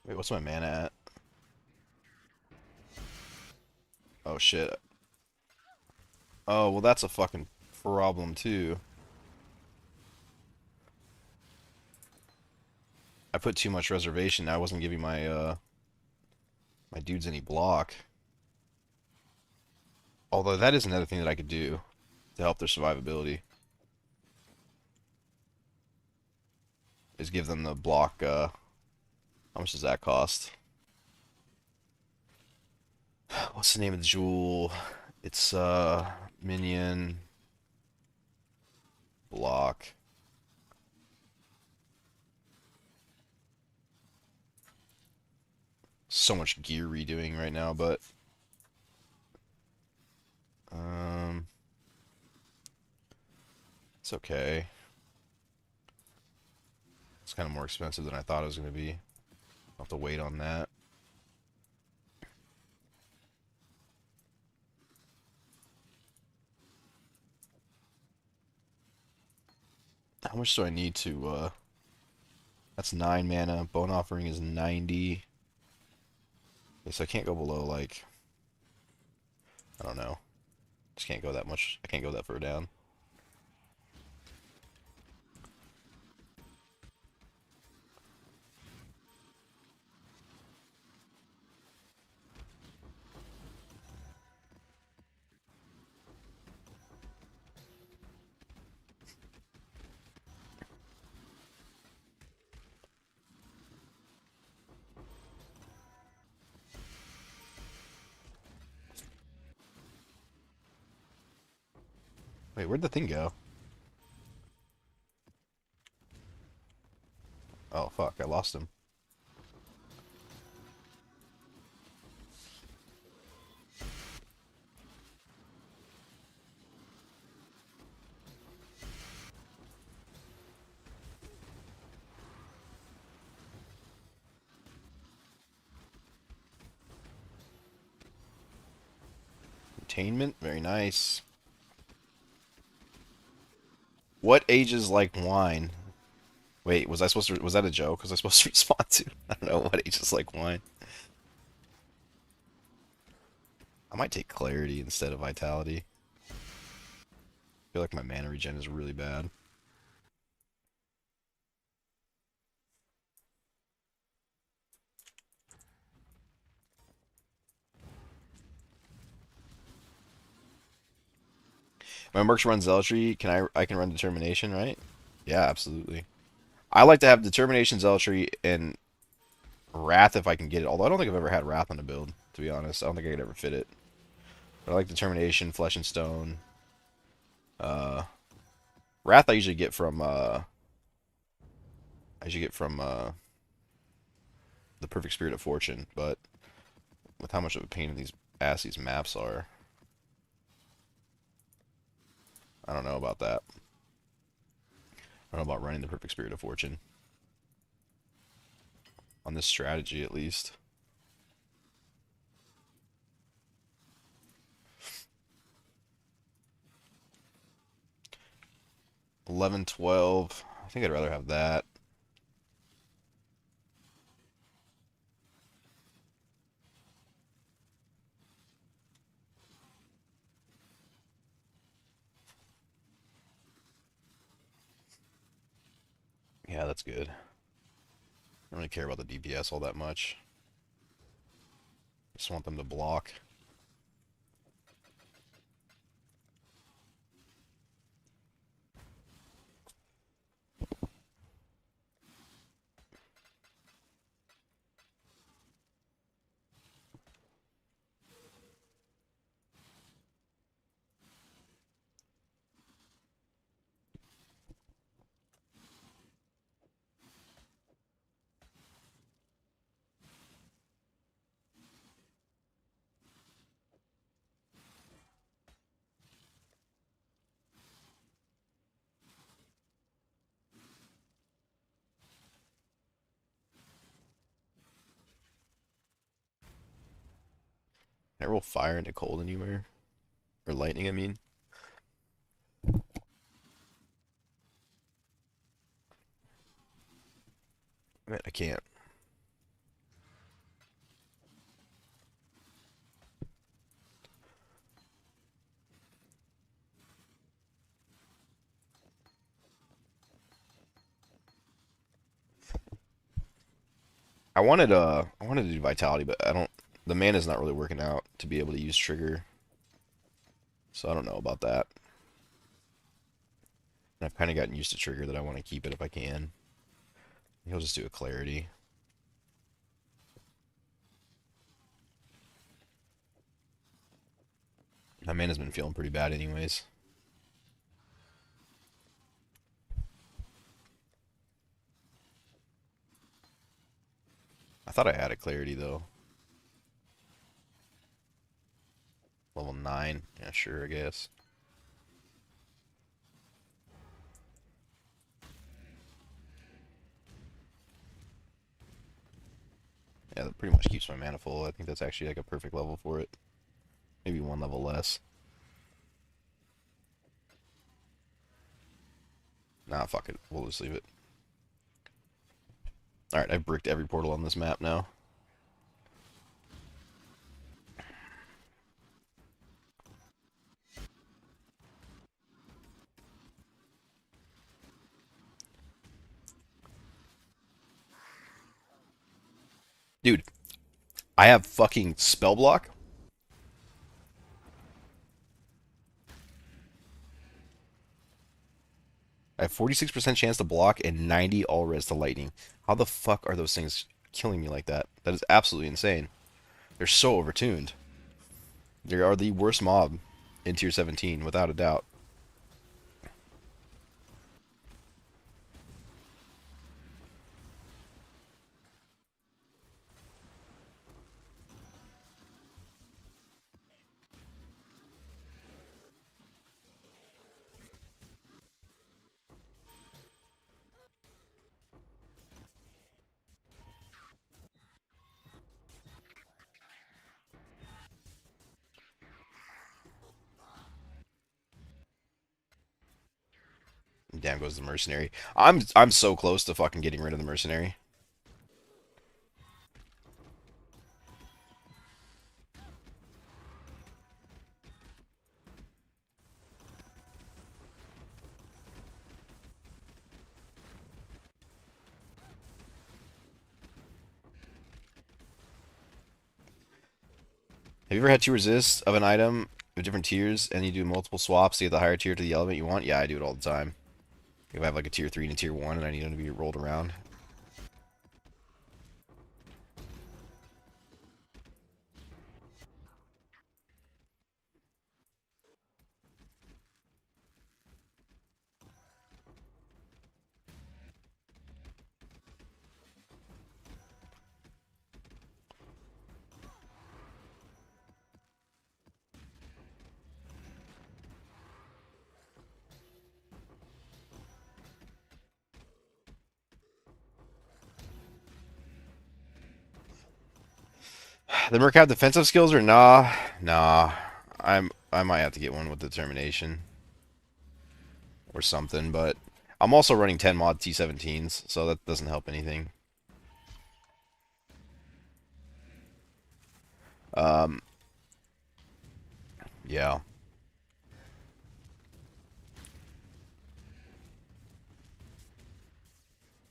Wait, what's my mana at? Oh shit. Oh, well that's a fucking problem too. I put too much reservation. I wasn't giving my dudes any block. Although that is another thing that I could do to help their survivability. Is give them the block, how much does that cost? What's the name of the jewel? It's, Minion. Block. So much gear redoing right now, but... It's okay. It's kind of more expensive than I thought it was going to be. I'll have to wait on that. How much do I need to, that's 9 mana. Bone Offering is 90. Okay, so I can't go below, like... I don't know. Just can't go that much. I can't go that far down. Wait, where'd the thing go? Oh, fuck. I lost him. Containment? Very nice. What ages like wine? Wait, was I supposed to... Was that a joke? Was I supposed to respond to? I don't know. What ages like wine? I might take clarity instead of vitality. I feel like my mana regen is really bad. My mercs run zealotry. I can run determination, right? Yeah, absolutely. I like to have determination, zealotry, and wrath if I can get it. Although I don't think I've ever had wrath on a build, to be honest. I don't think I could ever fit it. But I like determination, flesh and stone. Uh, wrath I usually get from the perfect spirit of fortune. But with how much of a pain in these maps are, I don't know about that. I don't know about running the perfect spirit of fortune on this strategy at least. 11, 12. I think I'd rather have that. Yeah, that's good. I don't really care about the DPS all that much. Just want them to block. Can I roll fire into cold anywhere? Or lightning, I mean? I can't. I wanted to do vitality, but I don't the mana's not really working out to be able to use trigger. So I don't know about that. And I've kind of gotten used to trigger that I want to keep it if I can. He'll just do a clarity. My mana's been feeling pretty bad anyways. I thought I had a clarity though. Level 9. Yeah, sure, I guess. Yeah, that pretty much keeps my mana full. I think that's actually like a perfect level for it. Maybe one level less. Nah, fuck it. We'll just leave it. Alright, I've bricked every portal on this map now. Dude, I have fucking spell block. I have 46% chance to block and 90 all res to lightning. How the fuck are those things killing me like that? That is absolutely insane. They're so overtuned. They are the worst mob in tier 17, without a doubt. Damn goes the mercenary. I'm so close to fucking getting rid of the mercenary. Have you ever had two resists of an item of different tiers and you do multiple swaps to get the higher tier to the element you want? Yeah, I do it all the time. If I have like a tier 3 and a tier 1 and I need them to be rolled around. The Merc have defensive skills or nah? Nah. I might have to get one with determination or something, but I'm also running 10 mod T17s, so that doesn't help anything. Um, yeah.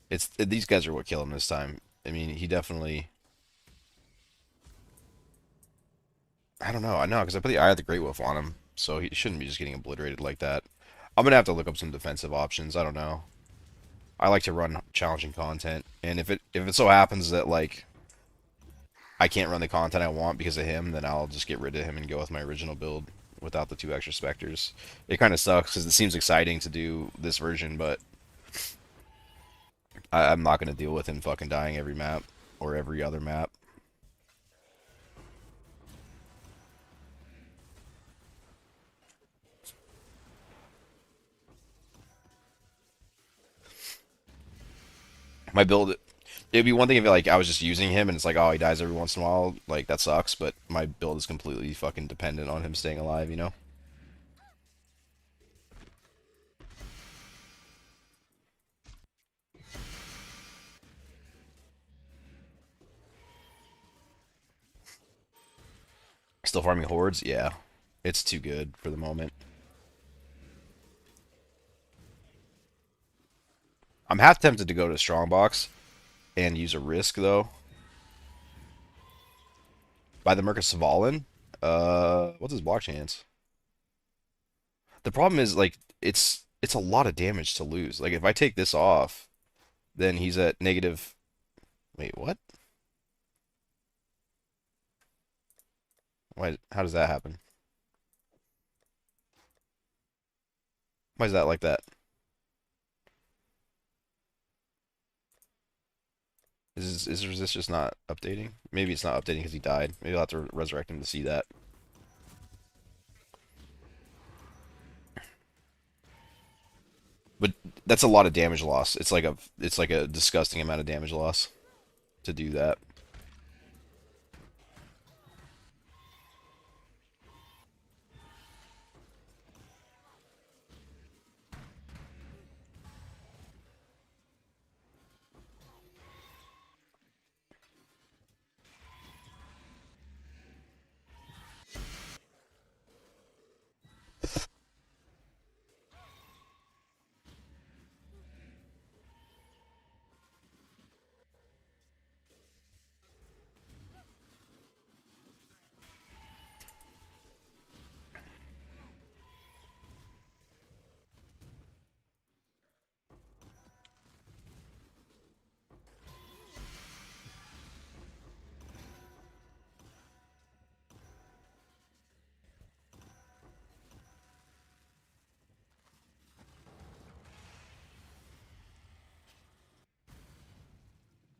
These guys are what kill him this time. I mean, he definitely. I don't know. I know because I put the Eye of the Great Wolf on him, so he shouldn't be just getting obliterated like that. I'm gonna have to look up some defensive options. I don't know. I like to run challenging content, and if it so happens that like I can't run the content I want because of him, then I'll just get rid of him and go with my original build without the two extra specters. It kind of sucks because it seems exciting to do this version, but I'm not gonna deal with him fucking dying every map or every other map. My build, it'd be one thing if like I was just using him and it's like, oh, he dies every once in a while, like that sucks. But my build is completely fucking dependent on him staying alive, you know. Still farming hordes, yeah, it's too good for the moment. I'm half tempted to go to Strongbox and use a risk though. By the Merc of Svalin. What's his block chance? The problem is like it's a lot of damage to lose. Like if I take this off, then he's at negative. Wait, what? Why? How does that happen? Why is that like that? Is this just not updating? Maybe it's not updating because he died. Maybe I'll have to resurrect him to see that. But that's a lot of damage loss. It's like a disgusting amount of damage loss to do that.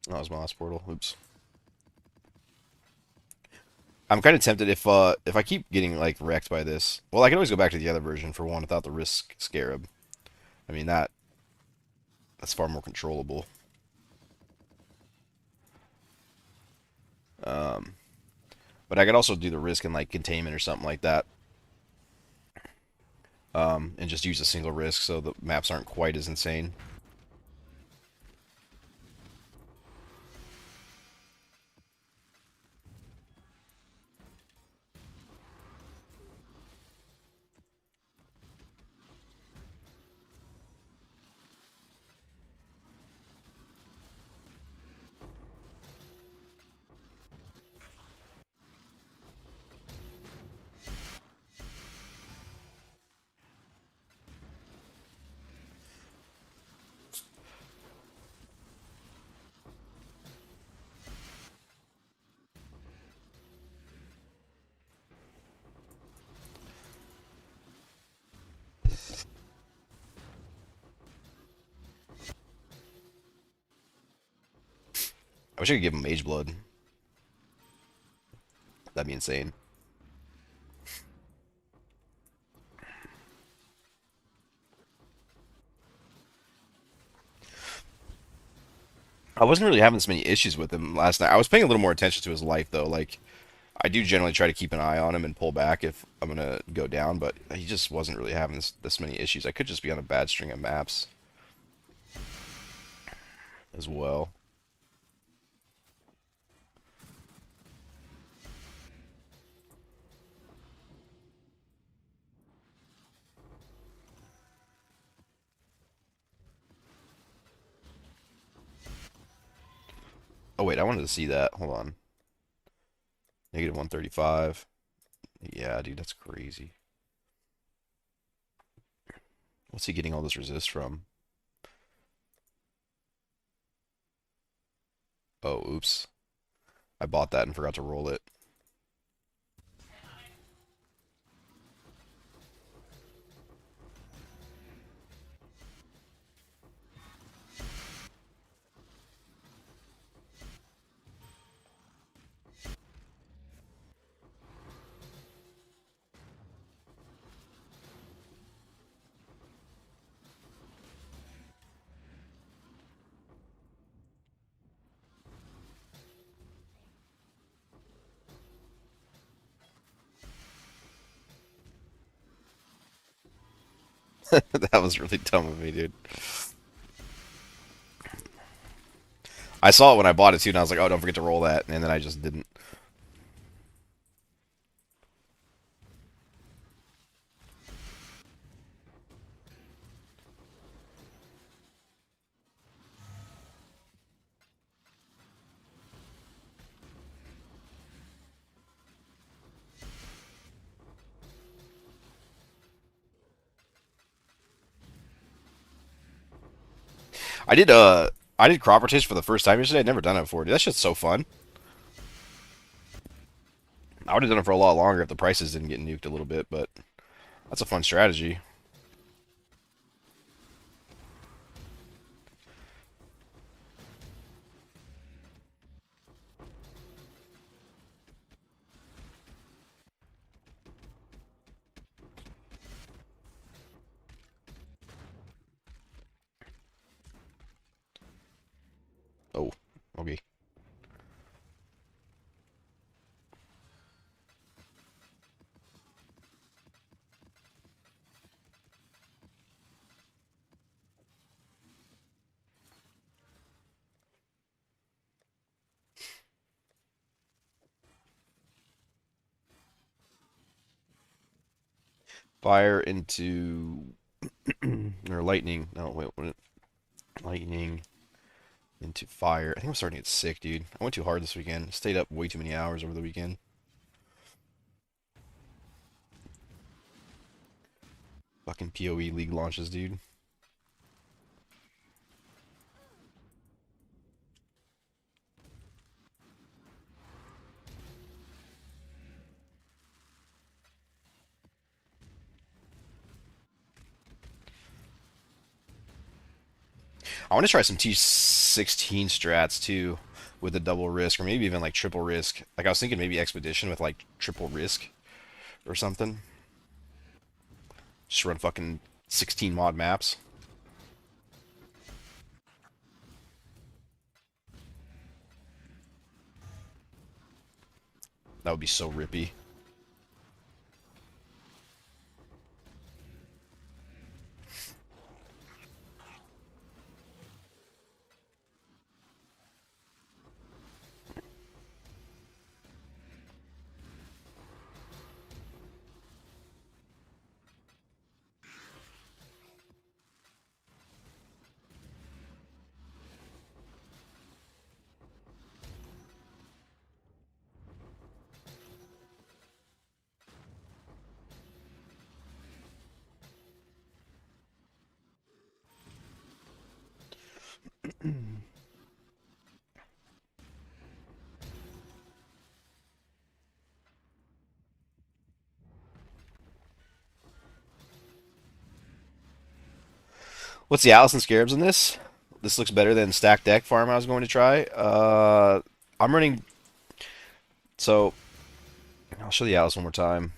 That was my last portal. Oops. I'm kind of tempted if I keep getting like wrecked by this. Well, I can always go back to the other version for one without the risk scarab. I mean that's far more controllable. Um, but I could also do the risk and like containment or something like that. And just use a single risk so the maps aren't quite as insane. I wish I could give him Mageblood. That'd be insane. I wasn't really having this many issues with him last night. I was paying a little more attention to his life though. Like I do generally try to keep an eye on him and pull back if I'm gonna go down, but he just wasn't really having this many issues. I could just be on a bad string of maps as well. Oh wait, I wanted to see that. Hold on. Negative 135. Yeah, dude, that's crazy. What's he getting all this resist from? Oh, oops. I bought that and forgot to roll it. That was really dumb of me, dude. I saw it when I bought it too, and I was like, oh, don't forget to roll that, and then I just didn't. I did I did crop rotation for the first time yesterday. I'd never done it before. Dude, that shit's so fun. I would have done it for a lot longer if the prices didn't get nuked a little bit, but that's a fun strategy. Oh, okay. Fire into or lightning. No, wait, what? Lightning into fire. I think I'm starting to get sick, dude. I went too hard this weekend. Stayed up way too many hours over the weekend. Fucking PoE league launches, dude. I want to try some T16 strats too, with a double risk, or maybe even like triple risk. Like I was thinking maybe expedition with like triple risk or something. Just run fucking 16 mod maps. That would be so rippy. What's the Allison Scarabs in this? This looks better than stack deck farm I was going to try. I'm running. So I'll show the Atlas one more time.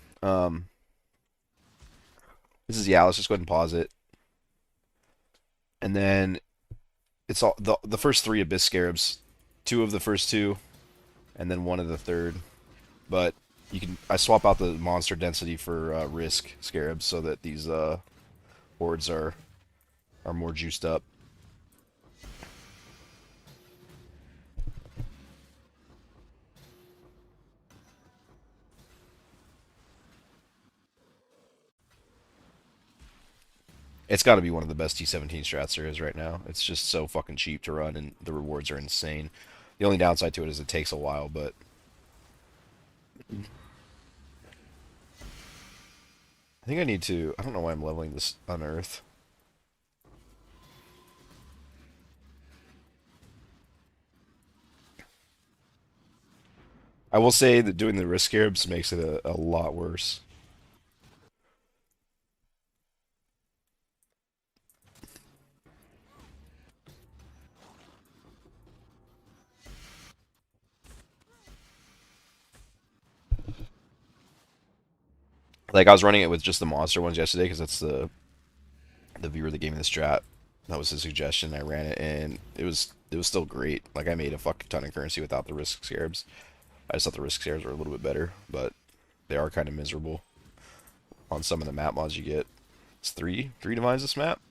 This is the Atlas. Just go ahead and pause it, and then it's all the first three Abyss Scarabs, two of the first two, and then one of the third. But you can I swap out the monster density for risk Scarabs so that these hordes are more juiced up. It's got to be one of the best T17 strats there is right now. It's just so fucking cheap to run, and the rewards are insane. The only downside to it is it takes a while, but I think I need to. I don't know why I'm leveling this unearth. I will say that doing the risk scarabs makes it a lot worse. Like I was running it with just the monster ones yesterday because that's the viewer that gave me the strat. That was his suggestion. I ran it and it was still great. Like I made a fuck ton of currency without the risk scarabs. I just thought the risk scarabs were a little bit better, but they are kind of miserable on some of the map mods you get. It's three divines this map.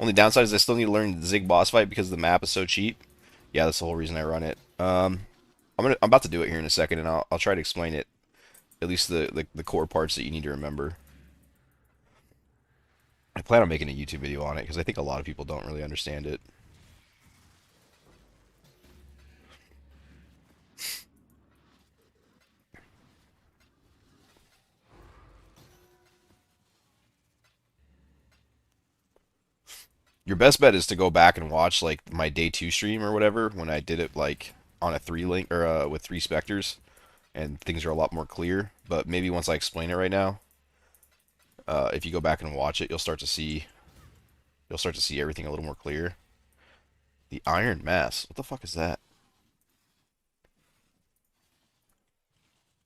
Only downside is I still need to learn the Zig boss fight because the map is so cheap. Yeah, that's the whole reason I run it. I'm about to do it here in a second, and I'll try to explain it. At least the core parts that you need to remember. I plan on making a YouTube video on it because I think a lot of people don't really understand it. Your best bet is to go back and watch like my day two stream or whatever when I did it like on a three link or with three specters, and things are a lot more clear. But maybe once I explain it right now, if you go back and watch it, you'll start to see everything a little more clear. The Iron Mass. What the fuck is that?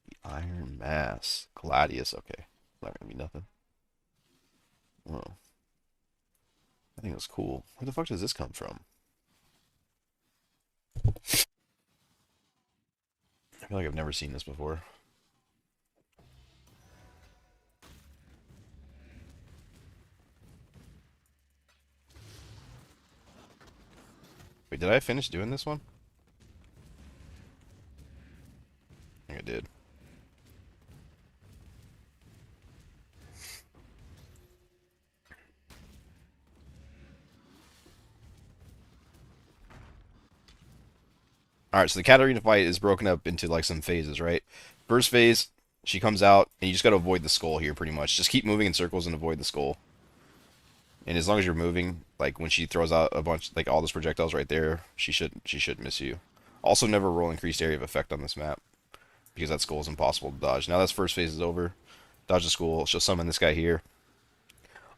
The Iron Mass. Gladius. Okay. Not gonna be nothing. Oh, I think it was cool. Where the fuck does this come from? I feel like I've never seen this before. Wait, did I finish doing this one? I think I did. Alright, so the Katarina fight is broken up into like some phases, right? First phase, she comes out, and you just gotta avoid the skull here pretty much. Just keep moving in circles and avoid the skull. And as long as you're moving, like when she throws out a bunch, like all those projectiles right there, she should miss you. Also, never roll increased area of effect on this map because that skull is impossible to dodge. Now that first phase is over, dodge the skull. She'll summon this guy here.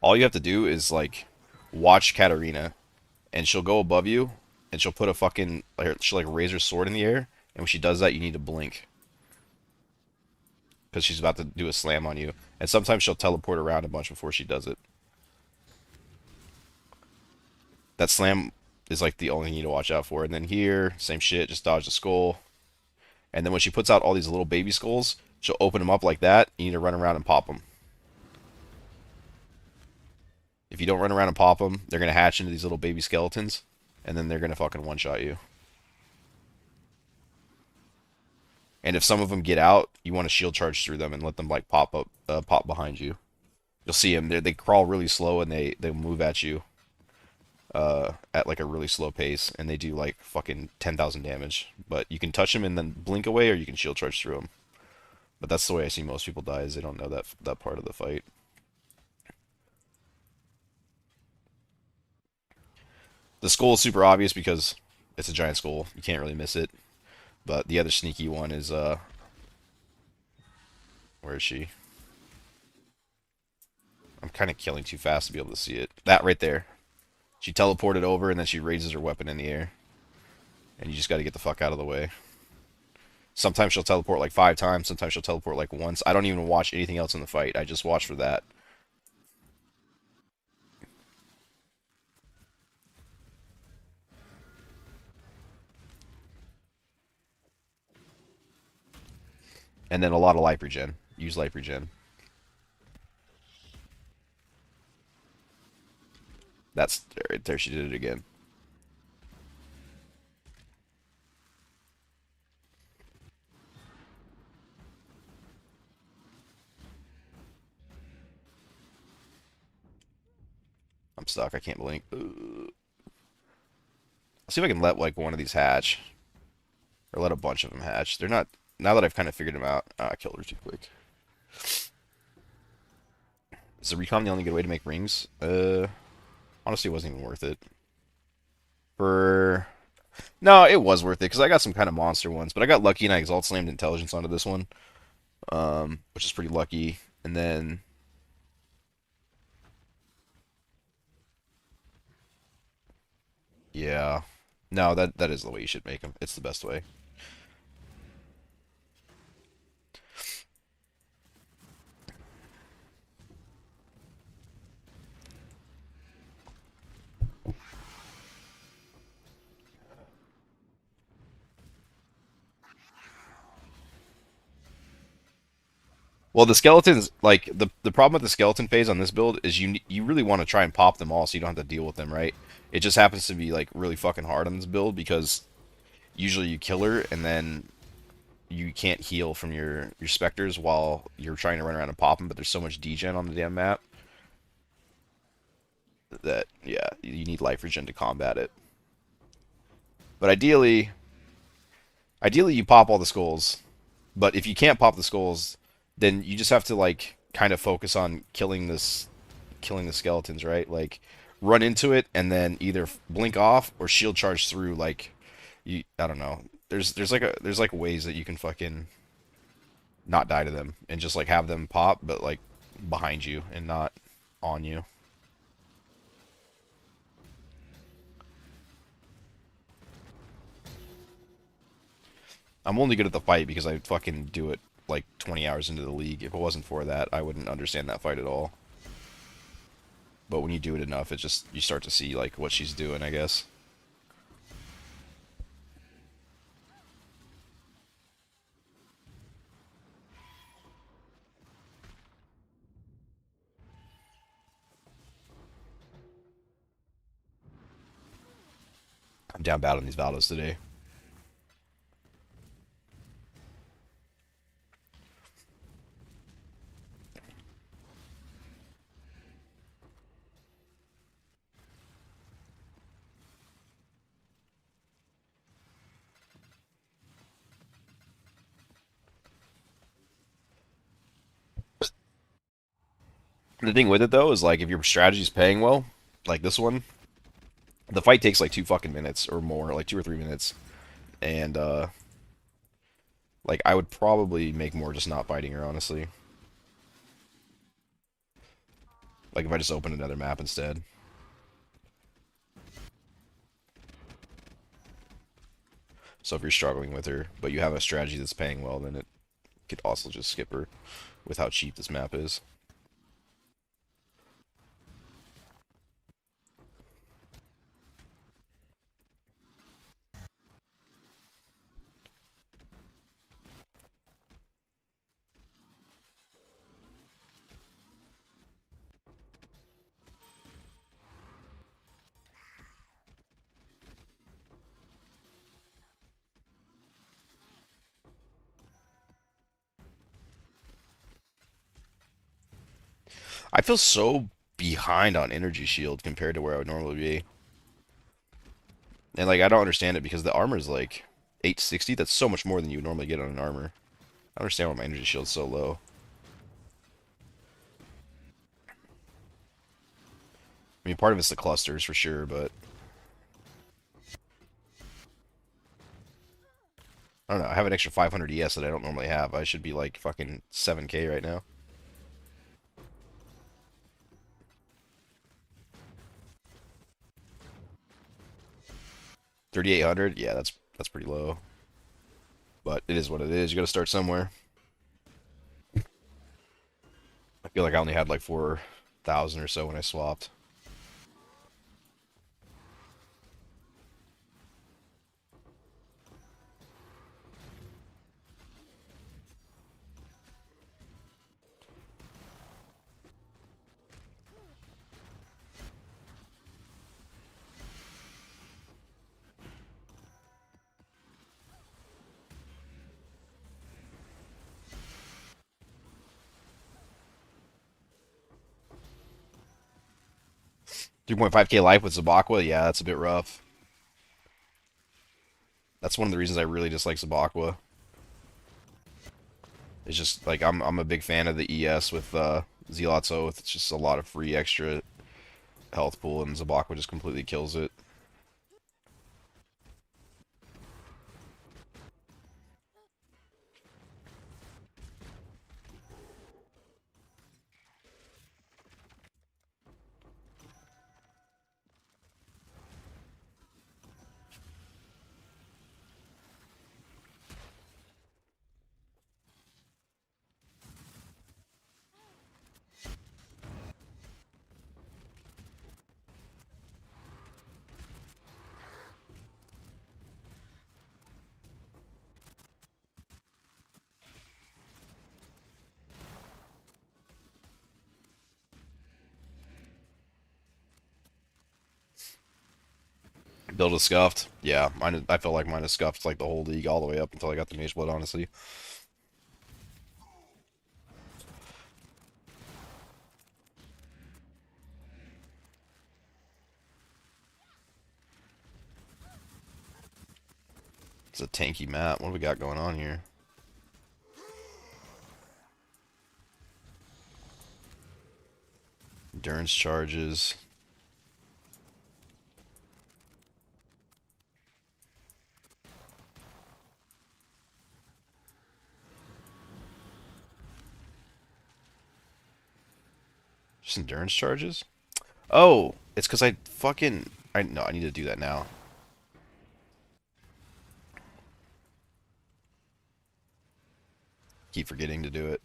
All you have to do is like watch Katarina, and she'll go above you, and she'll put a fucking she'll like raise her sword in the air, and when she does that, you need to blink because she's about to do a slam on you. And sometimes she'll teleport around a bunch before she does it. That slam is like the only thing you need to watch out for. And then here, same shit, just dodge the skull. And then when she puts out all these little baby skulls, she'll open them up like that. You need to run around and pop them. If you don't run around and pop them, they're gonna hatch into these little baby skeletons, and then they're gonna fucking one-shot you. And if some of them get out, you want to shield charge through them and let them like pop up, pop behind you. You'll see them. They crawl really slow and they move at you at like a really slow pace, and they do like fucking 10,000 damage. But you can touch them and then blink away, or you can shield charge through them. But that's the way I see most people die, is they don't know that part of the fight. The skull is super obvious because it's a giant skull. You can't really miss it. But the other sneaky one is where is she? I'm kind of killing too fast to be able to see it. That right there. She teleported over and then she raises her weapon in the air. And you just got to get the fuck out of the way. Sometimes she'll teleport like 5 times. Sometimes she'll teleport like once. I don't even watch anything else in the fight. I just watch for that. And then a lot of life regen. Use life regen. That's right there. She did it again. I'm stuck. I can't blink. Ugh. I'll see if I can let like one of these hatch. Or let a bunch of them hatch. They're not... Now that I've kind of figured them out, I killed her too quick. Is the recon the only good way to make rings? Honestly, it wasn't even worth it. For... No, it was worth it, because I got some kind of monster ones. But I got lucky and I Exalt Slammed Intelligence onto this one. Which is pretty lucky. And then... Yeah. No, that is the way you should make them. It's the best way. Well, the skeletons, like the problem with the skeleton phase on this build is you really want to try and pop them all so you don't have to deal with them, right? It just happens to be like really fucking hard on this build because usually you kill her and then you can't heal from your specters while you're trying to run around and pop them, but there's so much degen on the damn map that yeah, you need life regen to combat it. But ideally you pop all the skulls. But if you can't pop the skulls, then you just have to like kind of focus on killing the skeletons, right? Like run into it and then either blink off or shield charge through like you I don't know. There's like ways that you can fucking not die to them and just like have them pop but like behind you and not on you. I'm only good at the fight because I fucking do it like 20 hours into the league. If it wasn't for that, I wouldn't understand that fight at all. But when you do it enough, it just you start to see like what she's doing, I guess. I'm down bad on these Valdos today. The thing with it though is like if your strategy's paying well, like this one, the fight takes like 2 fucking minutes or more, like 2 or 3 minutes, and like I would probably make more just not fighting her, honestly. Like if I just open another map instead. So if you're struggling with her, but you have a strategy that's paying well, then it could also just skip her with how cheap this map is. I feel so behind on energy shield compared to where I would normally be. And like I don't understand it because the armor is like 860. That's so much more than you would normally get on an armor. I don't understand why my energy shield's so low. I mean, part of it's the clusters for sure, but I don't know. I have an extra 500 ES that I don't normally have. I should be like fucking 7K right now. 3,800. Yeah, that's pretty low. But it is what it is. You got to start somewhere. I feel like I only had like 4,000 or so when I swapped. 3.5K life with Zabakwa. Yeah, that's a bit rough. That's one of the reasons I really dislike Zabakwa. It's just like I'm a big fan of the ES with Zealot's Oath. It's just a lot of free extra health pool, and Zabakwa just completely kills it. Build a scuffed. Yeah, mine. I felt like mine is scuffed like the whole league all the way up until I got the Mageblood. Honestly, it's a tanky map. What do we got going on here? Endurance charges. Just endurance charges. Oh, it's because I fucking. I no. I need to do that now. Keep forgetting to do it.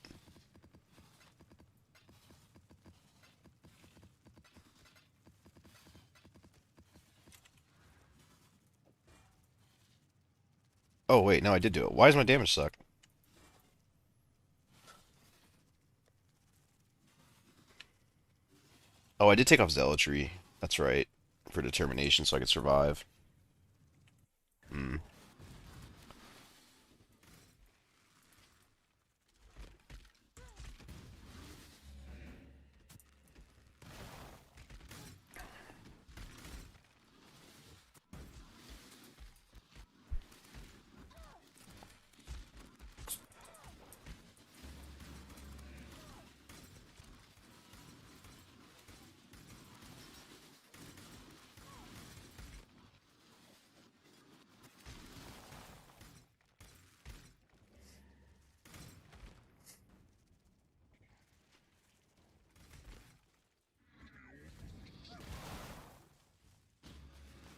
Oh wait, no, I did do it. Why does my damage suck? Oh, I did take off Zealotry. That's right. For determination, so I could survive. Hmm.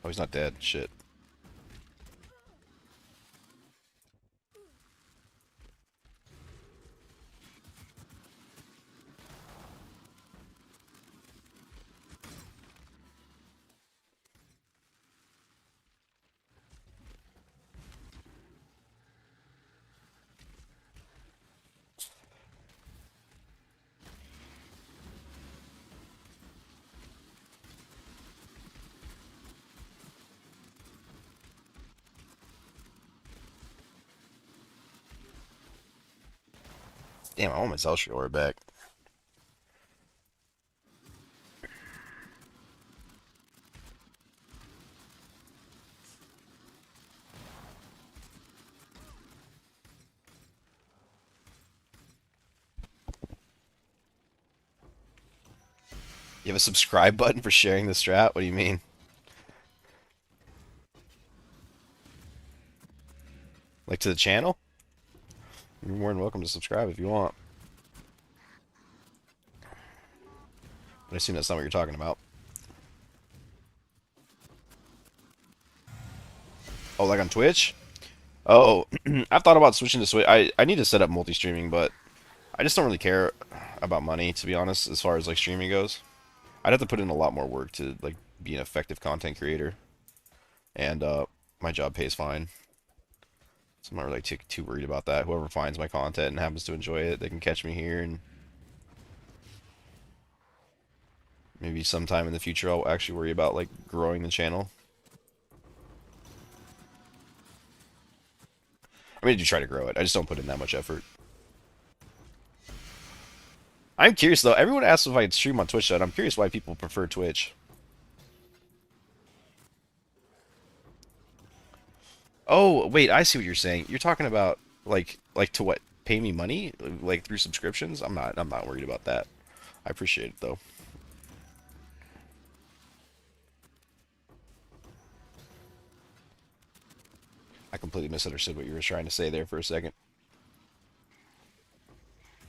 Oh, he's not dead. Shit. Damn, I want my Zealotry aura back. You have a subscribe button for sharing the strat? What do you mean? Like to the channel? You're more than welcome to subscribe if you want. But I assume that's not what you're talking about. Oh, like on Twitch? Oh, I've thought about switching to Switch. I need to set up multi-streaming, but I just don't really care about money, to be honest, as far as like streaming goes. I'd have to put in a lot more work to like be an effective content creator, and my job pays fine, so I'm not really too worried about that. Whoever finds my content and happens to enjoy it, they can catch me here, and maybe sometime in the future I'll actually worry about like growing the channel. I mean, I do try to grow it. I just don't put in that much effort. I'm curious though. Everyone asks if I stream on Twitch, though, and I'm curious why people prefer Twitch. Oh, wait, I see what you're saying. You're talking about like to what? Pay me money like through subscriptions? I'm not worried about that. I appreciate it though. I completely misunderstood what you were trying to say there for a second.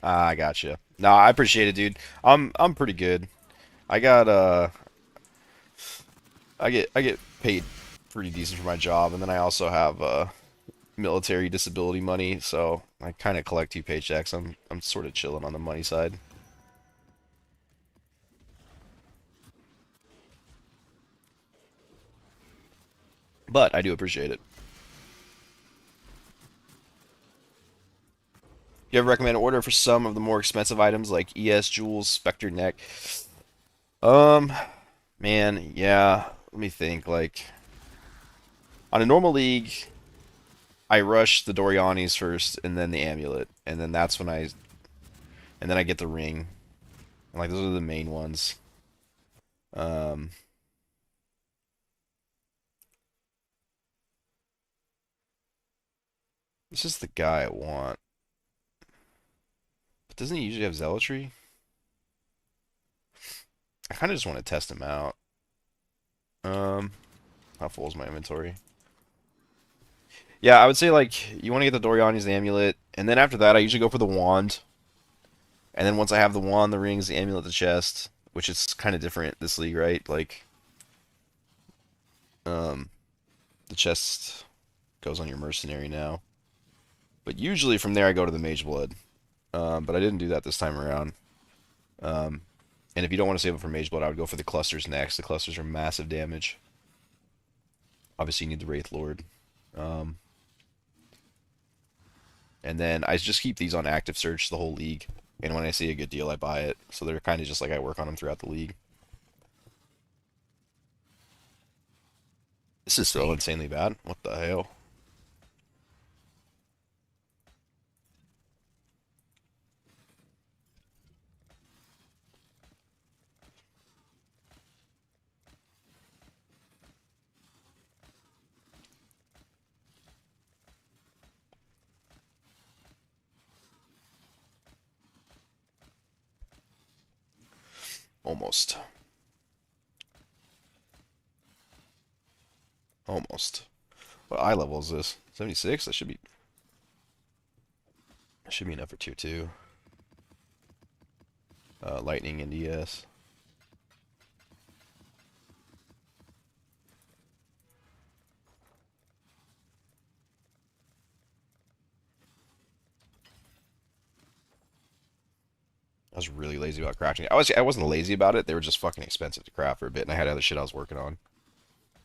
Ah, I gotcha. No, I appreciate it, dude. I'm pretty good. I got I get paid pretty decent for my job, and then I also have military disability money, so I kind of collect two paychecks. I'm sort of chilling on the money side, but I do appreciate it. You ever recommend an order for some of the more expensive items like ES, Jewels, Spectre Neck? Um, man, yeah. Let me think. Like on a normal league, I rush the Dorianis first, and then the amulet, and then that's when and then I get the ring. And like those are the main ones. Um, this is the guy I want. But doesn't he usually have zealotry? I kind of just want to test him out. Um, how full is my inventory? Yeah, I would say like you want to get the Doriani's the amulet, and then after that I usually go for the wand. And then once I have the wand, the rings, the amulet, the chest, which is kind of different this league, right? Like, um, the chest goes on your mercenary now. But usually from there I go to the Mageblood. But I didn't do that this time around. Um, and if you don't want to save it for Mageblood, I would go for the clusters next. The clusters are massive damage. Obviously, you need the Wraith Lord. Um, and then I just keep these on active search the whole league. And when I see a good deal, I buy it. So they're kind of just like I work on them throughout the league. This is so insanely bad. What the hell? Almost. Almost. What eye level is this? 76? That should be enough for tier 2. Lightning and ES. I was really lazy about crafting. I wasn't lazy about it. They were just fucking expensive to craft for a bit, and I had other shit I was working on.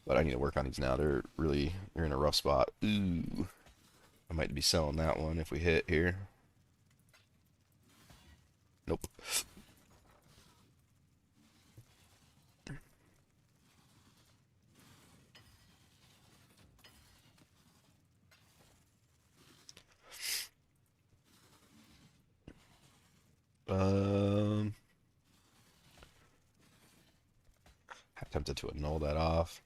But I need to work on these now. They're in a rough spot. Ooh, I might be selling that one if we hit here. Nope. Um, I'm tempted to annul that off.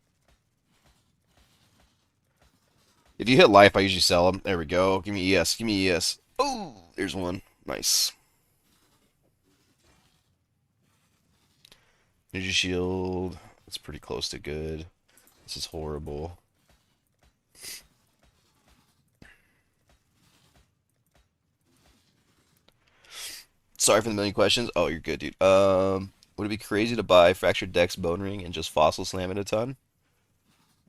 If you hit life, I usually sell them. There we go. Give me ES. Give me ES. Oh, there's one. Nice. Energy shield. It's pretty close to good. This is horrible. Sorry for the million questions. Oh, you're good, dude. Would it be crazy to buy Fractured Dex Bone Ring and just Fossil Slam it a ton?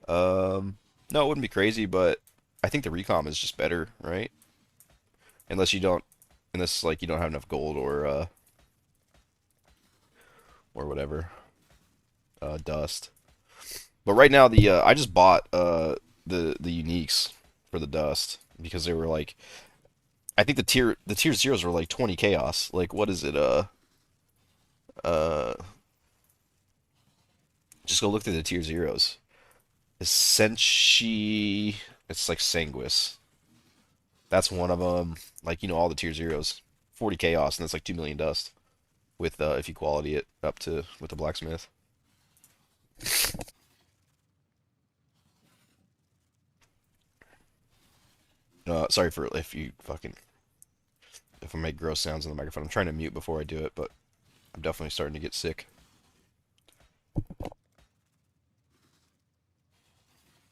No, it wouldn't be crazy, but I think the recom is just better, right? Unless you don't, unless like you don't have enough gold or whatever, dust. But right now I just bought the uniques for the dust because they were like I think the tier zeros were like 20 chaos. Like what is it? Uh just go look through the tier zeros. Senshi, it's like Sanguis. That's one of them. Like all the tier zeros, 40 chaos, and that's like 2 million dust with if you quality it up to with the blacksmith. Sorry for if you fucking if I make gross sounds on the microphone. I'm trying to mute before I do it, but I'm definitely starting to get sick.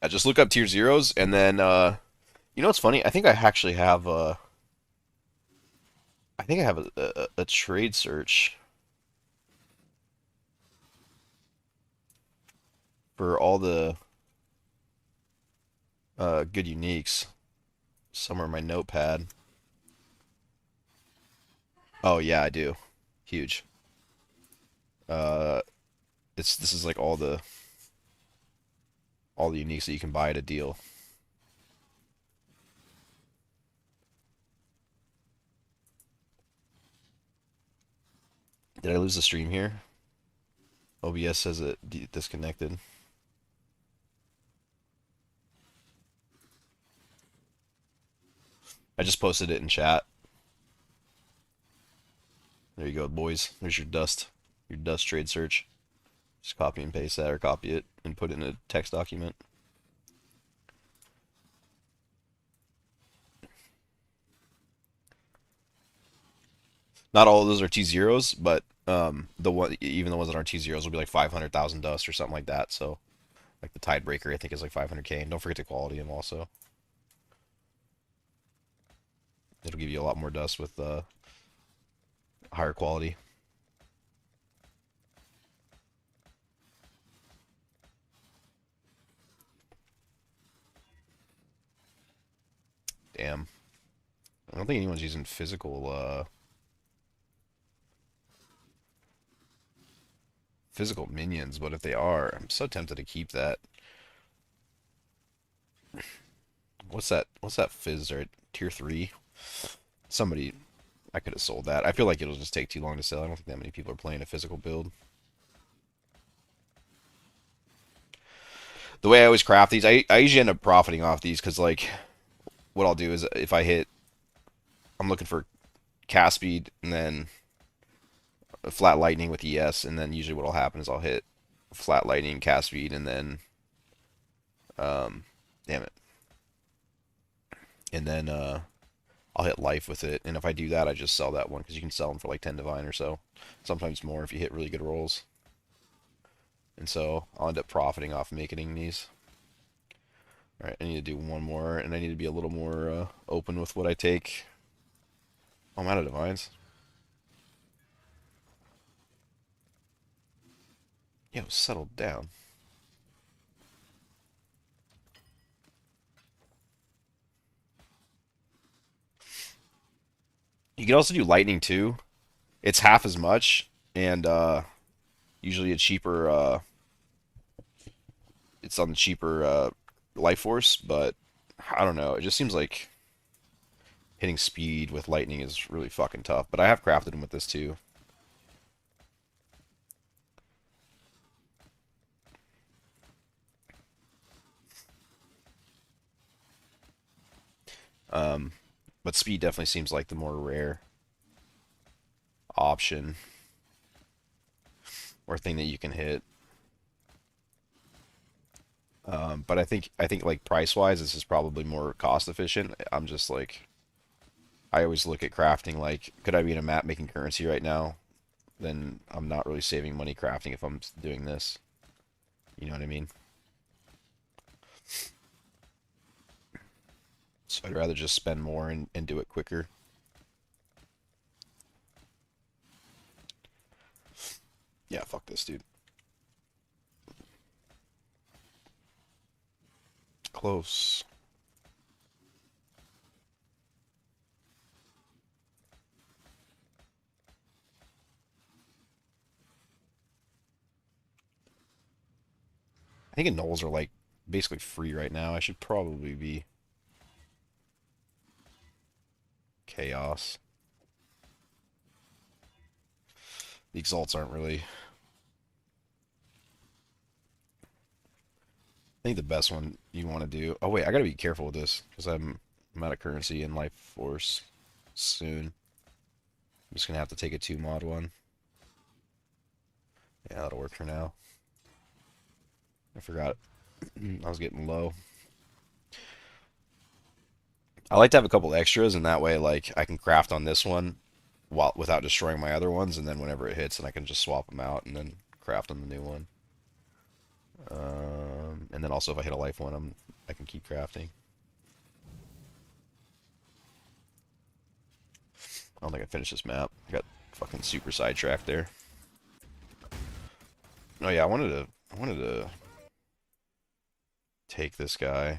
I just look up tier zeros and then you know what's funny? I think I have a trade search for all the good uniques somewhere in my notepad. Oh yeah, I do. Huge. Uh this is like all the uniques that you can buy at a deal. Did I lose the stream here? OBS says it disconnected. I just posted it in chat. There you go, boys. There's your dust trade search. Just copy and paste that or copy it and put it in a text document. Not all of those are T zeros, but even the ones that aren't T zeros will be like 500,000 dust or something like that. So like the Tidebreaker, I think is like 500K. And don't forget to quality them also. It'll give you a lot more dust with higher quality. Damn. I don't think anyone's using physical minions, but if they are, I'm so tempted to keep that. What's that? What's that fizz right? Tier 3? Somebody I could have sold that. I feel like it'll just take too long to sell. I don't think that many people are playing a physical build. The way I always craft these, I usually end up profiting off these because like what I'll do is if I'm looking for cast speed and then flat lightning with ES, and then usually what'll happen is I'll hit flat lightning, cast speed, and then um, damn it, and then I'll hit life with it. And if I do that, I just sell that one because you can sell them for like 10 divine or so, sometimes more if you hit really good rolls. And so I'll end up profiting off making these. All right, I need to do one more, and I need to be a little more open with what I take. Oh, I'm out of divines. Yo, settle down. You can also do lightning too. It's half as much, and usually a cheaper. It's on the cheaper life force, but I don't know. It just seems like hitting speed with lightning is really fucking tough. But I have crafted them with this too. Um, but speed definitely seems like the more rare option or thing that you can hit. But I think like price wise, this is probably more cost efficient. I'm just like I always look at crafting like, could I be in a map making currency right now? then I'm not really saving money crafting if I'm doing this. You know what I mean? So I'd rather just spend more and do it quicker. Yeah, fuck this, dude. Close. I think annuls are like basically free right now. I should probably be chaos. The exalts aren't really. I think the best one you want to do. Oh wait, I gotta be careful with this because I'm out of currency in life force soon. I'm just gonna have to take a 2 mod one. Yeah, that'll work for now. I forgot I was getting low. I like to have a couple extras, and that way, like, I can craft on this one while without destroying my other ones, and then whenever it hits, then I can just swap them out and then craft on the new one. And then also, if I hit a life one, I can keep crafting. I don't think I finished this map. I got fucking super sidetracked there. Oh yeah, I wanted to take this guy.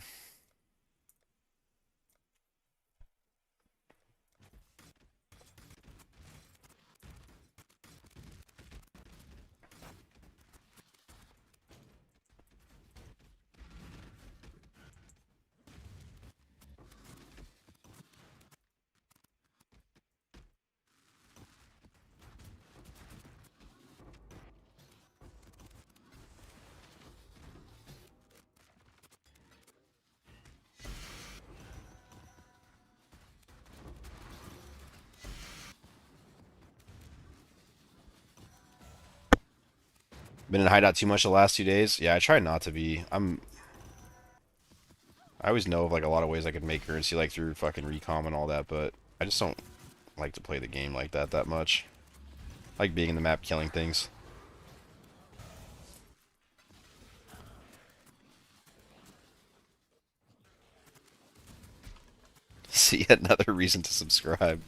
Been in hideout too much the last 2 days. Yeah, I try not to be. I always know of like a lot of ways I could make currency, like through fucking recom and all that, but I just don't like to play the game like that much. I like being in the map, killing things. See another reason to subscribe.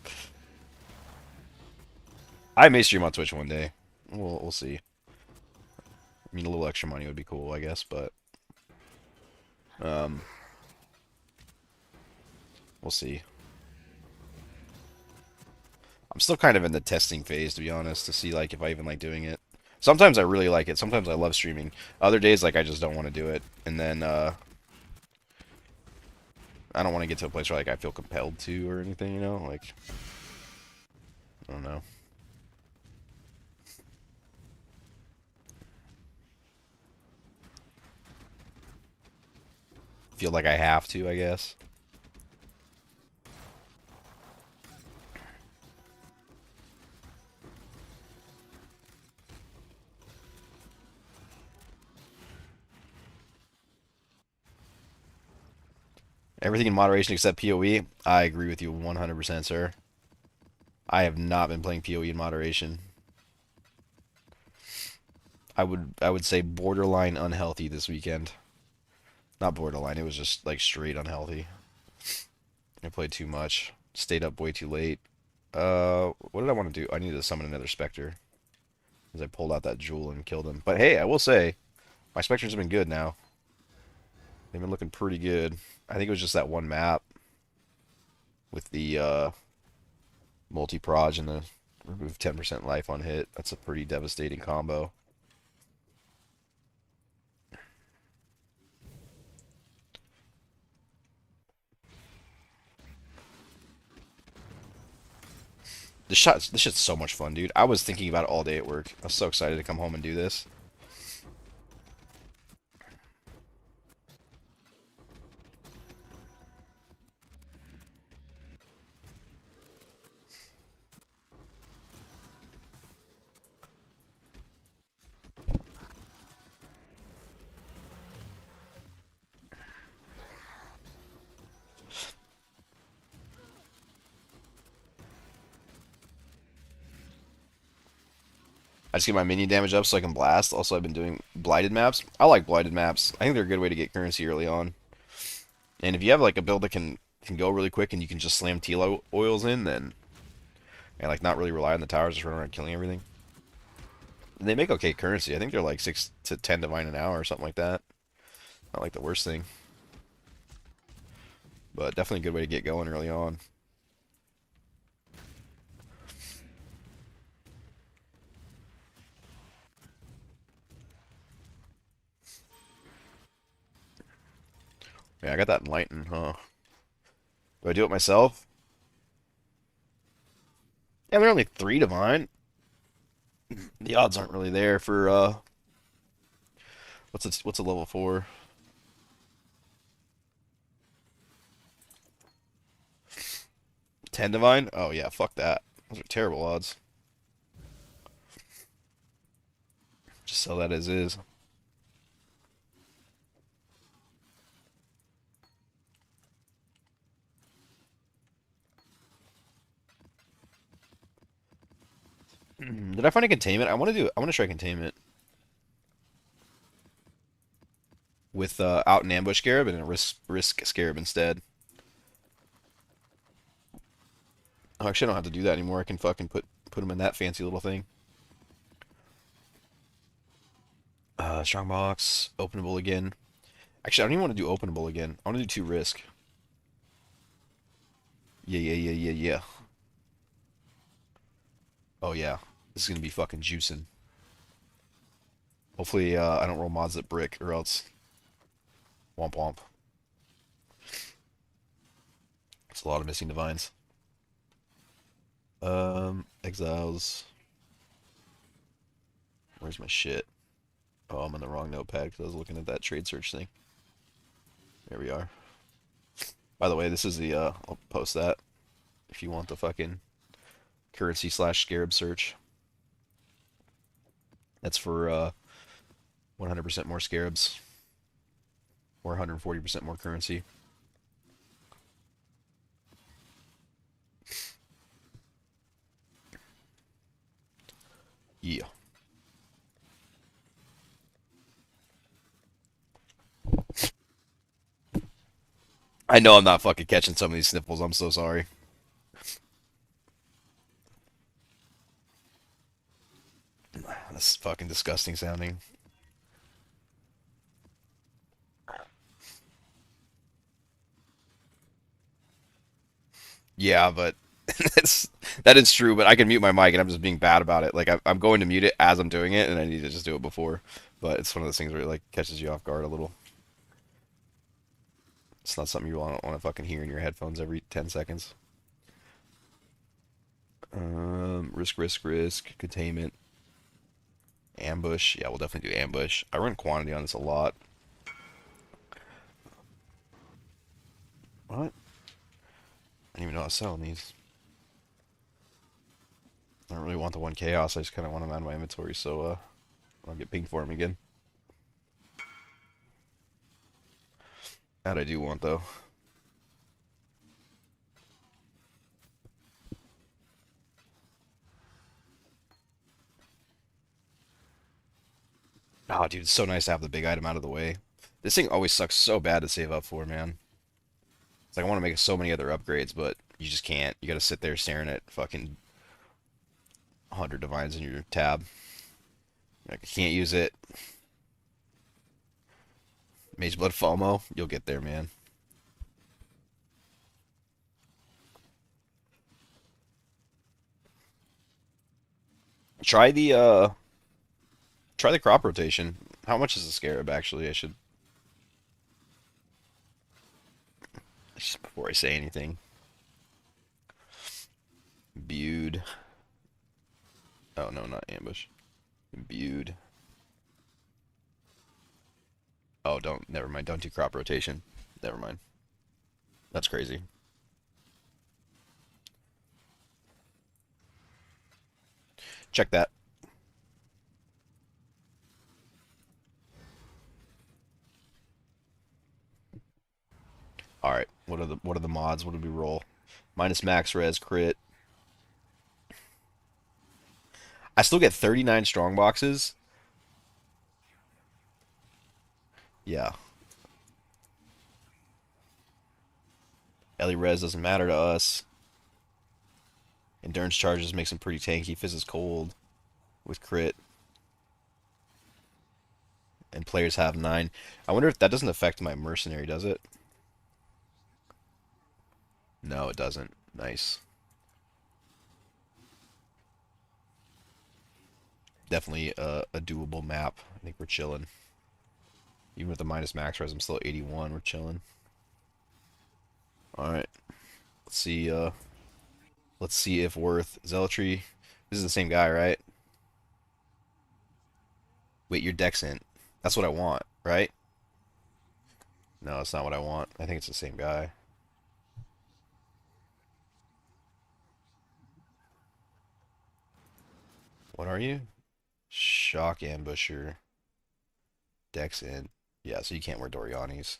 I may stream on Twitch one day. We'll see. I mean, a little extra money would be cool, I guess, but um, we'll see. I'm still kind of in the testing phase, to be honest, to see like if I even like doing it. Sometimes I really like it. Sometimes I love streaming. Other days, like I just don't want to do it, and then I don't want to get to a place where like I feel compelled to or anything, you know? Like I don't know. Feel like I have to, I guess. Everything in moderation except PoE. I agree with you 100%, sir. I have not been playing PoE in moderation. I would say borderline unhealthy this weekend. Not borderline, it was just like straight unhealthy. I played too much. Stayed up way too late. What did I want to do? I needed to summon another Spectre. Because I pulled out that jewel and killed him. But hey, I will say, my Spectres have been good now. They've been looking pretty good. I think it was just that one map with the multi-proj and the remove 10% life on hit. That's a pretty devastating combo. This shit's so much fun, dude. I was thinking about it all day at work. I was so excited to come home and do this. I just get my minion damage up so I can blast. Also, I've been doing blighted maps. I like blighted maps. I think they're a good way to get currency early on. And if you have like a build that can go really quick and you can just slam teal oils in, then and like not really rely on the towers, just run around killing everything. And they make okay currency. I think they're like 6 to 10 divine an hour or something like that. Not like the worst thing, but definitely a good way to get going early on. Yeah, I got that enlighten, huh? Do I do it myself? Yeah, they're only 3 divine. The odds aren't really there for what's a level 4? 10 divine? Oh yeah, fuck that. Those are terrible odds. Just sell that as is. Did I find a containment? I want to try containment with out and ambush scarab and a risk scarab instead. Oh, actually, I don't have to do that anymore. I can fucking put them in that fancy little thing. Strongbox, openable again. Actually, I don't even want to do openable again. I want to do 2 risk. Yeah, yeah, yeah, yeah, yeah. Oh yeah, this is gonna be fucking juicing. Hopefully, I don't roll mods at brick or else womp womp. It's a lot of missing divines. Exiles. Where's my shit? Oh, I'm on the wrong notepad because I was looking at that trade search thing. There we are. By the way, this is the, I'll post that if you want the fucking currency slash scarab search. That's for 100% more scarabs or 140% more currency. Yeah. I know I'm not fucking catching some of these sniffles. I'm so sorry. That's fucking disgusting sounding. Yeah, but that is true. But I can mute my mic, and I'm just being bad about it. Like I'm going to mute it as I'm doing it, and I need to just do it before. But it's one of those things where it like catches you off guard a little. It's not something you want to fucking hear in your headphones every 10 seconds. Risk, containment, ambush. Yeah, we'll definitely do ambush. I run quantity on this a lot. What? I don't even know how to sell these. I don't really want the 1 chaos. I just kind of want them out of my inventory, so I'll get pinged for them again. That I do want though. Oh, dude, it's so nice to have the big item out of the way. This thing always sucks so bad to save up for, man. It's like I want to make so many other upgrades, but you just can't. You gotta sit there staring at fucking 100 divines in your tab. Like, I can't use it. Mageblood FOMO, you'll get there, man. Try the uh, try the crop rotation. How much is the scarab actually? I should just before I say anything. Imbued. Oh no, not ambush. Imbued. Oh, don't. Never mind. Don't do crop rotation. Never mind. That's crazy. Check that. All right. What are the mods? What did we roll? Minus max res crit. I still get 39 strong boxes. Yeah. Ellie Res doesn't matter to us. Endurance charges makes him pretty tanky. Fizzes cold with crit. And players have 9. I wonder if that doesn't affect my mercenary, does it? No, it doesn't. Nice. Definitely a doable map. I think we're chilling. Even with the minus max res, I'm still 81. We're chilling. All right. Let's see. Let's see if worth zealotry. This is the same guy, right? Wait, your deck's in. That's what I want, right? No, it's not what I want. I think it's the same guy. What are you? Shock ambusher. Deck's in. Yeah, so you can't wear Doriani's.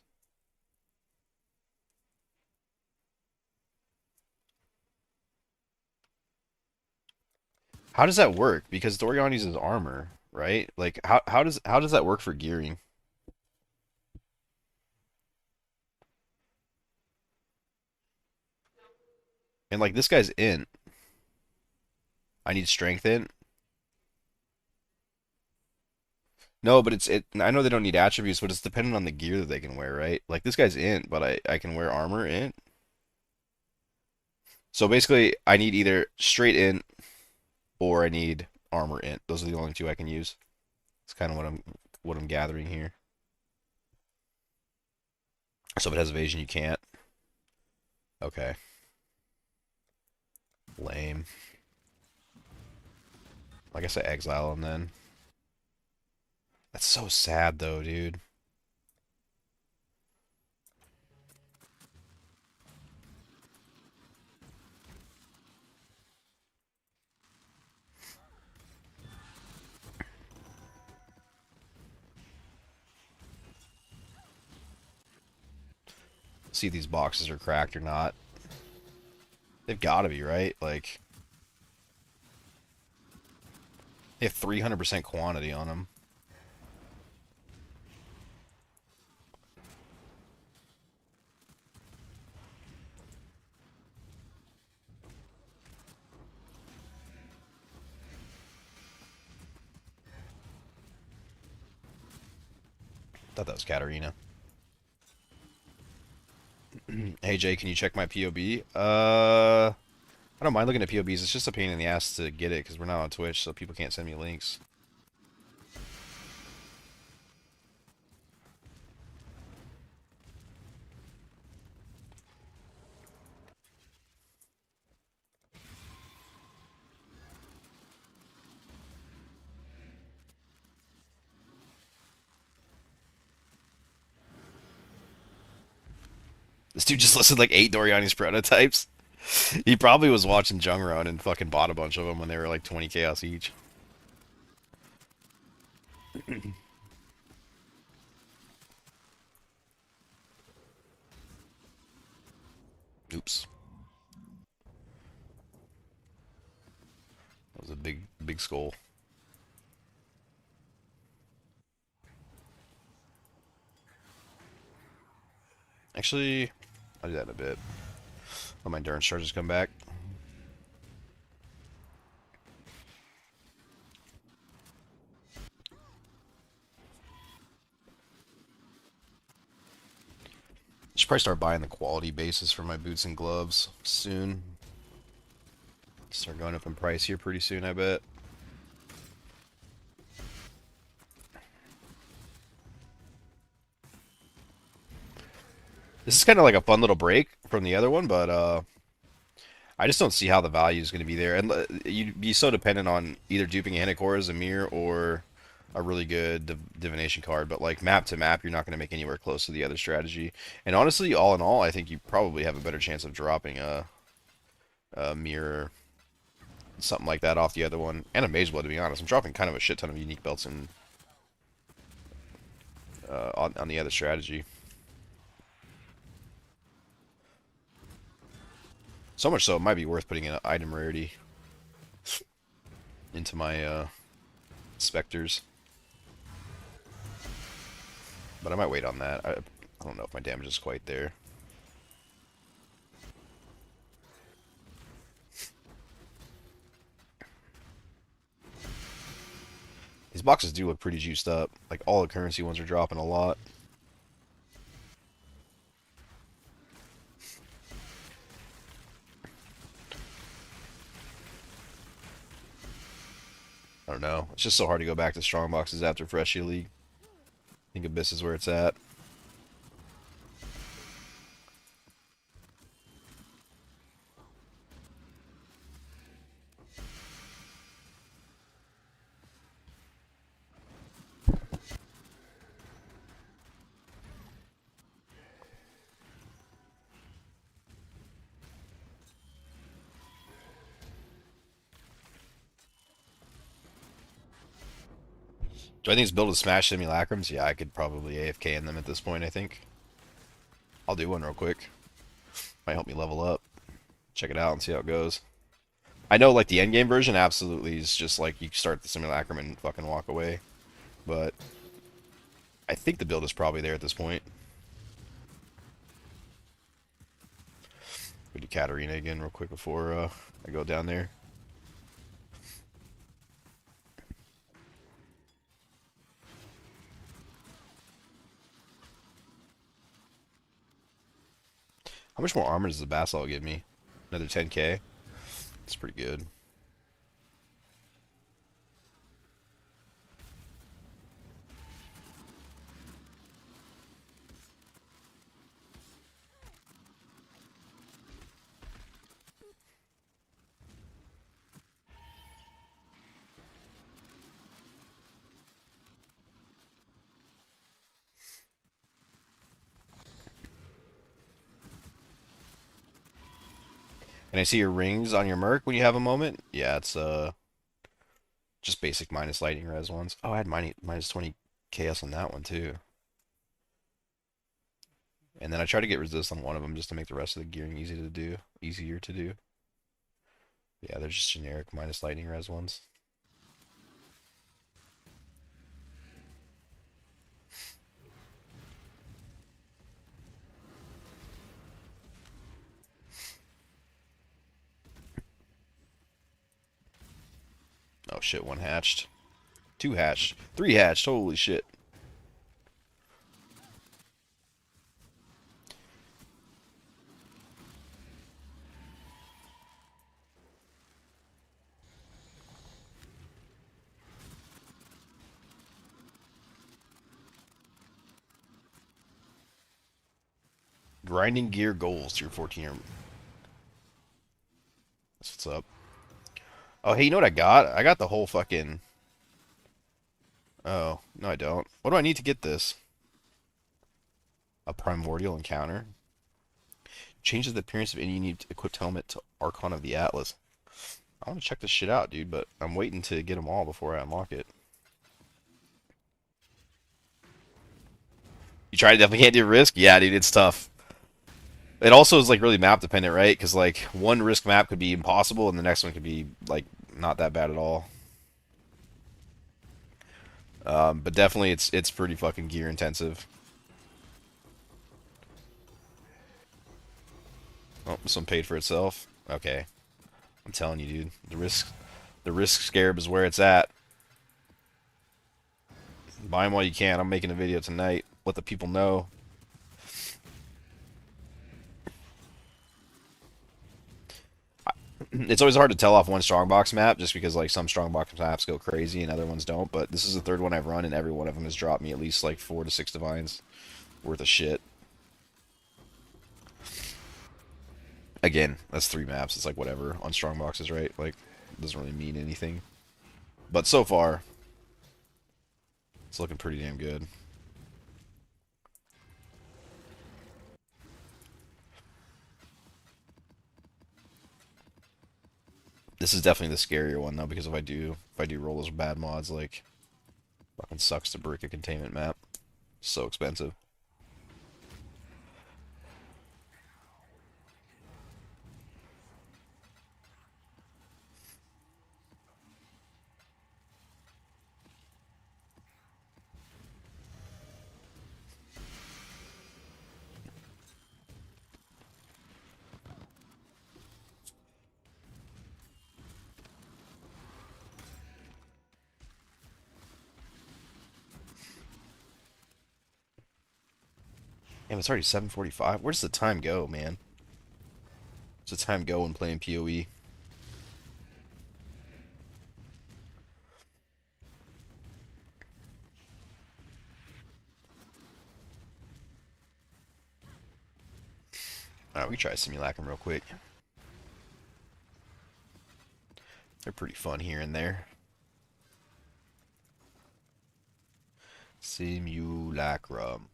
How does that work? Because Doriani's is armor, right? Like how does that work for gearing? And like this guy's in. I need strength in. No, but I know they don't need attributes, but it's dependent on the gear that they can wear, right? Like this guy's in, but I can wear armor in. So basically I need either straight in or I need armor in. Those are the only two I can use. It's kind of what I'm gathering here. So if it has evasion, you can't. Okay. Lame. I guess I exile him then. That's so sad though, dude. See if these boxes are cracked or not. They've got to be, right? Like, they have 300% quantity on them. Thought that was Katarina. Hey Jay, can you check my POB? I don't mind looking at POBs. It's just a pain in the ass to get it because we're not on Twitch, so people can't send me links. This dude just listed like 8 Doriani's prototypes. He probably was watching Jung Run and fucking bought a bunch of them when they were like 20 chaos each. Oops. That was a big skull. Actually, I'll do that in a bit. Let my endurance charges come back. Should probably start buying the quality bases for my boots and gloves soon. Start going up in price here pretty soon, I bet. This is kind of like a fun little break from the other one, but I just don't see how the value is going to be there. And you'd be so dependent on either duping a Hinakora's Amir or a really good divination card. But like map to map, you're not going to make anywhere close to the other strategy. And honestly, all in all, I think you probably have a better chance of dropping a mirror, something like that off the other one. And a Mageblood, to be honest. I'm dropping kind of a shit ton of unique belts in, on the other strategy. So much so, it might be worth putting an item rarity into my specters. But I might wait on that. I don't know if my damage is quite there. These boxes do look pretty juiced up. Like, all the currency ones are dropping a lot. I don't know. It's just so hard to go back to strong boxes after Freshie League. I think Abyss is where it's at. Do I think it's built to smash simulacrums? Yeah, I could probably AFK in them at this point, I think. I'll do one real quick. Might help me level up. Check it out and see how it goes. I know, like, the endgame version absolutely is just like you start the simulacrum and fucking walk away. But I think the build is probably there at this point. We do Katarina again real quick before I go down there. How much more armor does the Basalt give me? Another 10k? That's pretty good. And I see your rings on your Merc when you have a moment. Yeah, it's just basic minus lightning res ones. Oh, I had minus 20 KS on that one too. And then I tried to get resist on one of them just to make the rest of the gearing easier to do. Yeah, they're just generic minus lightning res ones. Oh shit, one hatched. Two hatched. Three hatched. Holy shit. Grinding gear goals to your 14-year. That's what's up. Oh, hey, you know what I got? I got the whole fucking... Oh, no I don't. What do I need to get this? A primordial encounter? Changes the appearance of any unique equipped helmet to Archon of the Atlas. I want to check this shit out, dude, but I'm waiting to get them all before I unlock it. You tried to definitely can't do risk? Yeah, dude, it's tough. It also is like really map dependent, right? Because like one risk map could be impossible, and the next one could be like not that bad at all. But definitely, it's pretty fucking gear intensive. Oh, this one paid for itself. Okay, I'm telling you, dude, the risk scarab is where it's at. Buy them while you can. I'm making a video tonight. Let the people know. It's always hard to tell off one strongbox map just because like some strongbox maps go crazy and other ones don't, but this is the third one I've run and every one of them has dropped me at least like 4 to 6 divines worth of shit. Again, that's 3 maps. It's like whatever on strongboxes, right? Like it doesn't really mean anything. But so far it's looking pretty damn good. This is definitely the scarier one though, because if I do roll those bad mods, like fucking sucks to brick a containment map. So expensive. Damn, it's already 7:45. Where does the time go, man? Where's the time go when playing PoE? Alright, we can try Simulacrum real quick. They're pretty fun here and there. Simulacrum.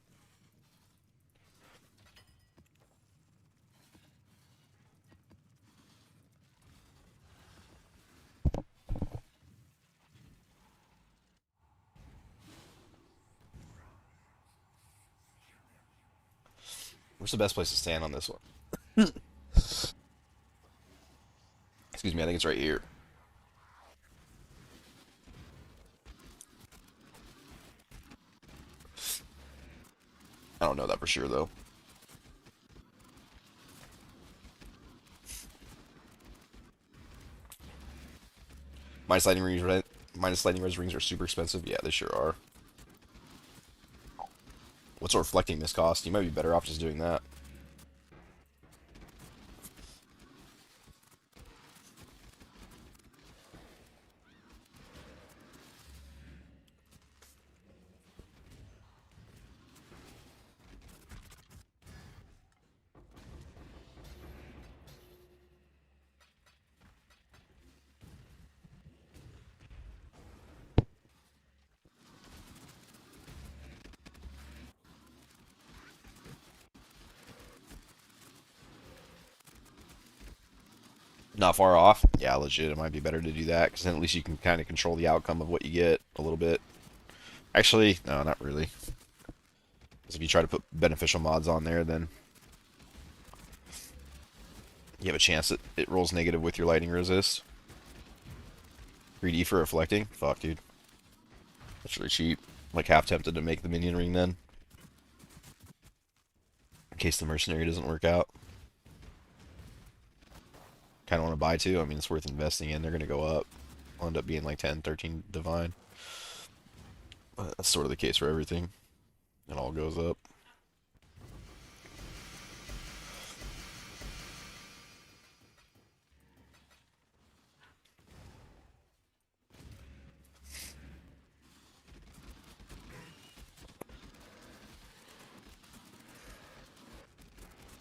Where's the best place to stand on this one? Excuse me, I think it's right here. I don't know that for sure, though. Minus lightning rings, right? Minus lightning res rings are super expensive. Yeah, they sure are. What's a reflecting this cost? You might be better off just doing that. Not far off. Yeah, legit. It might be better to do that because then at least you can kind of control the outcome of what you get a little bit. Actually, no, not really. Because if you try to put beneficial mods on there, then you have a chance that it rolls negative with your lightning resist. 3D for reflecting? Fuck, dude. That's really cheap. Like half tempted to make the minion ring then. In case the mercenary doesn't work out. Kind of want to buy too. I mean, it's worth investing in. They're going to go up. Will end up being like 10, 13 divine. But that's sort of the case for everything. It all goes up.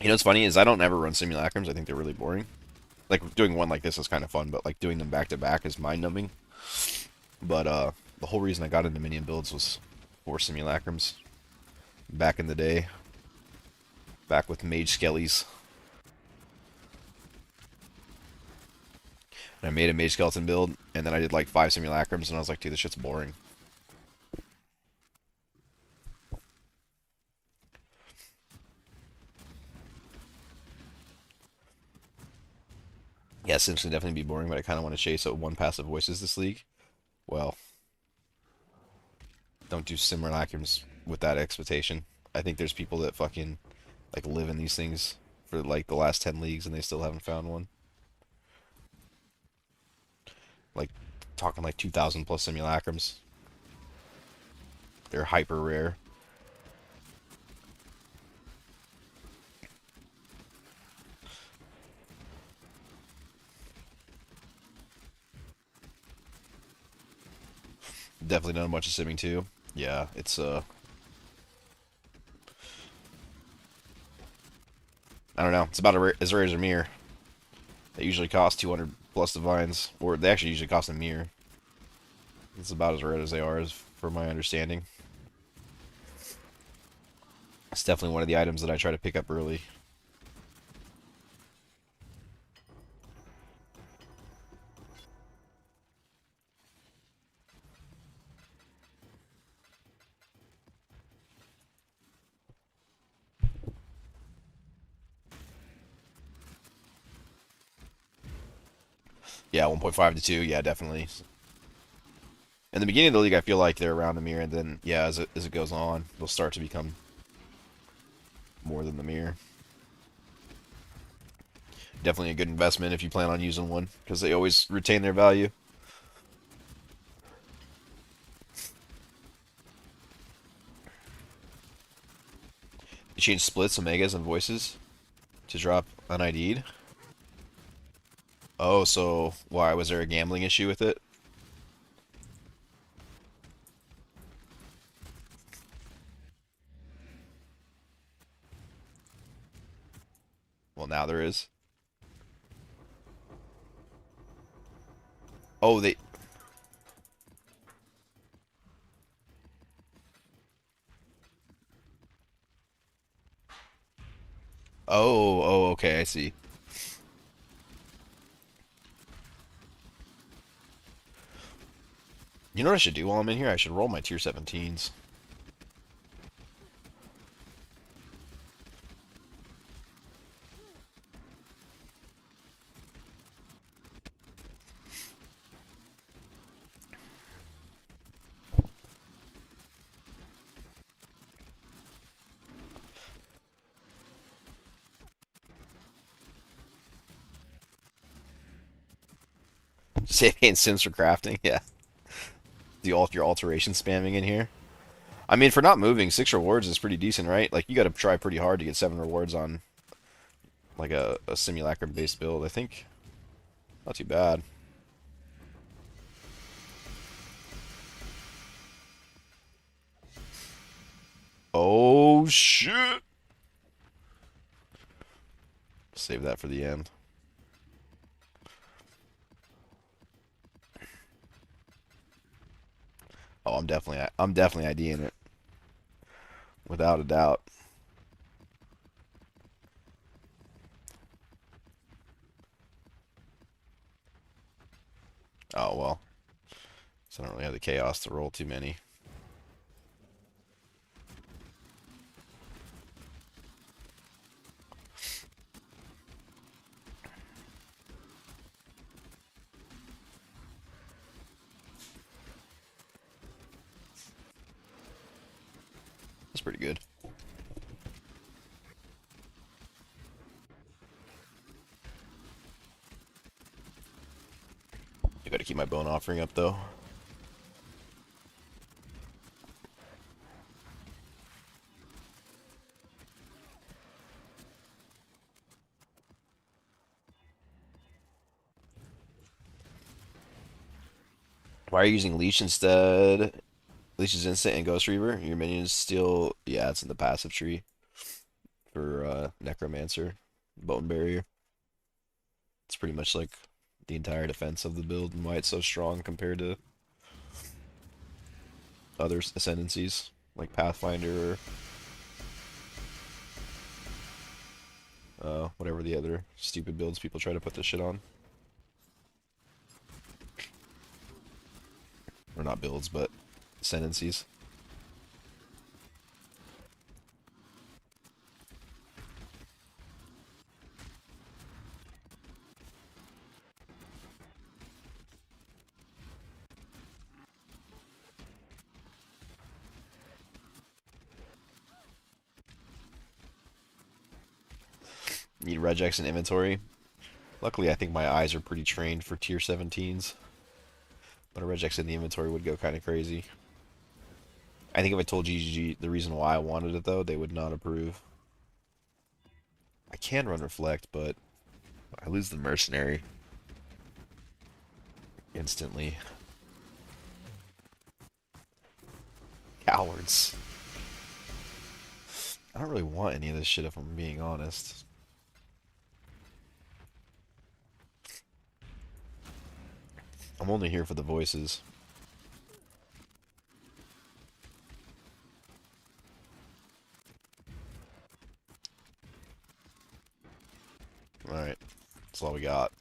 You know what's funny is I don't ever run simulacrums. I think they're really boring. Like doing one like this is kind of fun, but like doing them back to back is mind numbing. But the whole reason I got into minion builds was for simulacrums back in the day. Back with mage skellies. And I made a mage skeleton build, and then I did like 5 simulacrums, and I was like, dude, this shit's boring. Yeah, Sims can definitely be boring, but I kind of want to chase out one passive voices this league. Well, don't do simulacrums with that expectation. I think there's people that fucking like live in these things for like the last 10 leagues and they still haven't found one. Like talking like 2,000 plus simulacrums. They're hyper rare. Definitely done a bunch of simming too. Yeah, it's I don't know. It's about as rare as a mirror. They usually cost 200 plus divines, or they actually usually cost a mirror. It's about as rare as they are, as for my understanding. It's definitely one of the items that I try to pick up early. Yeah, 1.5 to 2. Yeah, definitely. In the beginning of the league, I feel like they're around the mirror, and then yeah, as it goes on, they'll start to become more than the mirror. Definitely a good investment if you plan on using one, because they always retain their value. You change splits, omegas, and voices to drop unID'd. Oh, so why was there a gambling issue with it? Well, now there is. Oh, they. Oh, okay, I see. You know what I should do while I'm in here? I should roll my tier 17s. Saving sims for crafting, yeah. Your alteration spamming in here. I mean, for not moving, 6 rewards is pretty decent, right? Like you got to try pretty hard to get 7 rewards on like a simulacrum based build. I think not too bad. Oh shit! Save that for the end. Oh, I'm definitely IDing it without a doubt. Oh well, so I don't really have the chaos to roll too many. That's pretty good. I gotta keep my bone offering up though. Why are you using leech instead? Leech is instant and Ghost Reaver. Your minion is still, yeah, it's in the passive tree for Necromancer, Bone Barrier. It's pretty much like the entire defense of the build and why it's so strong compared to other ascendancies like Pathfinder or whatever the other stupid builds people try to put this shit on. Or not builds, but ascendancies. Need regex and inventory. Luckily, I think my eyes are pretty trained for tier 17s. But a regex in the inventory would go kind of crazy. I think if I told GGG the reason why I wanted it, though, they would not approve. I can run Reflect, but I lose the Mercenary instantly. Cowards. I don't really want any of this shit if I'm being honest. I'm only here for the voices. Alright, that's all we got.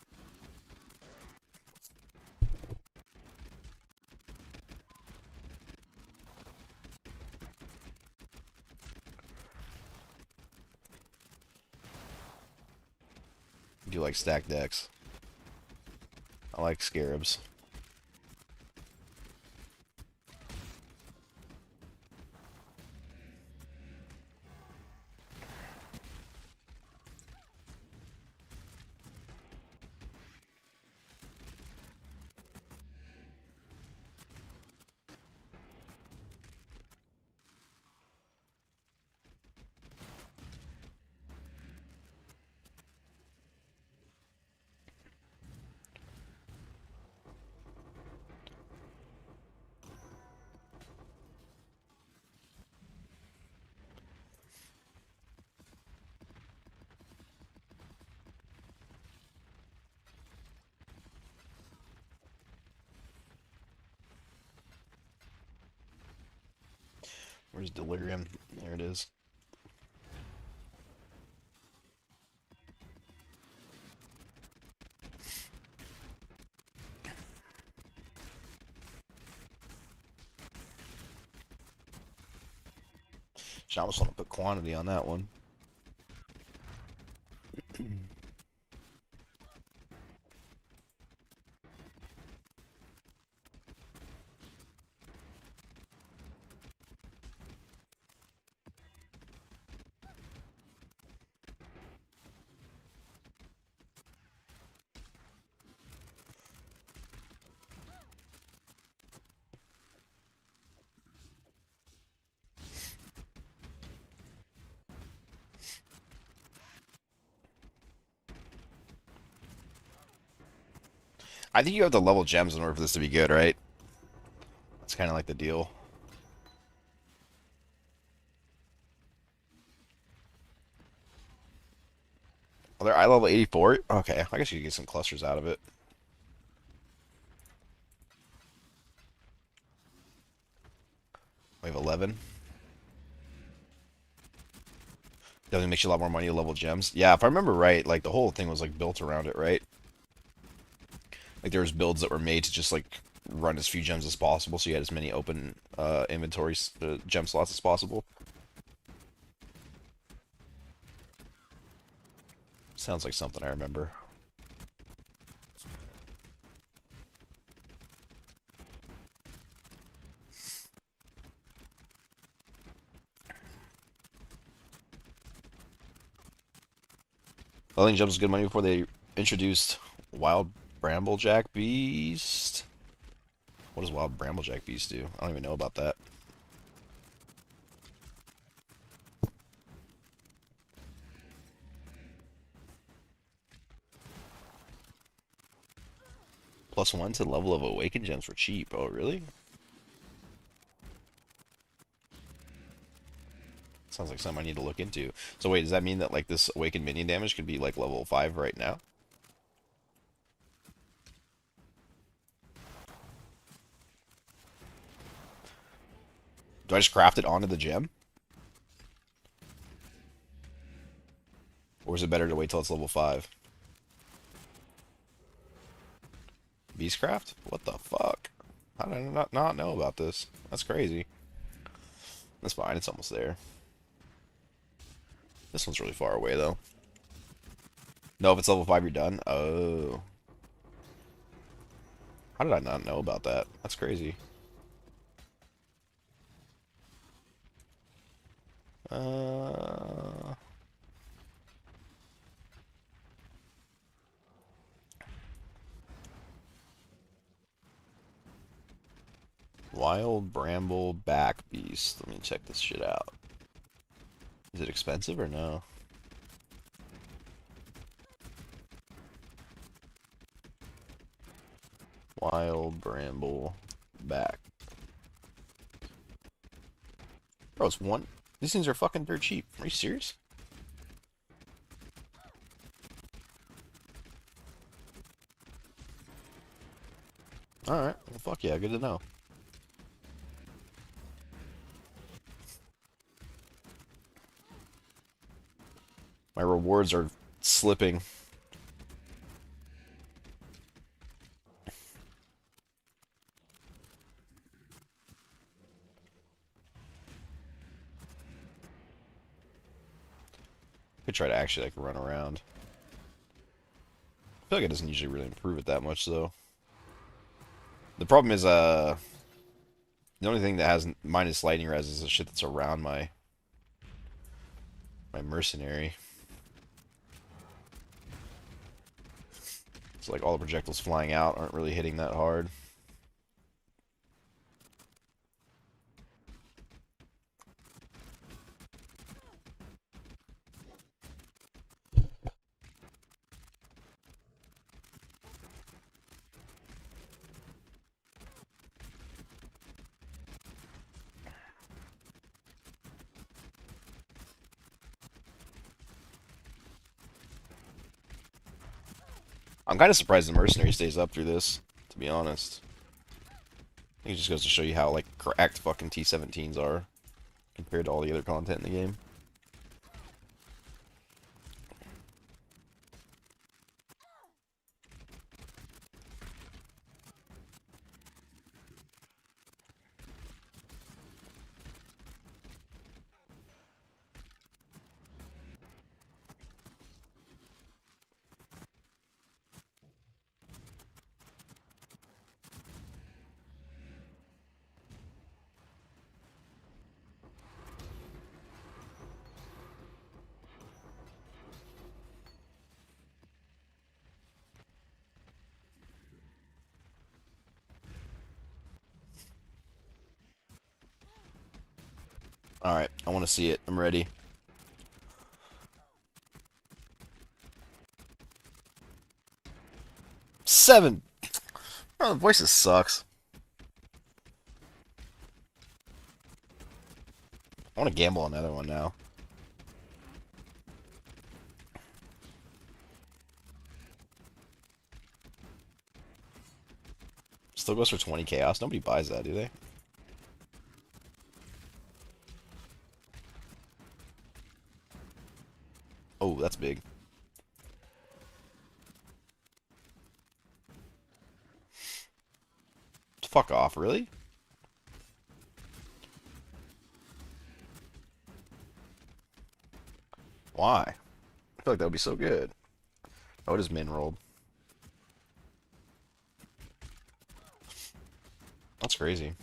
Do you like stack decks? I like scarabs. Where's Delirium? There it is. I almost want to put quantity on that one. I think you have to level gems in order for this to be good, right? That's kind of like the deal. Oh, they're eye level 84? Okay, I guess you could get some clusters out of it. We have 11. Definitely makes you a lot more money to level gems. Yeah, if I remember right, like the whole thing was like built around it, right? Like there was builds that were made to just like run as few gems as possible, so you had as many open inventories, gem slots as possible. Sounds like something I remember. Leveling gems was good money before they introduced Wild Bramblejack Beast. What does Wild Bramblejack Beast do? I don't even know about that. +1 to the level of Awakened Gems for cheap. Oh, really? Sounds like something I need to look into. So wait, does that mean that like this Awakened minion damage could be like level 5 right now? Do I just craft it onto the gem? Or is it better to wait till it's level 5? Beastcraft? What the fuck? How did I not know about this? That's crazy. That's fine, it's almost there. This one's really far away, though. No, if it's level 5, you're done? Oh. How did I not know about that? That's crazy. Uh... Wild Bramble Back Beast. Let me check this shit out. Is it expensive or no? Wild Bramble Back. Bro, it's one. These things are fucking dirt cheap. Are you serious? Alright. Well, fuck yeah. Good to know. My rewards are slipping. Could try to actually like run around. I feel like it doesn't usually really improve it that much though. The problem is the only thing that has minus lightning res is the shit that's around my mercenary. It's like all the projectiles flying out aren't really hitting that hard. I'm kind of surprised the Mercenary stays up through this, to be honest. I think it just goes to show you how, like, cracked fucking T-17s are compared to all the other content in the game. Alright, I want to see it. I'm ready. Seven! Oh, the voices sucks. I want to gamble on another one now. Still goes for 20 chaos. Nobody buys that, do they? Oh, that's big. Fuck off, really? Why? I feel like that would be so good. Oh, it is min rolled. That's crazy.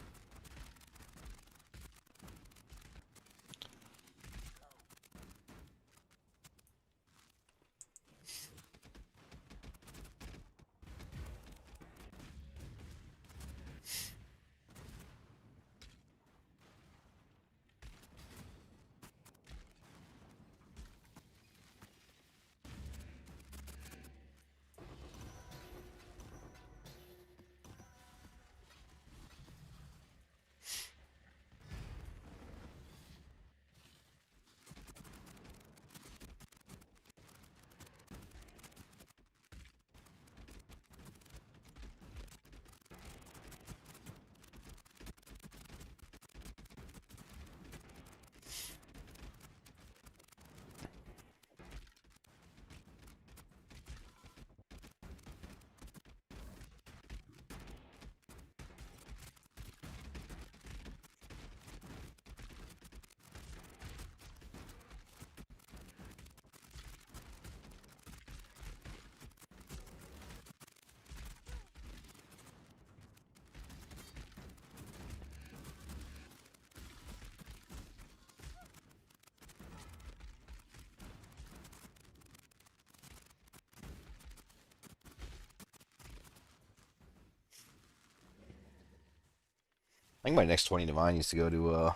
I think my next 20 divine needs to go to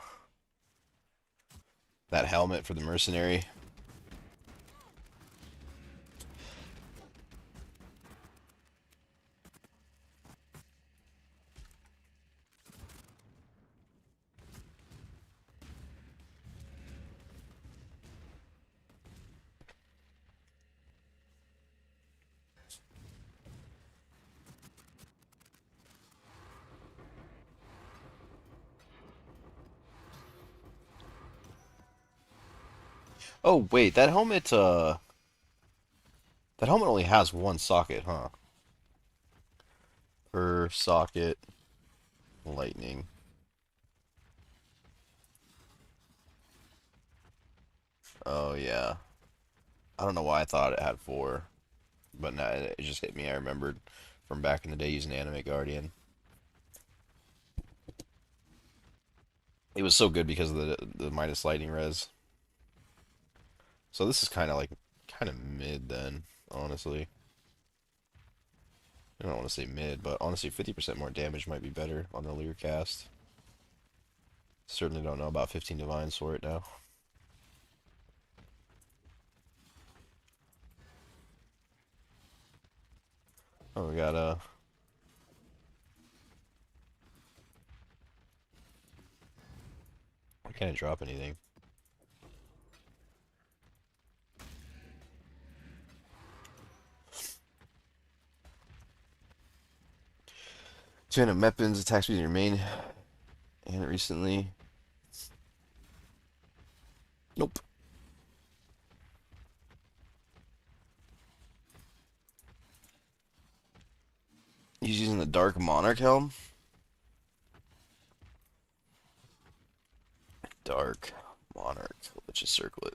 that helmet for the mercenary. Oh wait, that helmet only has one socket, huh? Per socket, lightning. Oh yeah. I don't know why I thought it had four, but no, it just hit me. I remembered from back in the day using Anime Guardian. It was so good because of the minus lightning res. So this is kind of mid then, honestly. I don't want to say mid, but honestly, 50% more damage might be better on the Leer cast. Certainly don't know about 15 divines for it now. Oh, we got I can't drop anything. Two-handed weapons, attack speed in your main, and recently. Nope. He's using the Dark Monarch helm. Dark Monarch. Let's just circle it.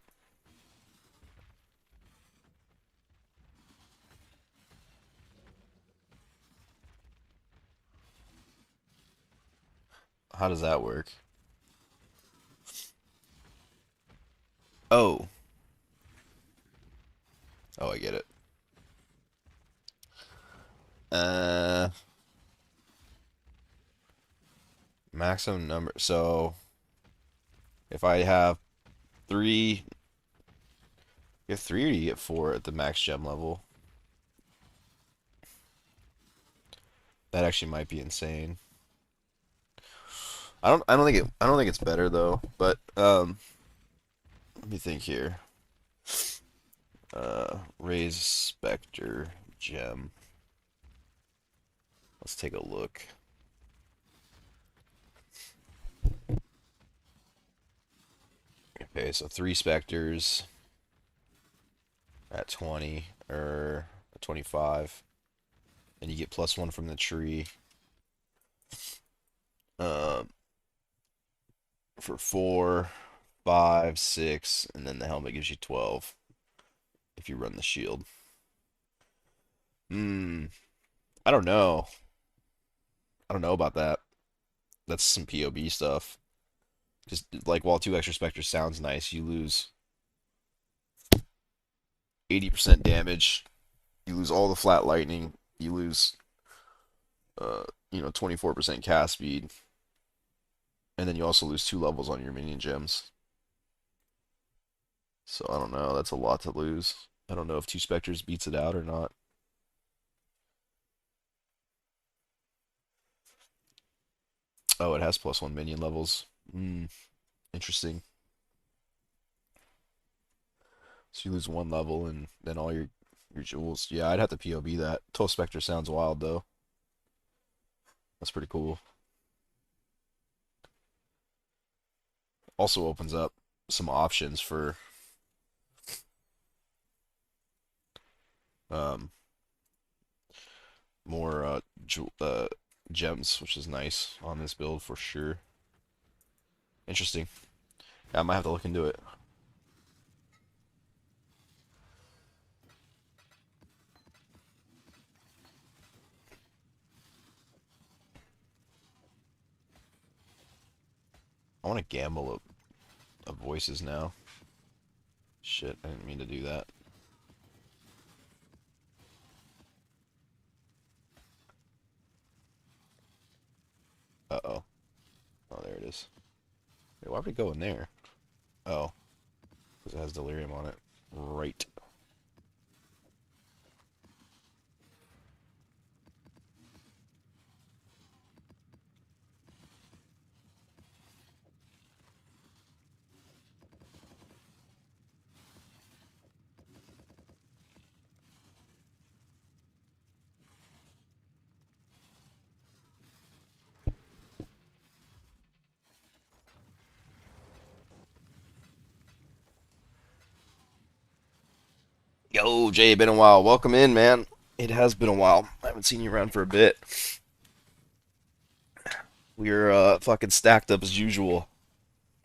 How does that work? Oh. Oh, I get it. Uh, maximum number. So if I have three, you have three or you get four at the max gem level. That actually might be insane. I don't think it's better though, but let me think here. Raise Spectre gem. Let's take a look. Okay, so three specters at 20 or 25, and you get plus one from the tree. Um, for 4, 5, 6, and then the helmet gives you 12 if you run the shield. Hmm, I don't know. I don't know about that. That's some POB stuff. Just like while two extra specters sounds nice, you lose 80% damage. You lose all the flat lightning. You lose 24% cast speed, and then you also lose 2 levels on your minion gems. So I don't know. That's a lot to lose. I don't know if two specters beats it out or not. Oh, it has plus one minion levels. Hmm, interesting. So you lose 1 level and then all your jewels. Yeah, I'd have to POB that. 12 Spectre sounds wild though. That's pretty cool. Also opens up some options for um more gems, which is nice on this build for sure. Interesting. Yeah, I might have to look into it. I want to gamble of voices now. Shit, I didn't mean to do that. Uh-oh. Oh, there it is. Wait, why would it go in there? Oh, because it has delirium on it. Right. Yo, Jay, been a while. Welcome in, man. It has been a while. I haven't seen you around for a bit. We're fucking stacked up as usual.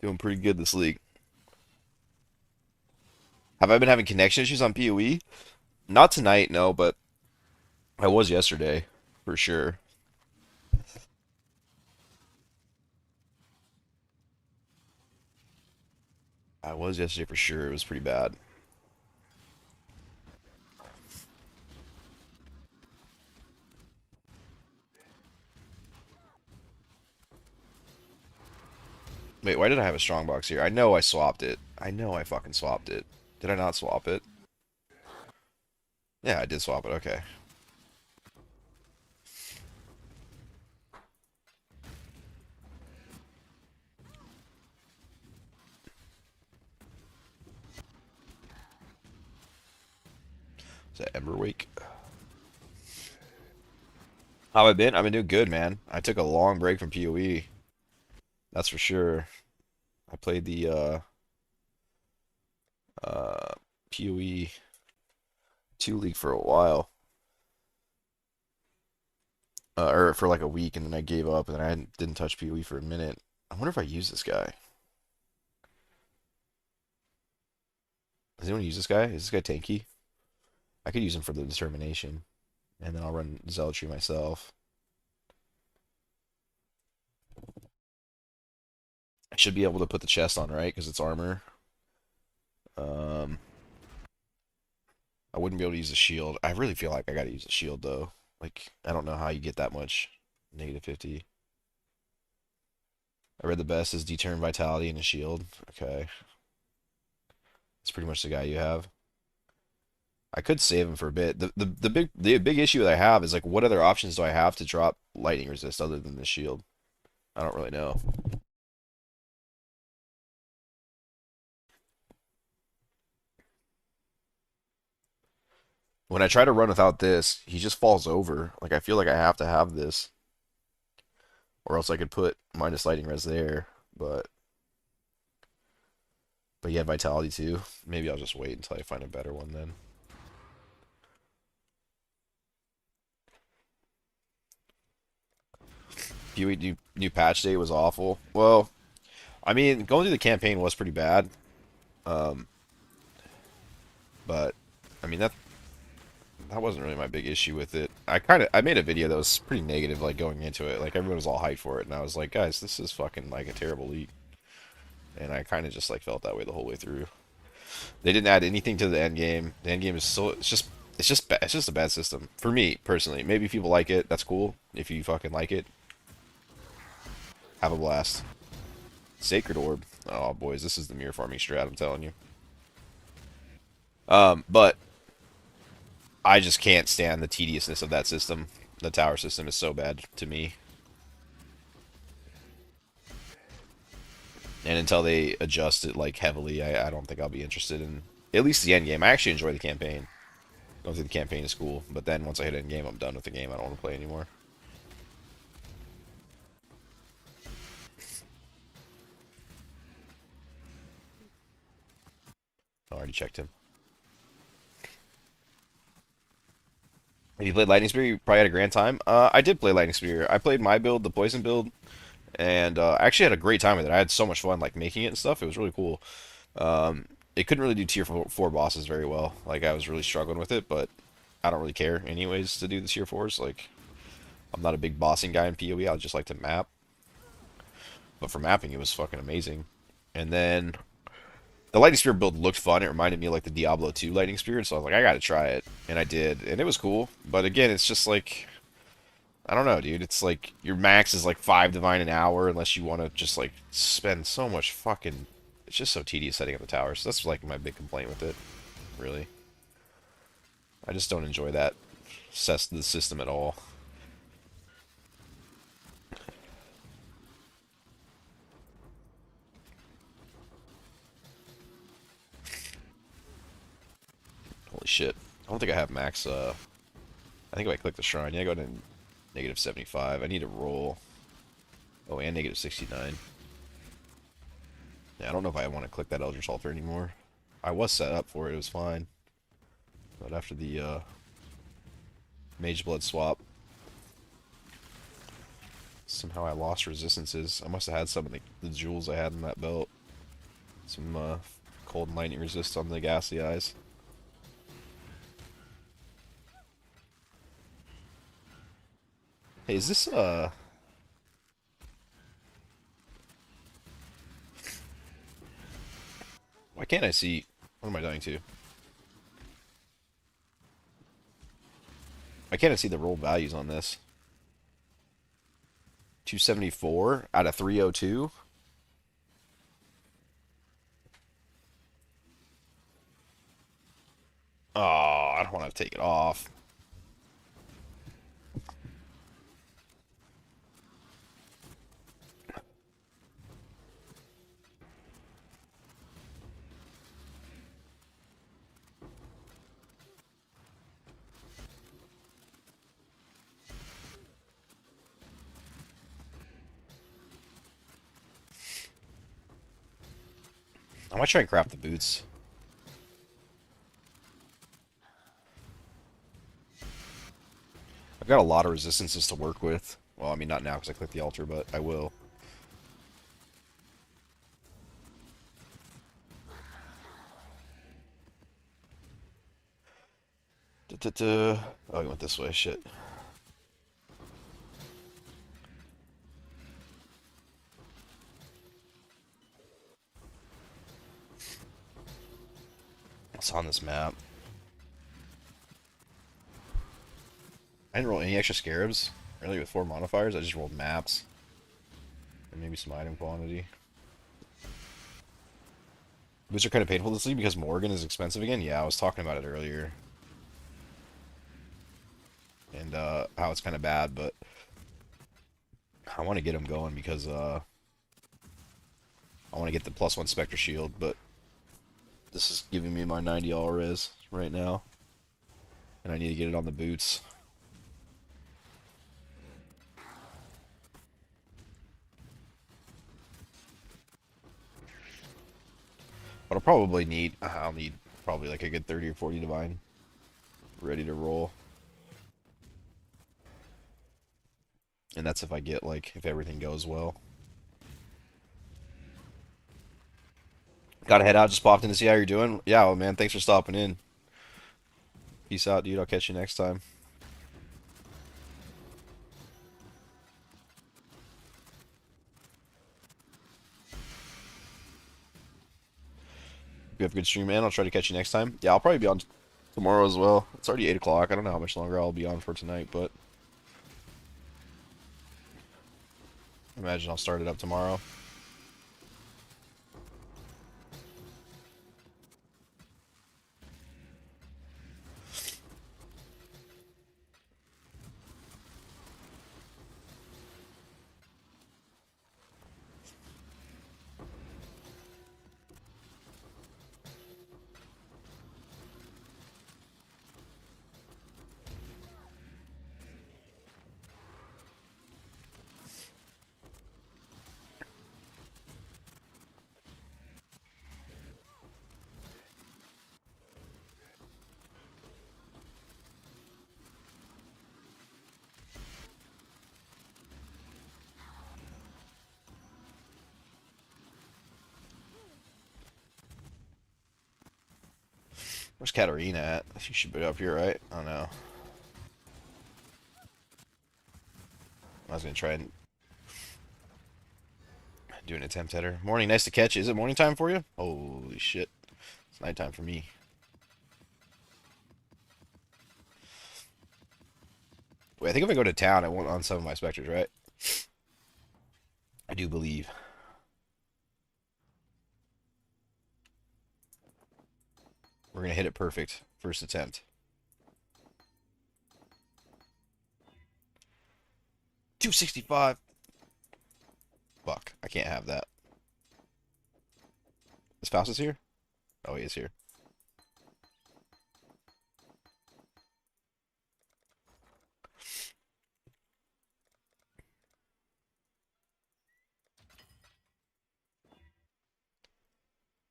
Doing pretty good this league. Have I been having connection issues on PoE? Not tonight, no, but I was yesterday, for sure. I was yesterday for sure. It was pretty bad. Wait, why did I have a strongbox here? I know I swapped it. I know I fucking swapped it. Did I not swap it? Yeah, I did swap it. Okay. Is that Emberwake? How have I been? I've been doing good, man. I took a long break from PoE. That's for sure. I played the uh, PoE 2 League for a while, or for like a week, and then I gave up, and then I didn't touch PoE for a minute. I wonder if I use this guy. Does anyone use this guy? Is this guy tanky? I could use him for the determination, and then I'll run Zealotry myself. I should be able to put the chest on, right? Because it's armor. Um, I wouldn't be able to use a shield. I really feel like I gotta use a shield though. Like, I don't know how you get that much. -50. I read the best is deterrent vitality and a shield. Okay. That's pretty much the guy you have. I could save him for a bit. The big issue that I have is like what other options do I have to drop lightning resist other than the shield? I don't really know. When I try to run without this, he just falls over. Like I feel like I have to have this. Or else I could put minus lightning res there. But yeah, vitality too. Maybe I'll just wait until I find a better one then. PoE new patch day was awful. Well, I mean, going through the campaign was pretty bad. Um, but I mean that wasn't really my big issue with it. I made a video that was pretty negative, like going into it. Like everyone was all hyped for it, and I was like, guys, this is fucking like a terrible league. And I kind of just like felt that way the whole way through. They didn't add anything to the end game. The end game is so it's just a bad system for me personally. Maybe people like it. That's cool. If you fucking like it, have a blast. Sacred Orb. Oh boys, this is the mirror farming strat. I'm telling you. But I just can't stand the tediousness of that system. The tower system is so bad to me. And until they adjust it like heavily, I don't think I'll be interested in at least the end game. I actually enjoy the campaign. Going through the campaign is cool, but then once I hit end game, I'm done with the game. I don't want to play anymore. I already checked him. If you played Lightning Spear, you probably had a grand time. I did play Lightning Spear. I played my build, the Poison build, and I actually had a great time with it. I had so much fun like making it and stuff. It was really cool. It couldn't really do tier 4 bosses very well. Like I was really struggling with it, but I don't really care anyways to do the tier 4s. Like I'm not a big bossing guy in PoE. I just like to map. But for mapping, it was fucking amazing. And then the Lightning Spear build looked fun. It reminded me of like the Diablo 2 Lightning Spear, so I was like, I gotta try it, and I did, and it was cool. But again, it's just like I don't know, dude. It's like your max is like 5 divine an hour, unless you want to just like spend so much fucking. It's just so tedious setting up the towers. So that's like my big complaint with it, really. I just don't enjoy that the system at all. Holy shit! I don't think I have max. I think if I click the shrine, yeah, I go to -75. I need to roll. Oh, and -69. Yeah, I don't know if I want to click that Eldritch Altar anymore. I was set up for it, it was fine. But after the Mageblood swap, somehow I lost resistances. I must have had some of the jewels I had in that belt. Some cold and lightning resist on the ghastly eyes. Hey, is this why can't I see what am I dying to? Why can't I see the roll values on this? 274 out of 302? Oh, I don't want to take it off. I might try and craft the boots. I've got a lot of resistances to work with. Well, I mean, not now because I clicked the altar, but I will. Da-da-da. Oh, he went this way. Shit. What's on this map? I didn't roll any extra scarabs. Really, with 4 modifiers, I just rolled maps. And maybe some item quantity. Boots are kind of painful to see because Morgan is expensive again. Yeah, I was talking about it earlier. And how it's kind of bad, but I want to get him going because I want to get the +1 Spectre Shield, but this is giving me my 90 all res right now. And I need to get it on the boots. But I'll need probably like a good 30 or 40 divine ready to roll. And that's if I get, like, if everything goes well. Gotta head out, just popped in to see how you're doing. Yeah, well, man, thanks for stopping in. Peace out, dude. I'll catch you next time. You have a good stream, man. I'll try to catch you next time. Yeah, I'll probably be on tomorrow as well. It's already 8 o'clock. I don't know how much longer I'll be on for tonight, but I imagine I'll start it up tomorrow. Where's Katarina at? She should be up here, right? I don't know. I was gonna try and do an attempt at her. Morning, nice to catch you. Is it morning time for you? Holy shit. It's nighttime for me. Wait, I think if I go to town, I won't on some of my specters, right? I do believe. We're gonna hit it perfect. First attempt. 265. Fuck. I can't have that. Is Faustus here? Oh, he is here.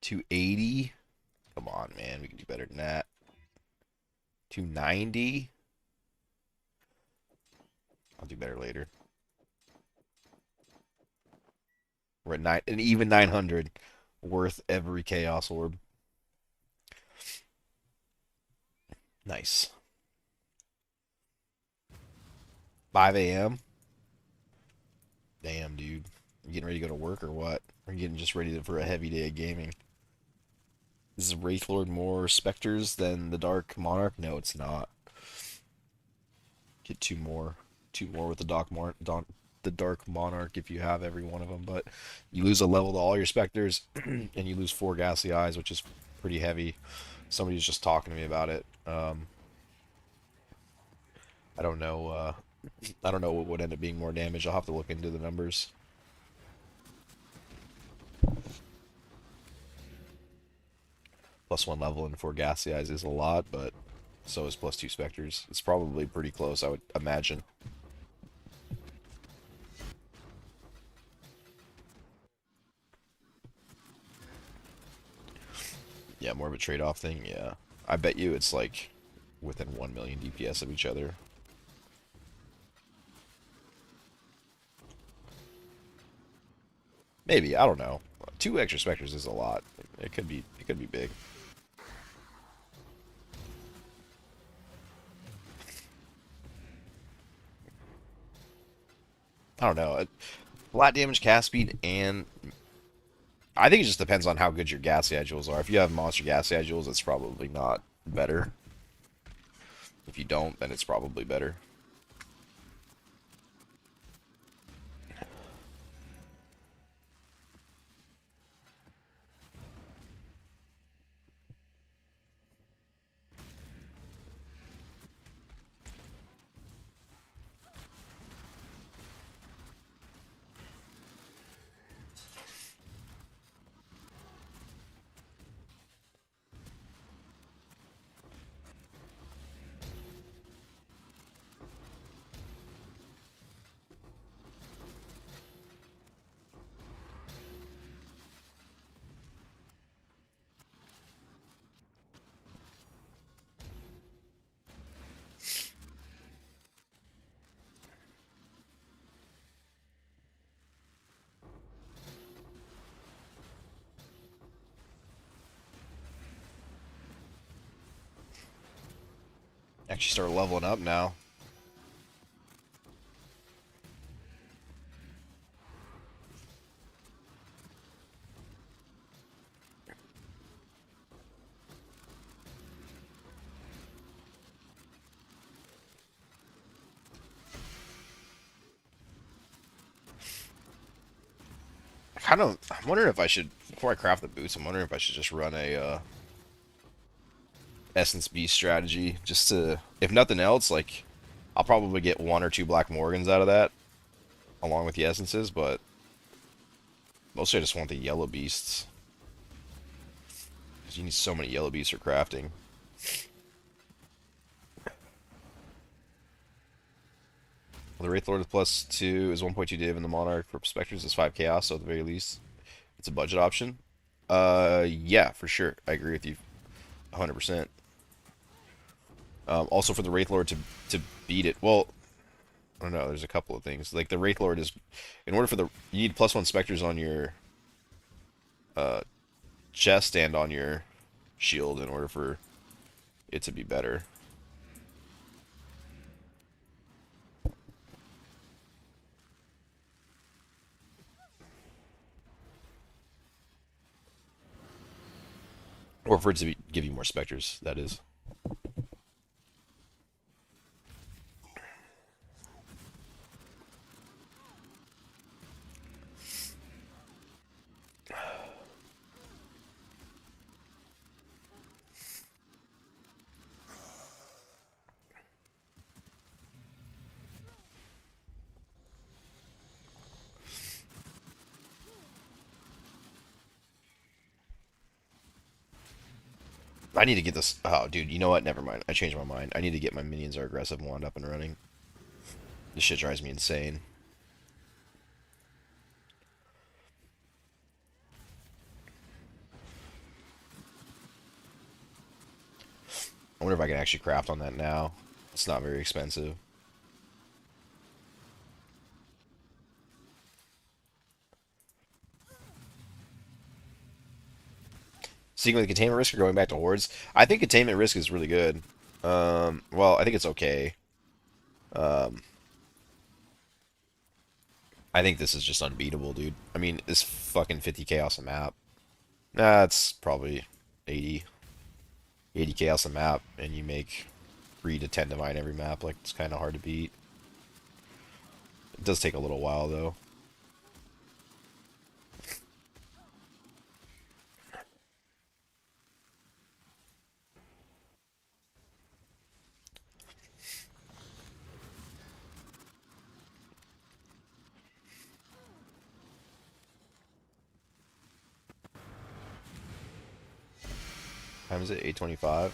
$280. Come on, man. We can do better than that. 290. I'll do better later. We're at an even 900. Worth every Chaos Orb. Nice. 5 a.m. Damn, dude. You getting ready to go to work or what? Or you getting just ready for a heavy day of gaming? Is Wraithlord more specters than the Dark Monarch? No, it's not. Get two more. Two more with the Dark Monarch if you have every one of them. But you lose a level to all your specters, and you lose 4 Ghastly Eyes, which is pretty heavy. Somebody was just talking to me about it. I don't know. I don't know what would end up being more damage. I'll have to look into the numbers. +1 level and 4 Ghastly Eyes is a lot, but so is +2 Specters. It's probably pretty close, I would imagine. Yeah, more of a trade-off thing, yeah. I bet you it's like within 1 million DPS of each other. Maybe, I don't know. Two extra specters is a lot. It could be big. I don't know. Flat damage, cast speed, and I think it just depends on how good your gas schedules are. If you have monster gas schedules, it's probably not better. If you don't, then it's probably better. Actually start leveling up now. I'm wondering if I should, before I craft the boots, I'm wondering if I should just run a Essence Beast strategy. Just to, if nothing else, like, I'll probably get one or two Black Morgans out of that, along with the essences, but mostly I just want the yellow beasts. Because you need so many yellow beasts for crafting. Well, the Wraith Lord is +2 is 1.2 div, and the Monarch for Spectres is 5 chaos, so at the very least, it's a budget option. Yeah, for sure. I agree with you 100%. Also for the Wraith Lord to beat it, well, I don't know, there's a couple of things. Like the Wraith Lord is, in order for the, you need +1 Spectres on your uh, chest and on your shield in order for it to be better. Or for it to give you more Spectres, that is. I need to get this. Oh, dude, you know what? Never mind. I changed my mind. I need to get my Minions are aggressive wand up and running. This shit drives me insane. I wonder if I can actually craft on that now. It's not very expensive. Sticking with containment risk or going back to hordes? I think containment risk is really good. Well, I think it's okay. Um, I think this is just unbeatable, dude. I mean, this fucking 50 chaos a map. Nah, it's probably 80. 80 chaos a map, and you make 3 to 10 divine every map. Like, it's kind of hard to beat. It does take a little while, though. Time is it? 8:25.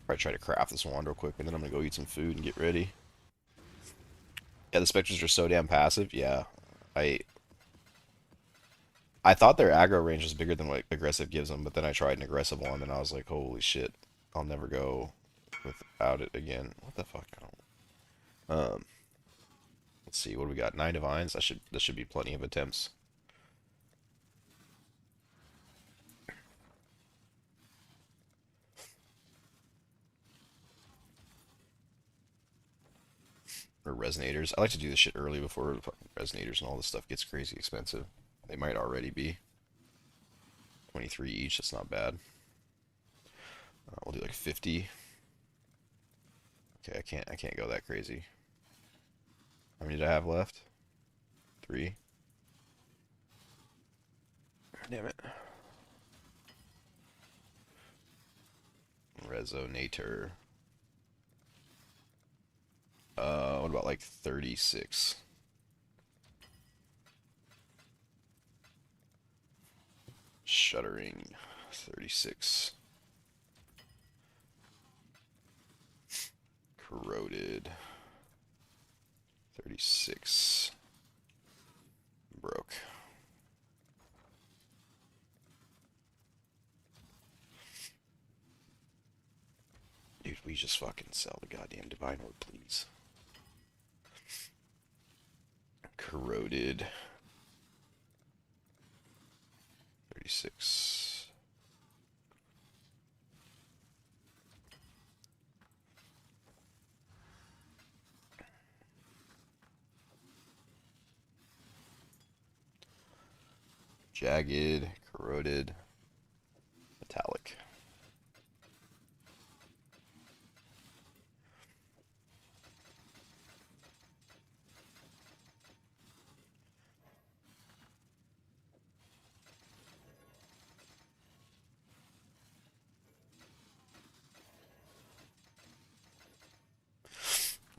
Probably try to craft this wand real quick, and then I'm gonna go eat some food and get ready. Yeah, the specters are so damn passive. Yeah, I I thought their aggro range was bigger than what aggressive gives them, but then I tried an aggressive one, and I was like, holy shit, I'll never go without it again. What the fuck? I don't. Let's see. What do we got? 9 divines. That should be plenty of attempts. Or resonators. I like to do this shit early before the fucking resonators and all this stuff gets crazy expensive. They might already be 23 each. That's not bad. We'll do like 50. Okay, I can't go that crazy. How many did I have left? 3. Damn it. Resonator. What about like 36? Shuddering. 36. Corroded. 36. Broke. Dude, we just fucking sell the goddamn Divine Orb, please. Corroded. 36. Jagged, corroded, metallic.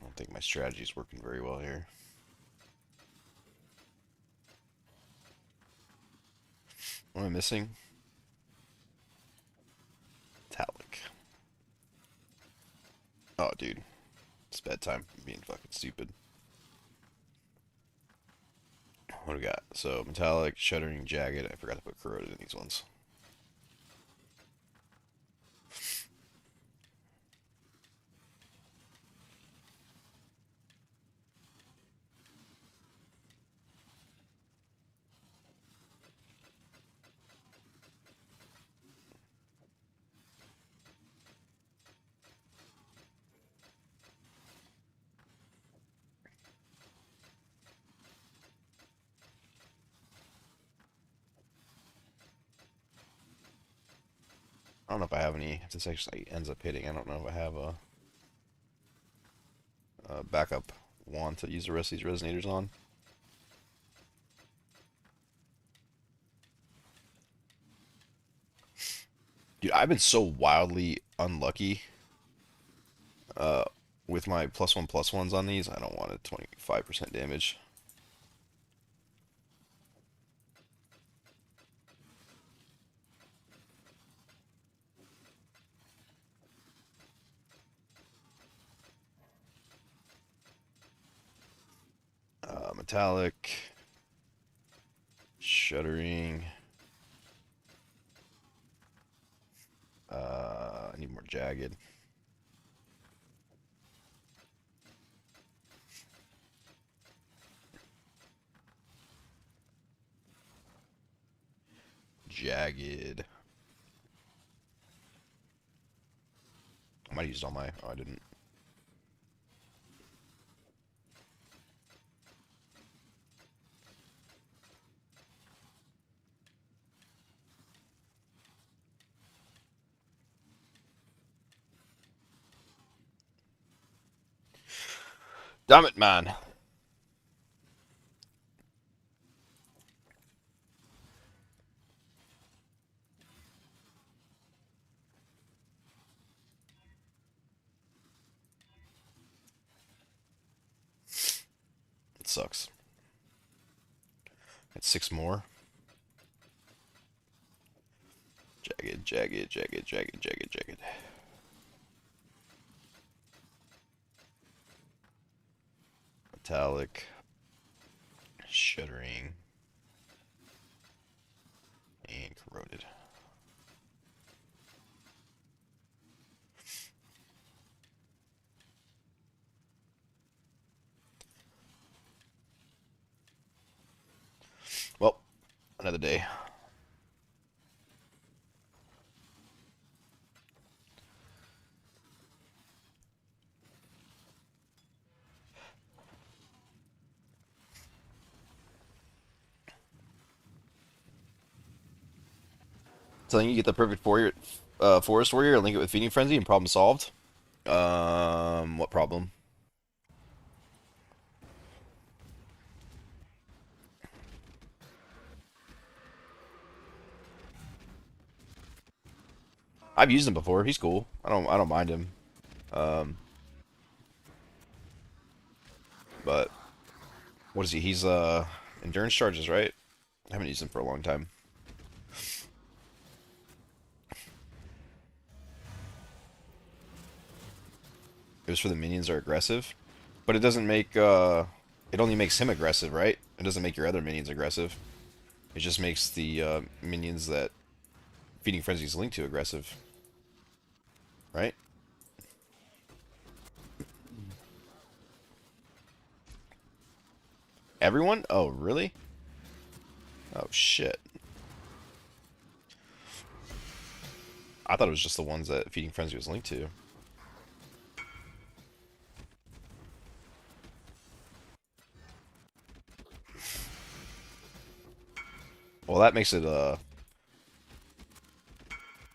I don't think my strategy is working very well here. What am I missing? Metallic. Oh, dude. It's bedtime. I'm being fucking stupid. What do we got? So, metallic, shuddering, jagged. I forgot to put corroded in these ones. I don't know if I have any. If this actually ends up hitting, I don't know if I have a backup wand to use the rest of these resonators on. Dude, I've been so wildly unlucky uh, with my +1/+1s on these. I don't want a 25% damage. Metallic, shuddering. I need more jagged. Jagged. I might have used all my. Oh, I didn't. Damn it, man. It sucks. It's 6 more. Jagged, jagged, jagged, jagged, jagged, jagged. Metallic, shuddering, and corroded. Another day. So then you get the perfect warrior, forest warrior, link it with feeding frenzy, and problem solved. What problem? I've used him before. He's cool. I don't mind him. Um, but what is he? He's endurance charges, right? I haven't used him for a long time. It was for the minions are aggressive, but it doesn't make it only makes him aggressive, right? It doesn't make your other minions aggressive. It just makes the minions that feeding frenzy is linked to aggressive, right? Everyone? Oh, really? Oh shit. I thought it was just the ones that feeding frenzy was linked to. Well, that makes it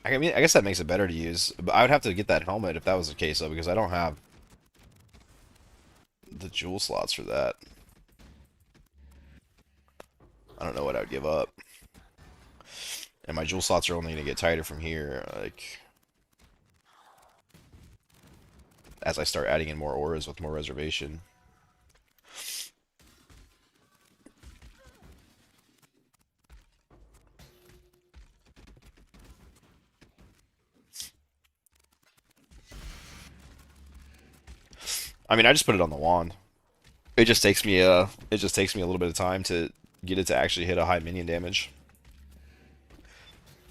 I mean, I guess that makes it better to use. But I would have to get that helmet if that was the case, though, because I don't have the jewel slots for that. I don't know what I would give up. And my jewel slots are only going to get tighter from here, like, as I start adding in more auras with more reservation. I mean, I just put it on the wand. It just takes me a little bit of time to get it to actually hit a high minion damage.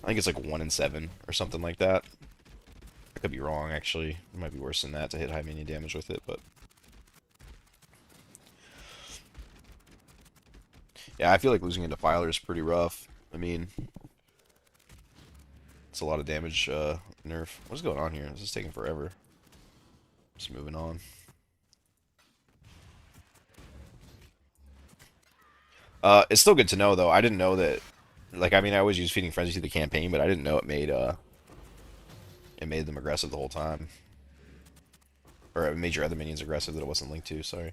I think it's like 1 in 7 or something like that. I could be wrong, actually. It might be worse than that to hit high minion damage with it, but yeah, I feel like losing a Defiler is pretty rough. I mean, it's a lot of damage nerf. What's going on here? This is taking forever. Just moving on. It's still good to know, though. I didn't know that. Like, I mean, I always use Feeding Frenzy through the campaign, but I didn't know it made them aggressive the whole time, or it made your other minions aggressive that it wasn't linked to. Sorry.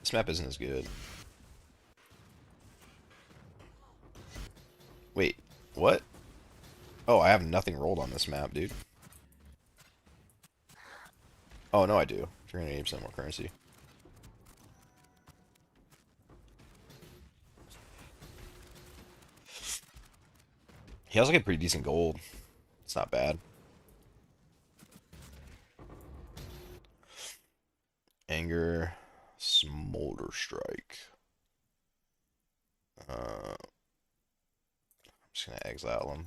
This map isn't as good. Wait, what? Oh, I have nothing rolled on this map, dude. Oh, no, I do. 380% more currency. He has like a pretty decent gold. It's not bad. Anger, Smolder Strike. I'm just gonna exile him.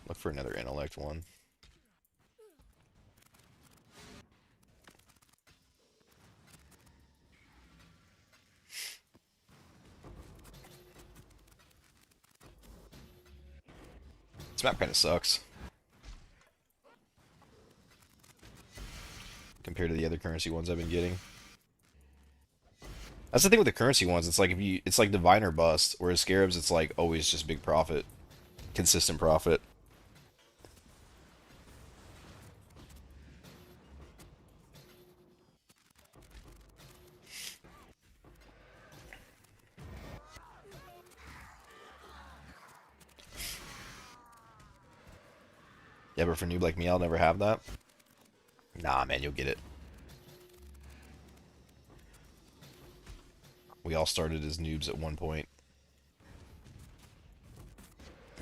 Look for another intellect one. This map kind of sucks compared to the other currency ones I've been getting. That's the thing with the currency ones. It's like it's like divine or bust. Whereas scarabs, it's like always just big profit, consistent profit. Yeah, but for a noob like me, I'll never have that. Nah, man, you'll get it. We all started as noobs at one point.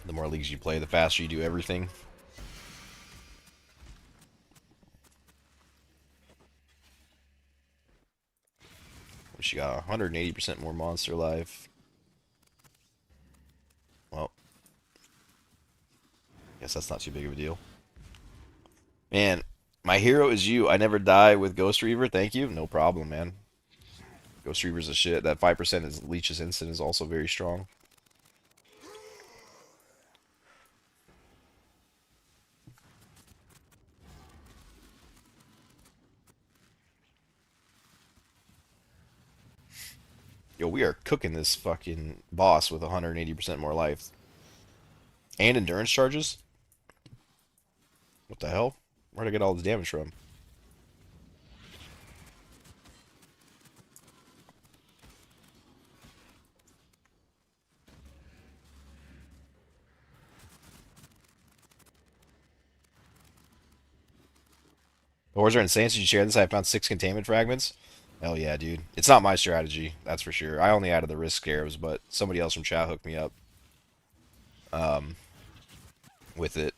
The more leagues you play, the faster you do everything. She got 180% more monster life. Well, guess that's not too big of a deal. Man, my hero is you. I never die with Ghost Reaver. Thank you. No problem, man. Ghost Reaper's a shit. That 5% is Leech's instant is also very strong. Yo, we are cooking this fucking boss with 180% more life. And endurance charges? What the hell? Where'd I get all this damage from? The Hordes are insane. So you share this? I found 6 containment fragments. Hell yeah, dude. It's not my strategy, that's for sure. I only added the risk scarabs, but somebody else from chat hooked me up with it.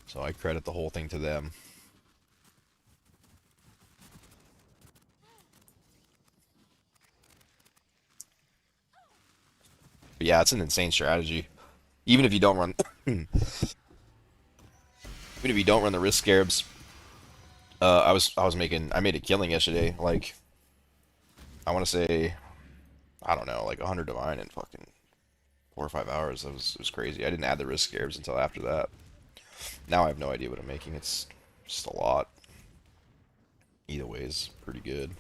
So I credit the whole thing to them. But yeah, it's an insane strategy. Even if you don't run, even if you don't run the risk scarabs, I made a killing yesterday. Like I want to say, I don't know, like 100 divine in fucking 4 or 5 hours. It was crazy. I didn't add the risk scarabs until after that. Now I have no idea what I'm making. It's just a lot. Either way is pretty good.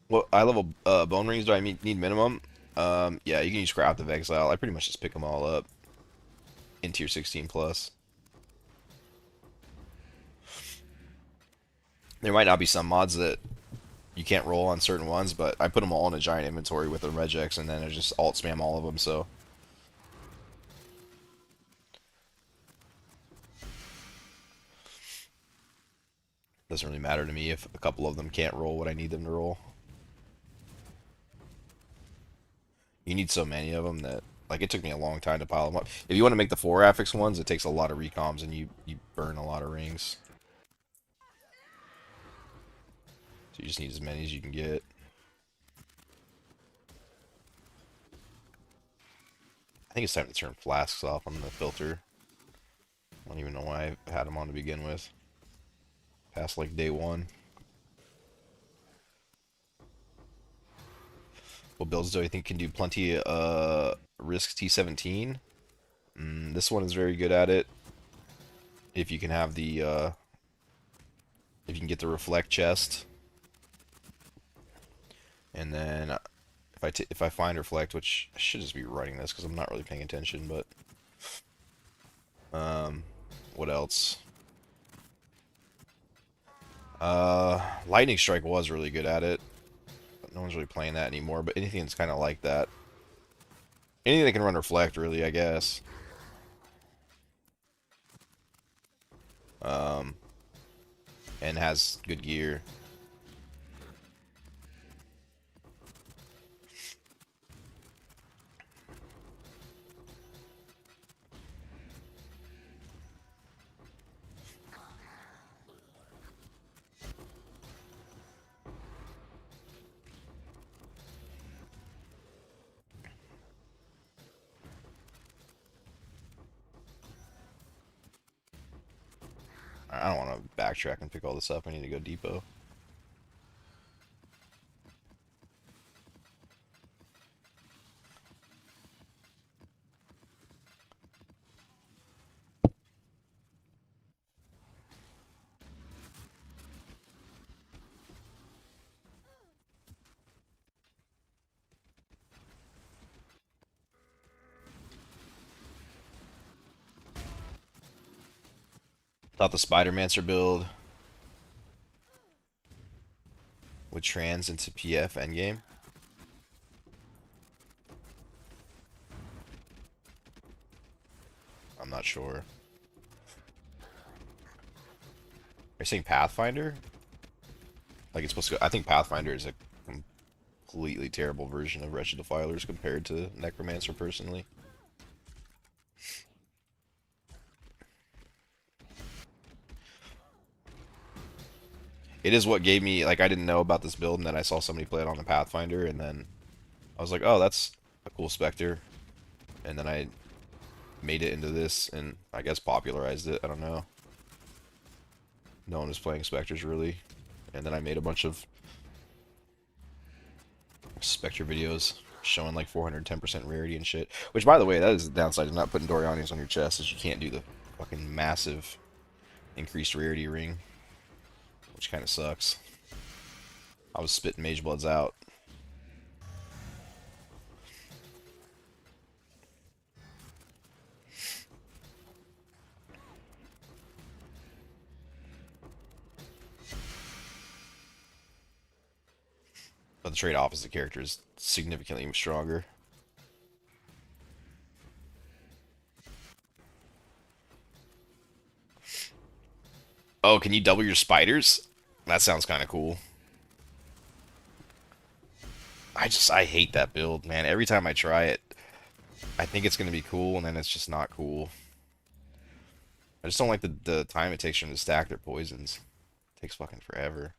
What eye level bone rings do I need minimum? Yeah, you can use Craft of Exile. I pretty much just pick them all up in tier 16 plus. There might not be some mods that you can't roll on certain ones, but I put them all in a giant inventory with a regex, and then I just alt spam all of them. So it doesn't really matter to me if a couple of them can't roll what I need them to roll. You need so many of them that like it took me a long time to pile them up. If you want to make the 4 affix ones, it takes a lot of recoms and you burn a lot of rings. So you just need as many as you can get. I think it's time to turn flasks off on the filter. I don't even know why I had them on to begin with. Past like day 1. What builds do I think can do plenty risk T17? This one is very good at it. If you can have the if you can get the reflect chest, and then if I find reflect, which I should just be writing this because I'm not really paying attention, but what else? Lightning strike was really good at it, but no one's really playing that anymore. But anything that's kind of like that, anything that can run reflect, really, I guess. Um, and has good gear. I don't want to backtrack and pick all this up. I need to go depot. Thought the Spider-Mancer build would trans into PF endgame. I'm not sure. Are you saying Pathfinder? Like it's supposed to go, I think Pathfinder is a completely terrible version of Wretched Defilers compared to Necromancer personally. It is what gave me, like, I didn't know about this build, and then I saw somebody play it on the Pathfinder, and then I was like, oh, that's a cool Spectre. And then I made it into this, and I guess popularized it. I don't know. No one was playing Spectres, really. And then I made a bunch of Spectre videos showing, like, 410% rarity and shit. Which, by the way, that is the downside of not putting Doriani's on your chest, is you can't do the fucking massive increased rarity ring. Which kind of sucks. I was spitting Magebloods out. But the trade opposite character is significantly stronger. Oh, can you double your spiders? That sounds kind of cool. I hate that build, man. Every time I try it, I think it's going to be cool, and then it's just not cool. I just don't like the time it takes for them to stack their poisons. It takes fucking forever.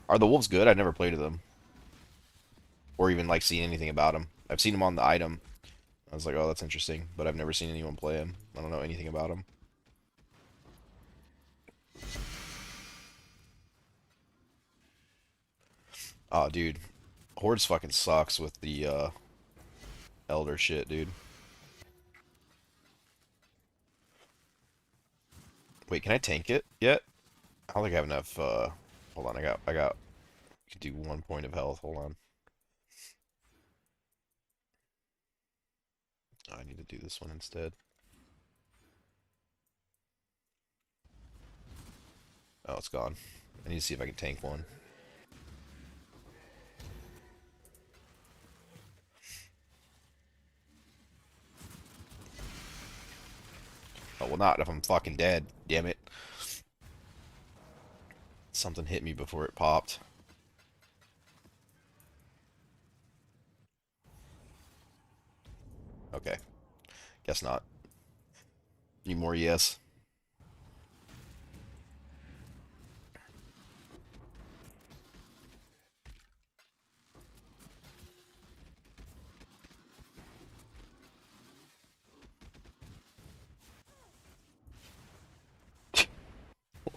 Are the wolves good? I've never played with them. Or even, like, seen anything about them. I've seen them on the item. I was like, oh, that's interesting. But I've never seen anyone play them. I don't know anything about them. Oh, dude. Hordes fucking sucks with the, Elder shit, dude. Wait, can I tank it yet? I don't think I have enough, hold on, I can do 1 point of health, hold on. Oh, I need to do this one instead. Oh, it's gone. I need to see if I can tank one. Oh, well, not if I'm fucking dead. Damn it. Something hit me before it popped. Okay. Guess not. Need more yes.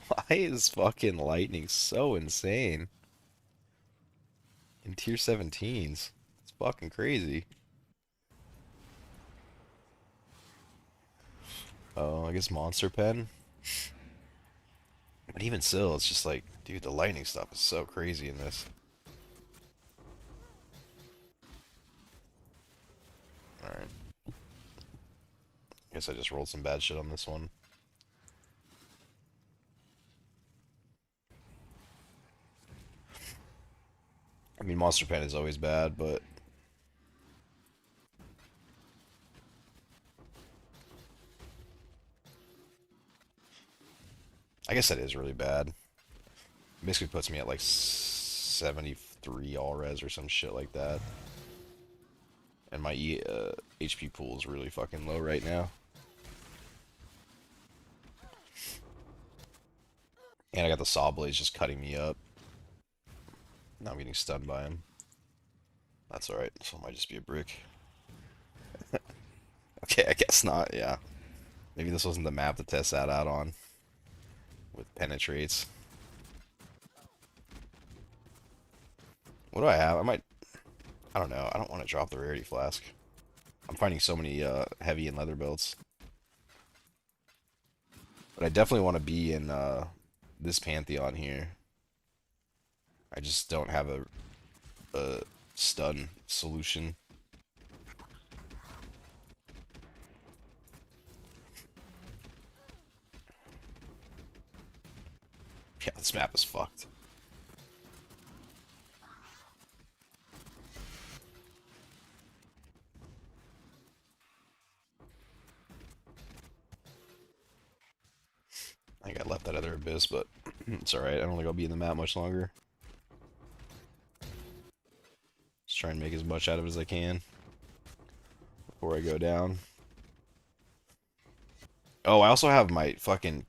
Why is fucking lightning so insane? In tier 17s. It's fucking crazy. Oh, I guess Monster Pen. But even still, it's just like, dude, the lightning stuff is so crazy in this. Alright. Guess I just rolled some bad shit on this one. I mean, Monster Pen is always bad, but I guess that is really bad. It basically puts me at like 73 all res or some shit like that. And my HP pool is really fucking low right now. And I got the Saw Blades just cutting me up. Now I'm getting stunned by him. That's alright, so it might just be a brick. Okay, I guess not, yeah. Maybe this wasn't the map to test that out on. With penetrates. What do I have? I don't know. I don't want to drop the rarity flask. I'm finding so many heavy and leather belts. But I definitely want to be in this pantheon here. I just don't have a stun solution. Yeah, this map is fucked. I think I left that other abyss, but it's alright. I don't think I'll be in the map much longer. Just try and make as much out of it as I can before I go down. Oh, I also have my fucking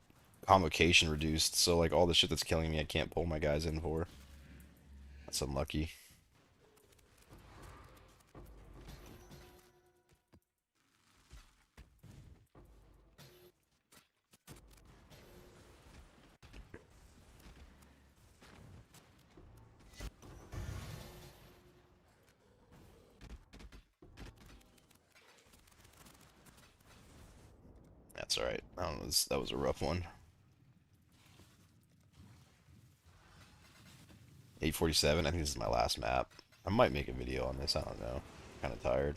convocation reduced, so like all the shit that's killing me I can't pull my guys in for. That's unlucky. That's alright. I don't know, that was a rough one. 847, I think this is my last map. I might make a video on this, I don't know. Kind of tired.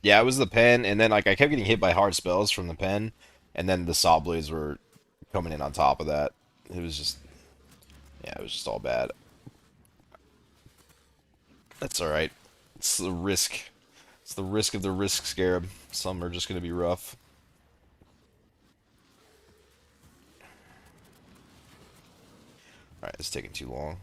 Yeah, it was the pen, and then like I kept getting hit by hard spells from the pen, and then the saw blades were coming in on top of that. It was just, yeah, it was just all bad. That's all right. It's the risk. It's the risk of the risk, Scarab. Some are just gonna be rough. All right, it's taking too long.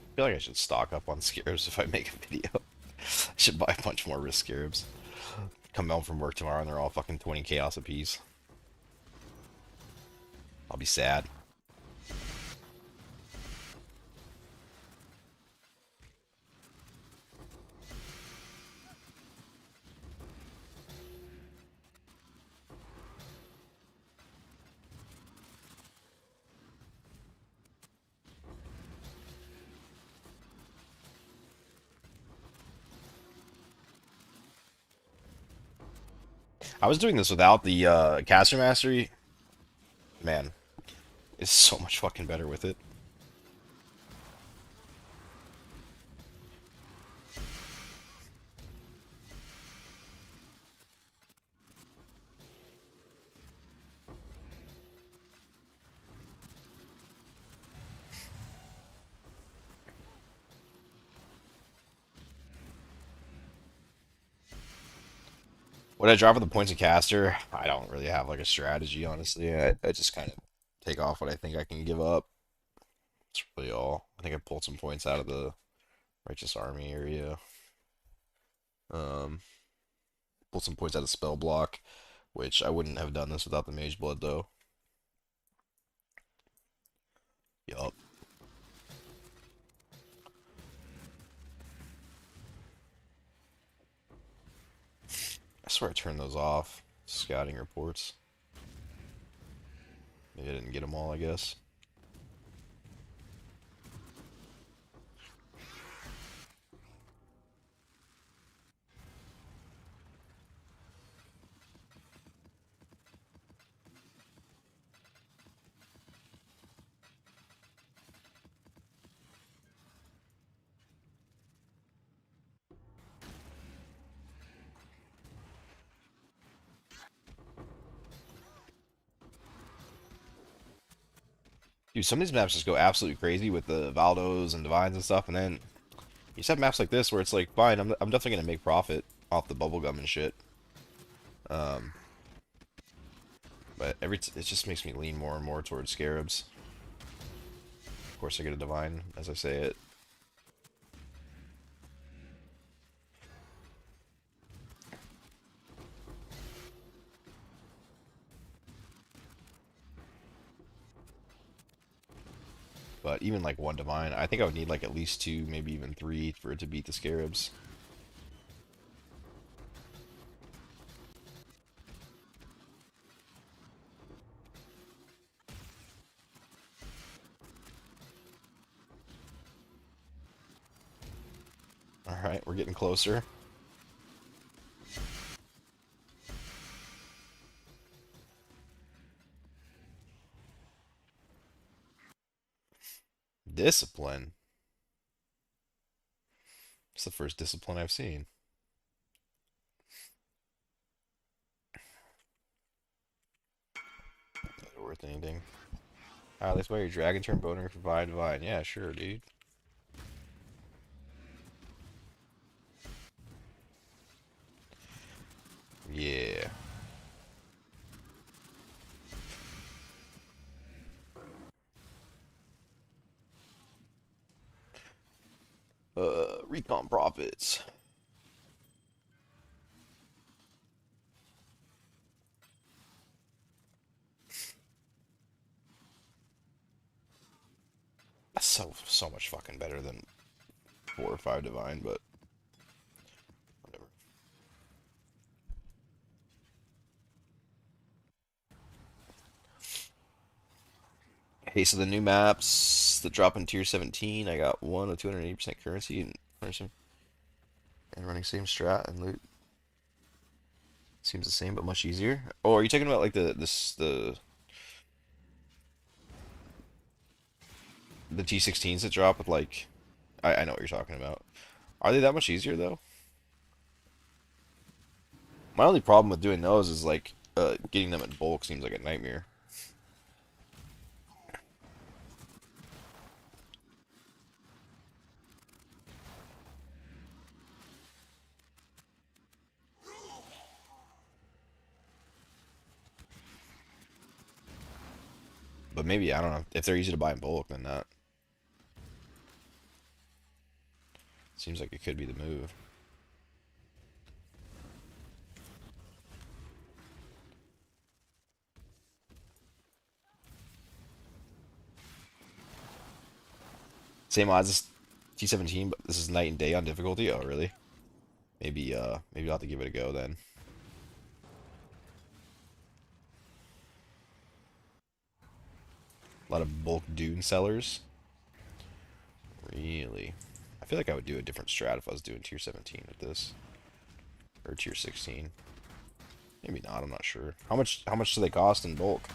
I feel like I should stock up on scarabs if I make a video. I should buy a bunch more risk scarabs. Come home from work tomorrow and they're all fucking 20 chaos apiece. I'll be sad. I was doing this without the caster mastery. Man, it's so much fucking better with it. What I drop with the points of caster, I don't really have like a strategy, honestly. I just kind of take off what I think I can give up. That's really all. I think I pulled some points out of the Righteous Army area. Um, Pulled some points out of spell block, which I wouldn't have done this without the Mageblood though. Yup. I swear I turned those off. Scouting reports. Maybe I didn't get them all, I guess. Dude, some of these maps just go absolutely crazy with the Valdos and Divines and stuff, and then you just have maps like this where it's like, fine, I'm definitely gonna make profit off the bubblegum and shit. Um, but it just makes me lean more and more towards scarabs. Of course, I get a divine as I say it. But even like one divine, I think I would need like at least two, maybe even three for it to beat the scarabs. Alright, we're getting closer. Discipline. It's the first discipline I've seen. Not worth anything. That's why your dragon turn boner for divine. Yeah, sure, dude. Yeah. Recon profits. That's so much fucking better than 4 or 5 divine, but whatever. Hey, so the new maps that drop in tier 17, I got one with 280% currency and running same strat and loot. Seems the same but much easier. Oh, are you talking about like the T16s that drop with like I know what you're talking about. Are they that much easier though? My only problem with doing those is like getting them in bulk seems like a nightmare. But maybe I don't know if they're easy to buy in bulk, then that seems like it could be the move. Same odds as T17, but this is night and day on difficulty. Oh, really? Maybe I'll have to give it a go then. A lot of bulk Dune sellers. Really? I feel like I would do a different strat if I was doing tier 17 with this. Or tier 16. Maybe not. I'm not sure. How much do they cost in bulk?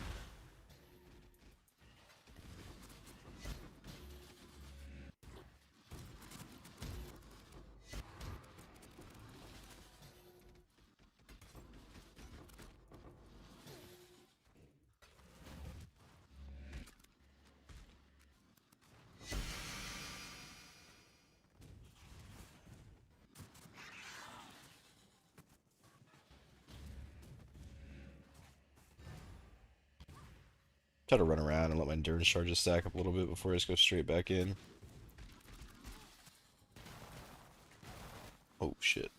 Try to run around and let my endurance charges stack up a little bit before I just go straight back in. Oh shit.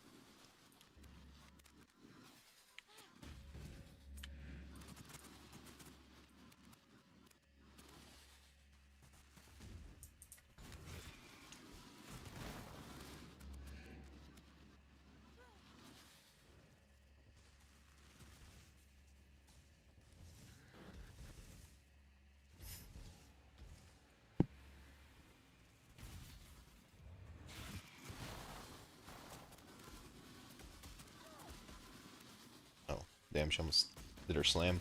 Oh, damn, she almost did her slam.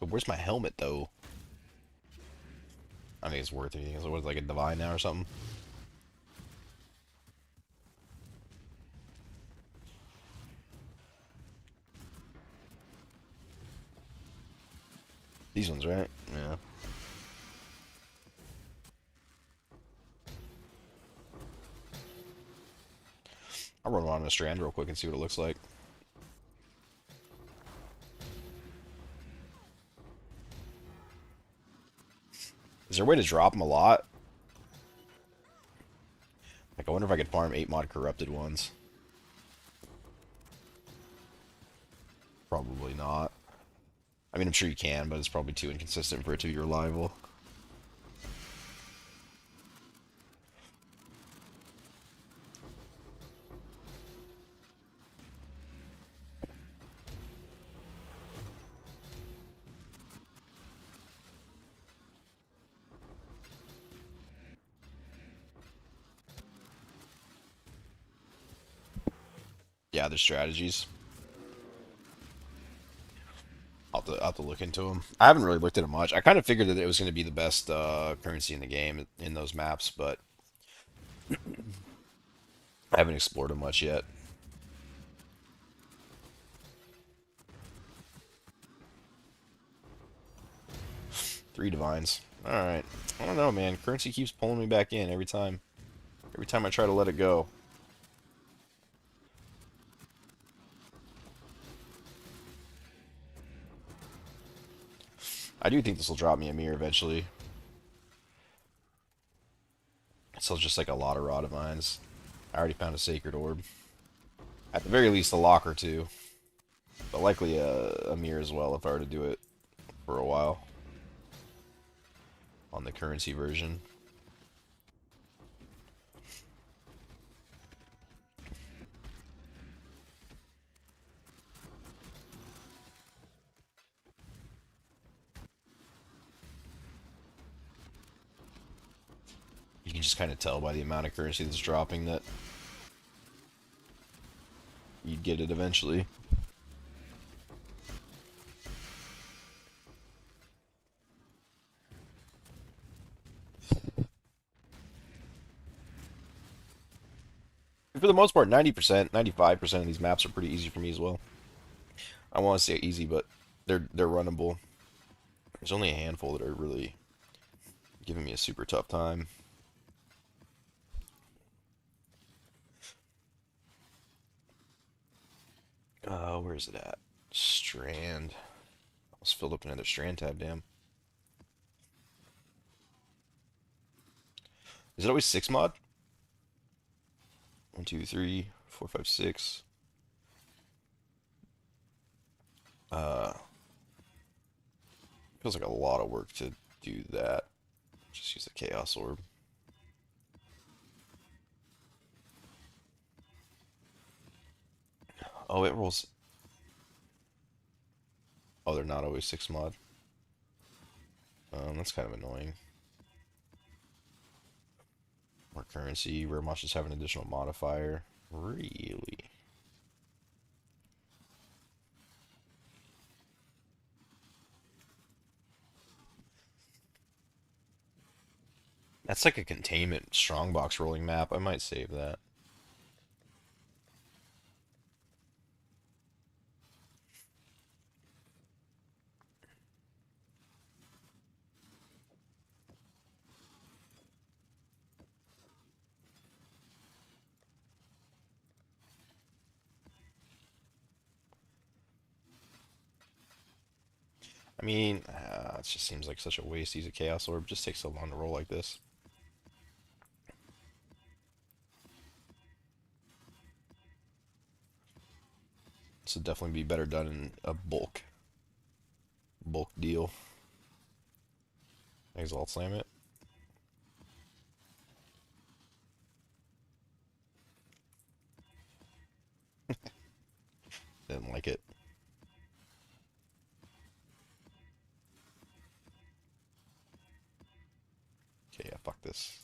But where's my helmet though? I think it's worth it. It's worth like a divine now or something. These ones, right? Yeah. I'll run on a strand real quick and see what it looks like. Is there a way to drop them a lot? Like, I wonder if I could farm 8 mod corrupted ones. Probably not. I mean, I'm sure you can, but it's probably too inconsistent for it to be reliable. Yeah, there's strategies. I'll have to look into them. I haven't really looked at it much. I kind of figured that it was going to be the best currency in the game in those maps, but I haven't explored them much yet. 3 divines. Alright. I don't know, man. Currency keeps pulling me back in every time. Every time I try to let it go. I do think this will drop me a mirror eventually. So just like a lot of raw divines. I already found a sacred orb. At the very least, a lock or two. But likely a mirror as well if I were to do it for a while. On the currency version. You can just kind of tell by the amount of currency that's dropping that you'd get it eventually. For the most part, 90%, 95% of these maps are pretty easy for me as well. I want to say easy, but they're runnable. There's only a handful that are really giving me a super tough time. Where's it at? Strand. Almost filled up another strand tab, damn. Is it always 6 mod? 1, 2, 3, 4, 5, 6. Uh, Feels like a lot of work to do that. Just use the Chaos Orb. Oh, it rolls. Oh, they're not always 6 mod. That's kind of annoying. More currency. Rare monsters have an additional modifier. Really? That's like a containment strongbox rolling map. I might save that. I mean, it just seems like such a waste to use a Chaos Orb. It just takes so long to roll like this. This would definitely be better done in a bulk deal. Exalt Slam it. Didn't like it. Okay, yeah, fuck this.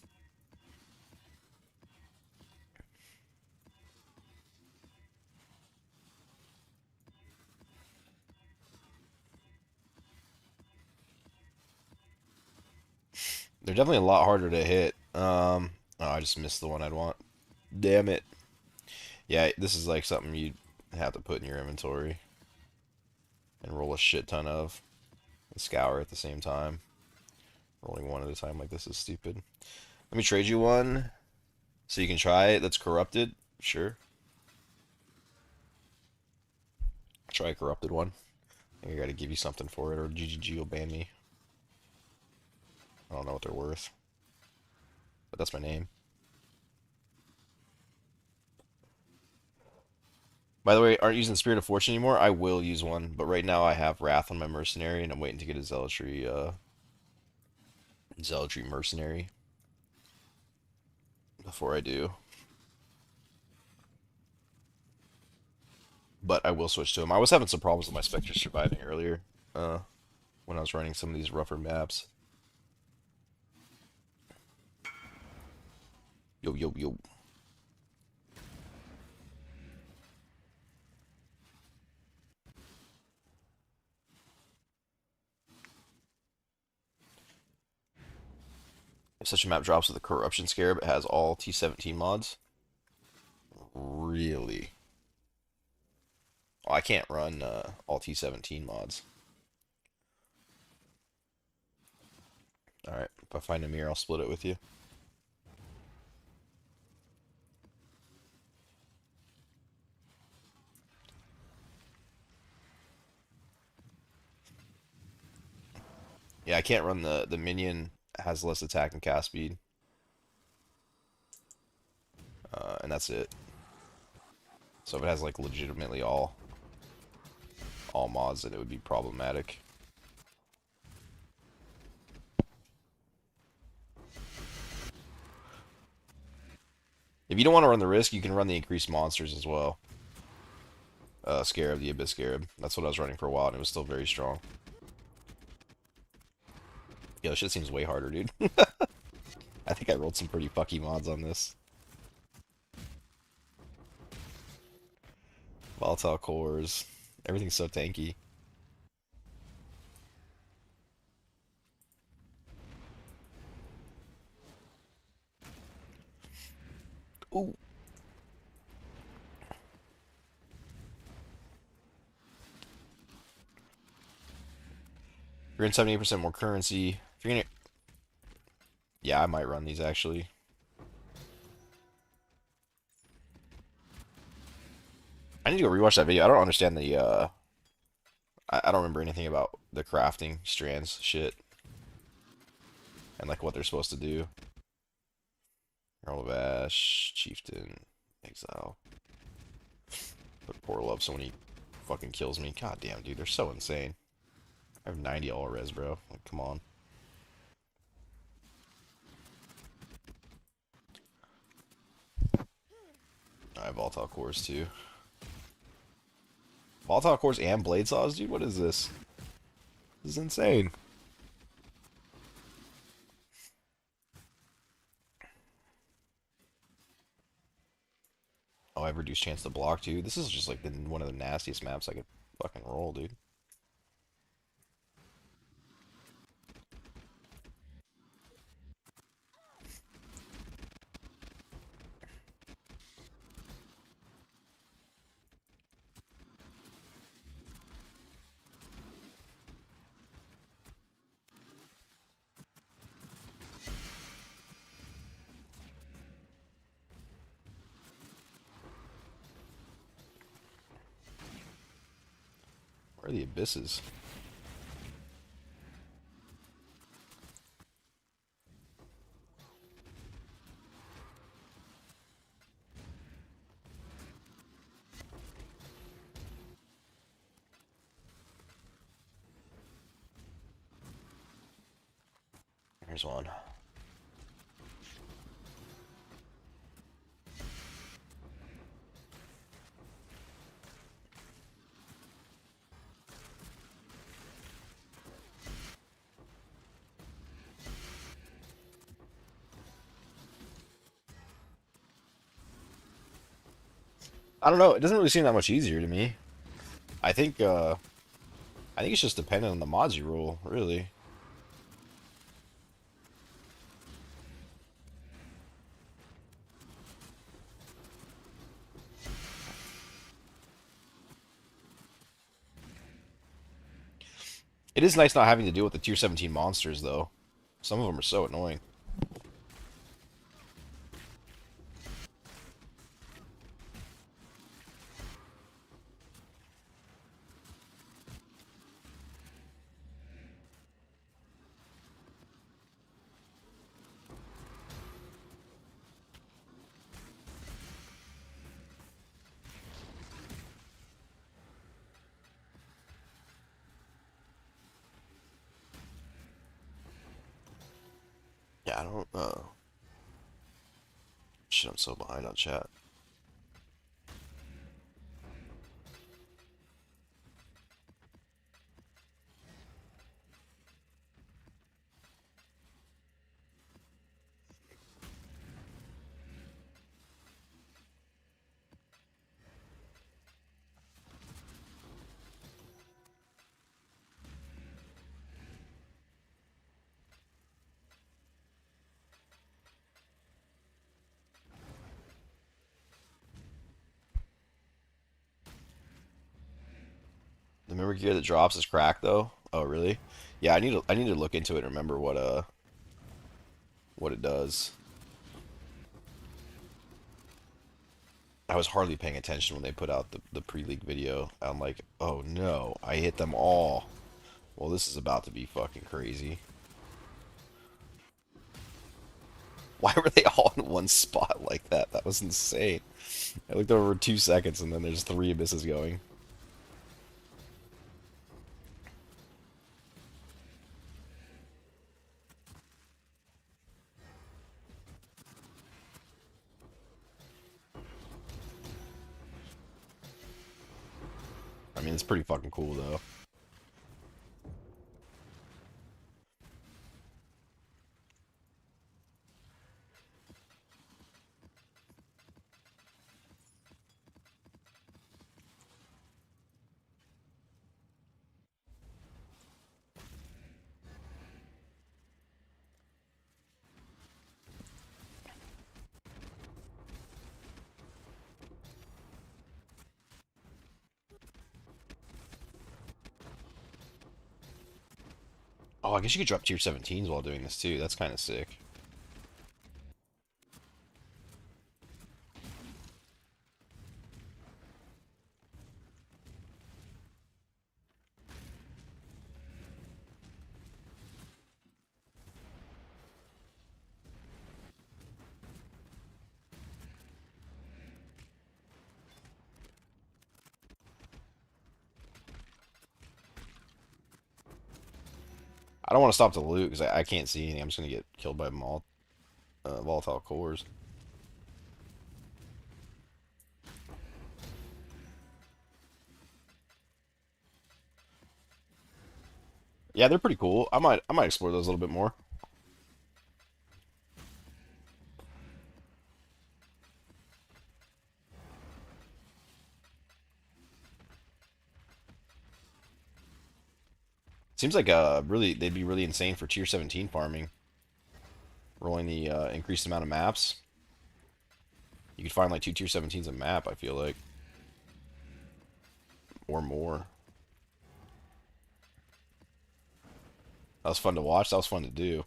They're definitely a lot harder to hit. Oh, I just missed the one I'd want. Damn it. Yeah, this is like something you'd have to put in your inventory and roll a shit ton of and scour at the same time. Rolling one at a time like this is stupid. Let me trade you one so you can try it. That's corrupted. Sure. Try a corrupted one. I think I gotta give you something for it or GGG will ban me. I don't know what they're worth. But that's my name. By the way, aren't using Spirit of Fortune anymore? I will use one, but right now I have Wrath on my Mercenary and I'm waiting to get a Zealotry Mercenary before I do. But I will switch to him. I was having some problems with my Spectre surviving earlier, uh, when I was running some of these rougher maps. Yo, yo, yo. If such a map drops with a Corruption Scarab, it has all T17 mods. Really? Oh, I can't run all T17 mods. Alright, if I find a mirror, I'll split it with you. Yeah, I can't run the Minion has less attack and cast speed. And that's it. So if it has like legitimately all mods, then it would be problematic. If you don't want to run the risk, you can run the increased monsters as well. Scarab, the Abyss Scarab. That's what I was running for a while, and it was still very strong. Yo, this shit seems way harder, dude. I think I rolled some pretty fucky mods on this. Volatile cores. Everything's so tanky. Ooh. You're in 78% more currency. If you're gonna... Yeah, I might run these actually. I need to go rewatch that video. I don't understand the I don't remember anything about the crafting strands shit and like what they're supposed to do. Earl of Ash, Chieftain, Exile. But poor love so when he fucking kills me. God damn, dude, they're so insane. I have 90 all res, bro. Like, come on. I have volatile cores too. Volatile cores and blade saws, dude. What is this? This is insane. Oh, I have reduced chance to block too. This is just like one of the nastiest maps I could fucking roll, dude. Where are the abysses? Here's one. I don't know. It doesn't really seem that much easier to me. I think I think it's just dependent on the mods you roll, really. It is nice not having to deal with the tier 17 monsters, though. Some of them are so annoying. Yeah, I don't know. Shit, I'm so behind on chat. The memory gear that drops is cracked, though. Oh, really? Yeah, I need to look into it and remember what it does. I was hardly paying attention when they put out the pre-league video. I'm like, oh no, I hit them all. Well, this is about to be fucking crazy. Why were they all in one spot like that? That was insane. I looked over 2 seconds and then there's three abysses going. I mean, it's pretty fucking cool though. Oh, I guess you could drop tier 17s while doing this too. That's kind of sick. I don't want to stop to loot because I can't see anything. I'm just gonna get killed by volatile cores. Yeah, they're pretty cool. I might explore those a little bit more. Seems like really they'd be really insane for tier 17 farming. Rolling the increased amount of maps. You could find like two tier 17s a map, I feel like. Or more. That was fun to watch. That was fun to do.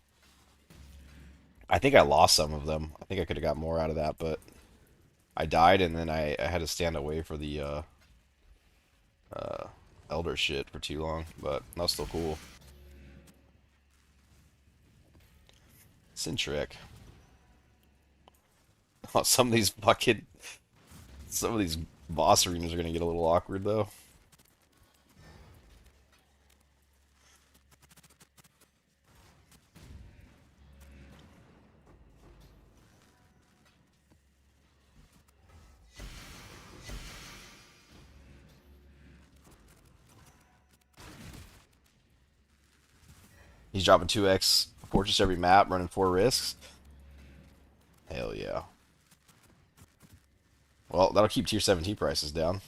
I think I lost some of them. I think I could have got more out of that, but I died and then I had to stand away for the uh, elder shit for too long. But that was still cool. Centric. Oh, some of these boss arenas are gonna get a little awkward though. He's dropping 2x fortress every map, running 4 risks. Hell yeah. Well, that'll keep tier 17 prices down.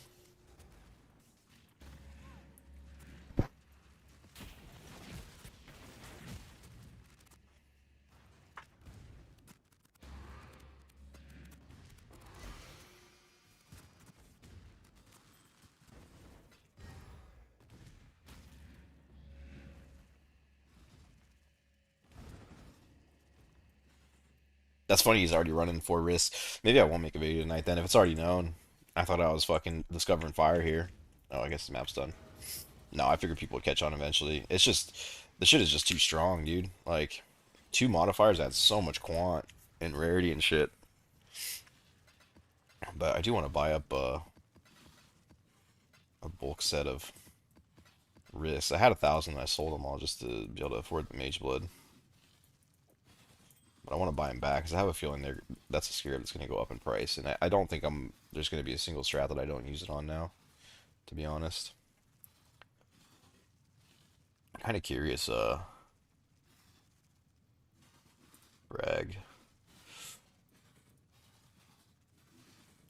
That's funny, he's already running 4 risks. Maybe I won't make a video tonight then if it's already known. I thought I was fucking discovering fire here. Oh, I guess the map's done. No, I figured people would catch on eventually. It's just, the shit is just too strong, dude. Like, two modifiers add so much quant and rarity and shit. But I do want to buy up a bulk set of risks. I had 1,000 and I sold them all just to be able to afford the Mageblood. But I want to buy them back because I have a feeling that's a scarab that's going to go up in price. And I don't think there's going to be a single strat that I don't use it on now, to be honest. I'm kind of curious, Brag.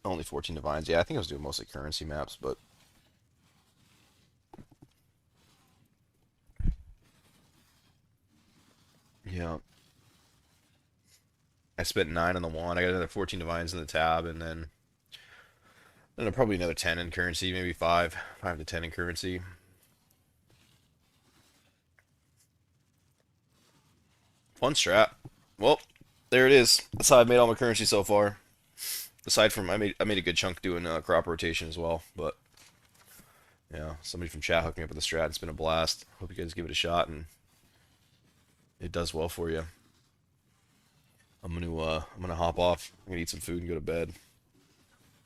Only 14 divines. Yeah, I think I was doing mostly currency maps, but yeah. I spent 9 on the wand. I got another 14 divines in the tab, and then probably another 10 in currency, maybe 5 to 10 in currency. Fun strat. Well, there it is. That's how I've made all my currency so far. Aside from I made a good chunk doing crop rotation as well, but yeah, somebody from chat hooked me up with the strat. It's been a blast. Hope you guys give it a shot and it does well for you. I'm gonna hop off. I'm gonna eat some food and go to bed.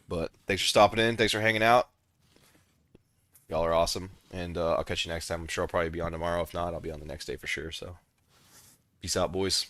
But thanks for stopping in. Thanks for hanging out. Y'all are awesome, and I'll catch you next time. I'm sure I'll probably be on tomorrow. If not, I'll be on the next day for sure. So peace out, boys.